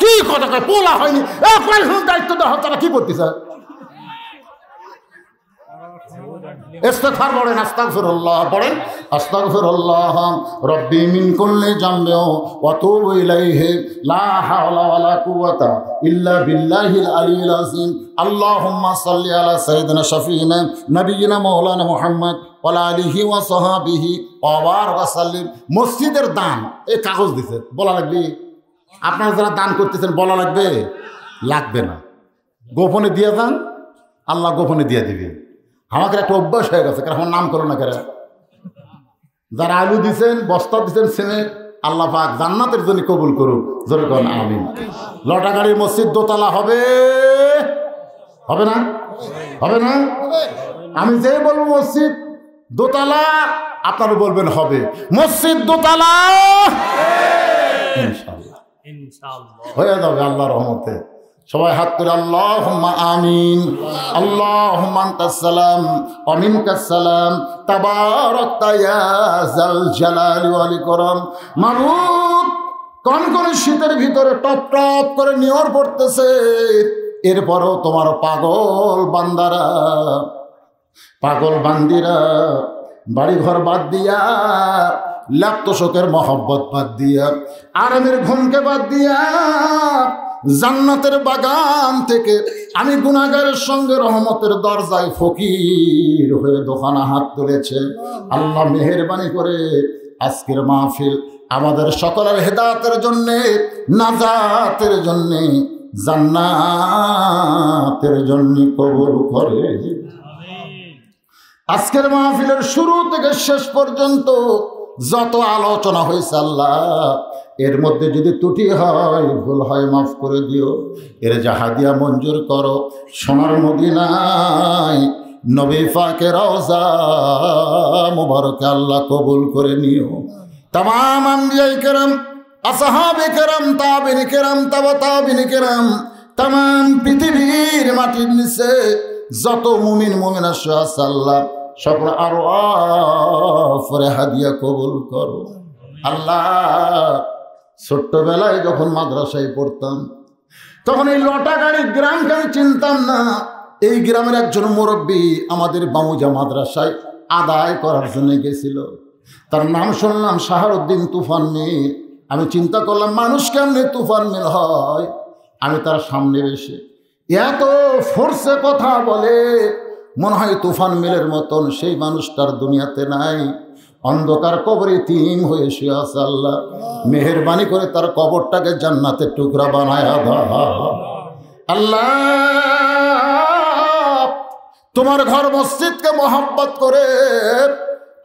কি কথা কয়, পোলা হয়নি দায়িত্ব দেওয়া তারা কি করতেছে? ইস্তেগফার পড়েন, আস্তাগফিরুল্লাহ পড়েন, আস্তাগফিরুল্লাহ রব্বি মিন কুল্লি জামবি ওয়া তুবু ইলাইহি লা হাওলা ওয়ালা কুওয়াতা ইল্লা বিল্লাহিল আলিয়্যিল আযীম। আল্লাহুম্মা সাল্লি আলা সাইয়্যিদিনা শাফিঈনা নবিয়িনা মাওলানা মুহাম্মদ ওয়া আলা আলিহি ওয়া সাহবিহি ওয়া বারাক ওয়া সাল্লিম। মসজিদের দান এই কাগজ দিছে, বলা লাগবে? আপনারা যারা দান করতেছেন বলা লাগবে? লাগবে না, গোপনে দিয়ে যান, আল্লাহ গোপনে দিয়ে দিবে। আমাদের একটা অভ্যাস হয়ে গেছে, কারণ আমার নাম করো না কেন। যারা আলু দিচ্ছেন, বস্তা দিচ্ছেন, সেনে আল্লাহ পাক জান্নাতের জন্য কবুল করুক, জোরে কোন আমিন। লটাগাড়ির মসজিদ দোতলা হবে, হবে না? হবে না? আমি যে বলবো মসজিদ দোতলা, আপনারা বলবেন হবে। মসজিদ দোতলা ইনশাআল্লাহ হয়ে যাবে আল্লাহর রহমতে। সবাই হাত তুলে আল্লাহুম্মা আমিন। আল্লাহুম্মা আনতাস সালাম ওয়া মিনকাস সালাম তাবারাকতা ইয়া যাল জালালি ওয়াল ইকরাম। মাবুদ, কোন শীতের ভিতরে টপ টপ করে নিয়র পড়তেছে, এরপরও তোমার পাগল বান্দারা, পাগল বান্দিরা বাড়ি ঘর বাদ দিয়া, লাপ্তশোকের মহব্বত বাদ দিয়া, আরামের ঘুমকে বাদ দিয়া, জান্নাতের বাগান থেকে আমি গুনাহগারের সঙ্গে রহমতের দরজায় ফকির হয়ে দোকানা হাত তুলেছে। আল্লাহ মেহেরবানি করে আজকের মাহফিল আমাদের সকলের হেদায়েতের জন্যে, নাজাতের জন্যে, জান্নাতের জন্য কবুল করে। আজকের মাহফিলের শুরু থেকে শেষ পর্যন্ত যত আলোচনা হয়েছে আল্লাহ, এর মধ্যে যদি ত্রুটি হয়, ভুল হয়, মাফ করে দিও। এর জাহাদিয়া মঞ্জুর করো। সোনার মদিনায় নবী পাকের রওজা মুবারকে আল্লাহ কবুল করে নিও। তামাম আম্বিয়ায়ে কেরাম, আসহাবে কেরাম, তাবিঈন কেরাম, তাবা তাবিঈন কেরাম, তামাম পৃথিবীর মাটির নিচে যত মুমিন মুমিনা আছে আল্লাহ সকল আরওয়াফের হাদিয়া কবুল করো আল্লাহ। ছোট্টবেলায় যখন মাদ্রাসায় পড়তাম, তখন এই লটাগাড়ি গ্রামকে আমি চিনতাম না। এই গ্রামের একজন মুরব্বী আমাদের বামুজা মাদ্রাসায় আদায় করার জন্য গেছিল। তার নাম শুনলাম শাহরুদ্দিন তুফান মিল। আমি চিন্তা করলাম মানুষ কেমনে তুফান মিল হয়। আমি তার সামনে বসে এত ফোর্সে কথা বলে, মনে হয় তুফান মিলের মতন সেই মানুষটার দুনিয়াতে নাই। অন্ধকার কবরে তিম হয়ে শুয়ে আছে। আল্লাহ মেহেরবানি করে তার কবরটাকে জান্নাতের টুকরা বানায় দাও আল্লাহ। তোমার ঘর মসজিদকে মহব্বত করে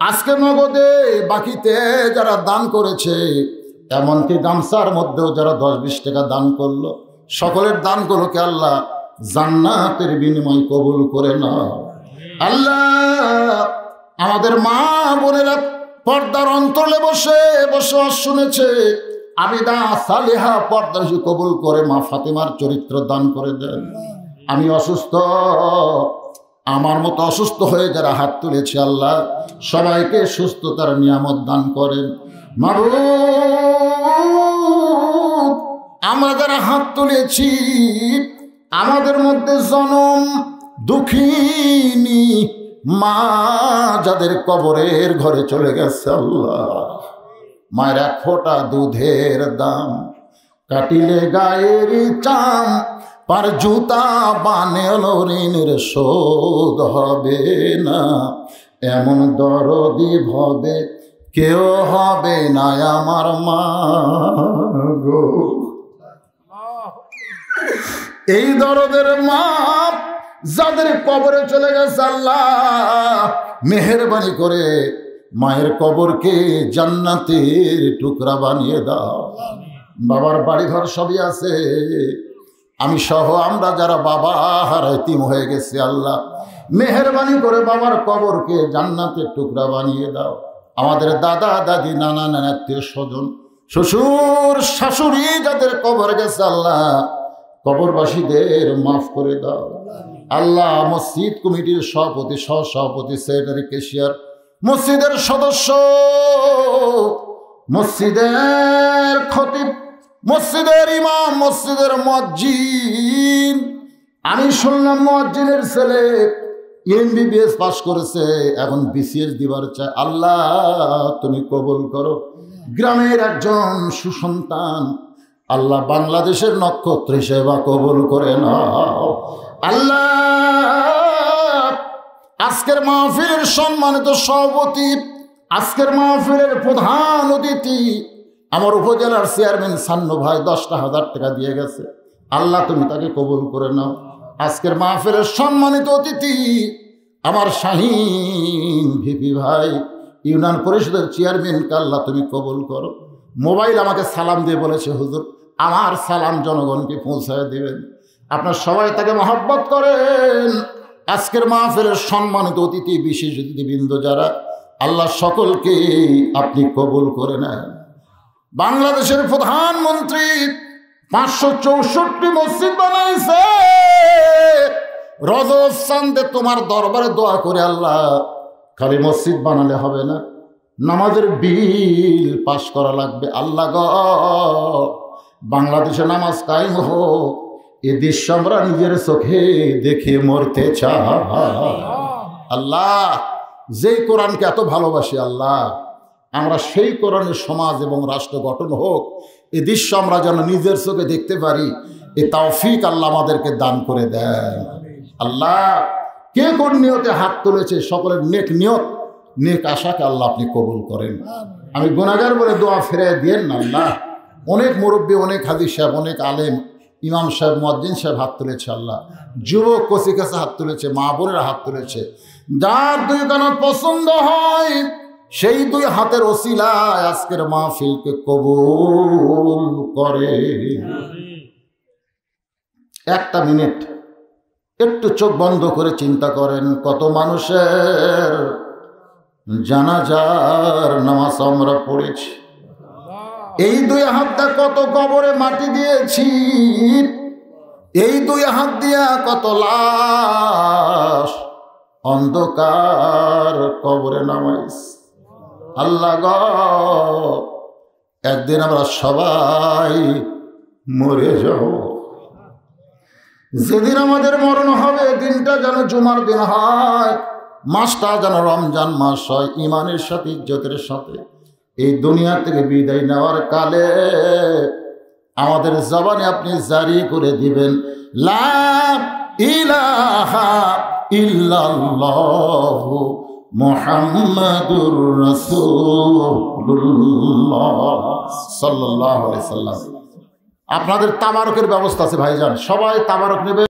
আজকে নগদে বাকিতে যারা দান করেছে, এমনকি গামছার মধ্যেও যারা 10-20 টাকা দান করলো, সকলের দানগুলোকে আল্লাহ জান্নাতের বিনিময় কবুল করে নাও আল্লাহ। আমাদের মা বোনেরা পর্দার অন্তরে বসে বসে শুনেছে, আবিদা সালেহা পর্দা কবুল করে মা ফাতেমার চরিত্র দান করে দেন। আমি অসুস্থ, আমার মতো অসুস্থ হয়ে যারা হাত তুলেছে আল্লাহ সবাইকে সুস্থতার নিয়ামত দান করেন। মাবুদ, আমরা যারা হাত তুলেছি, আমাদের মধ্যে জনম দুঃখিনী মা যাদের কবরের ঘরে চলে গেছে আল্লাহ, মায়ের 1 ফোঁটা দুধের দাম কাটিলে গায়ের চাম, পার জুতা বানালো ঋণের শোধ হবে না, এমন দরদি ভবে কেউ হবে না আমার মা গো। এই দরদের মা যাদের কবরে চলে গেছে আল্লাহ মেহেরবানি করে মায়ের কবরকে জান্নাতের টুকরা বানিয়ে দাও। বাবার বাড়িঘর সবই আছে, আমি সহ আমরা যারা বাবা হারা এতিম হয়ে গেছে, আল্লাহ মেহেরবানি করে বাবার কবরকে জান্নাতের টুকরা বানিয়ে দাও। আমাদের দাদা দাদি নানা নানা আত্মীয় স্বজন শ্বশুর শাশুড়ি যাদের কবর গেছে আল্লাহ কবরবাসীদের মাফ করে দাও। আল্লাহ মসজিদ কমিটির সভাপতি, সহসভাপতি, সেক্রেটারি, ক্যাশিয়ার, মসজিদের সদস্য, মসজিদের খতিব, মসজিদের ইমাম, মসজিদের মুয়াজ্জিন, আমি শুনলাম মুয়াজ্জিনের ছেলে MBBS পাশ করেছে, এখন BCS দিবার চায়। আল্লাহ তুমি কবুল করো। গ্রামের একজন সুসন্তান আল্লাহ বাংলাদেশের নক্ষত্র হিসেবে কবুল করে নাও। আল্লাহ আজকের মাহফিলের সম্মানিত সভাপতি, আজকের মাহফিলের প্রধান অতিথি আমার উপজেলার চেয়ারম্যান সান্নু ভাই 10,000 টাকা দিয়ে গেছে। আল্লাহ তুমি তাকে কবুল করে নাও। আজকের মাহফিলের সম্মানিত অতিথি আমার শাহীন ভিপি ভাই, ইউনিয়ন পরিষদের চেয়ারম্যানকে আল্লাহ তুমি কবুল করো। মোবাইল আমাকে সালাম দিয়ে বলেছে, হুজুর আমার সালাম জনগণকে পৌঁছায় দিবেন। আপনার সবাই তাকে মহব্বত করেন। আজকের মাহফিলের সম্মানিত অতিথি, বিশেষ অতিথিবৃন্দ যারা, আল্লাহ সকলকে আপনি কবুল করে নেন। বাংলাদেশের প্রধানমন্ত্রী 564 মসজিদ বানাইছে। রজব চাঁদে তোমার দরবারে দোয়া করে আল্লাহ খালি মসজিদ বানালে হবে না, নামাজের বিল পাশ করা লাগবে। আল্লাহ গ বাংলাদেশে নামাজ কায়েম হোক, এ দৃশ্য আমরা নিজের চোখে দেখে মরতে চাই। আল্লাহ যেই কোরআনকে এত ভালোবাসি আল্লাহ, আমরা সেই কোরআনের সমাজ এবং রাষ্ট্র গঠন হোক, এ দৃশ্য আমরা যেন নিজের চোখে দেখতে পারি, এ তৌফিক আল্লাহ আমাদেরকে দান করে দেন। আল্লাহ কে কোন নিয়তে হাত তুলেছে সকলের নেক নিয়ত, নেক আশাকে আল্লাহ আপনি কবুল করেন। আমি গুনাহগার বলে দোয়া ফিরিয়ে দিয়েন না আল্লাহ। অনেক মুরব্বী, অনেক হাদিস সাহেব, অনেক আলেম, ইমাম সাহেব, মুয়াজ্জিন সাহেব হাত তুলেছে আল্লাহ, যুবক কচি কাছে হাত তুলেছে, মা বোনেরা হাত তুলেছে। যার দুই কানত পছন্দ হয় সেই দুই হাতের ওসিলায় আজকের মাহফিলকে কবুল করে। একটা মিনিট একটু চোখ বন্ধ করে চিন্তা করেন, কত মানুষের জানাজার নামাজ আমরা পড়েছি, এই দুই হাতটা কত কবরে মাটি দিয়েছি, এই দুই হাত দিয়া কত লাশ অন্ধকার কবরে নামাইছি। আল্লাহ গ একদিন আমরা সবাই মরে যাব। যেদিন আমাদের মরণ হবে দিনটা যেন জুমার দিন হয়, মাসটা যেন রমজান মাস হয়, ইমানের সাথে ইজ্জতের সাথে। এই দুনিয়া থেকে বিদায় নেওয়ার কালে আমাদের জবানে আপনি জারি করে দিবেন, লা ইলাহা ইল্লাল্লাহু মুহাম্মাদুর রাসূলুল্লাহ সাল্লাল্লাহু আলাইহি সাল্লাম। আপনাদের তাবারকের ব্যবস্থা আছে ভাইজান, সবাই তাবারক নেবে।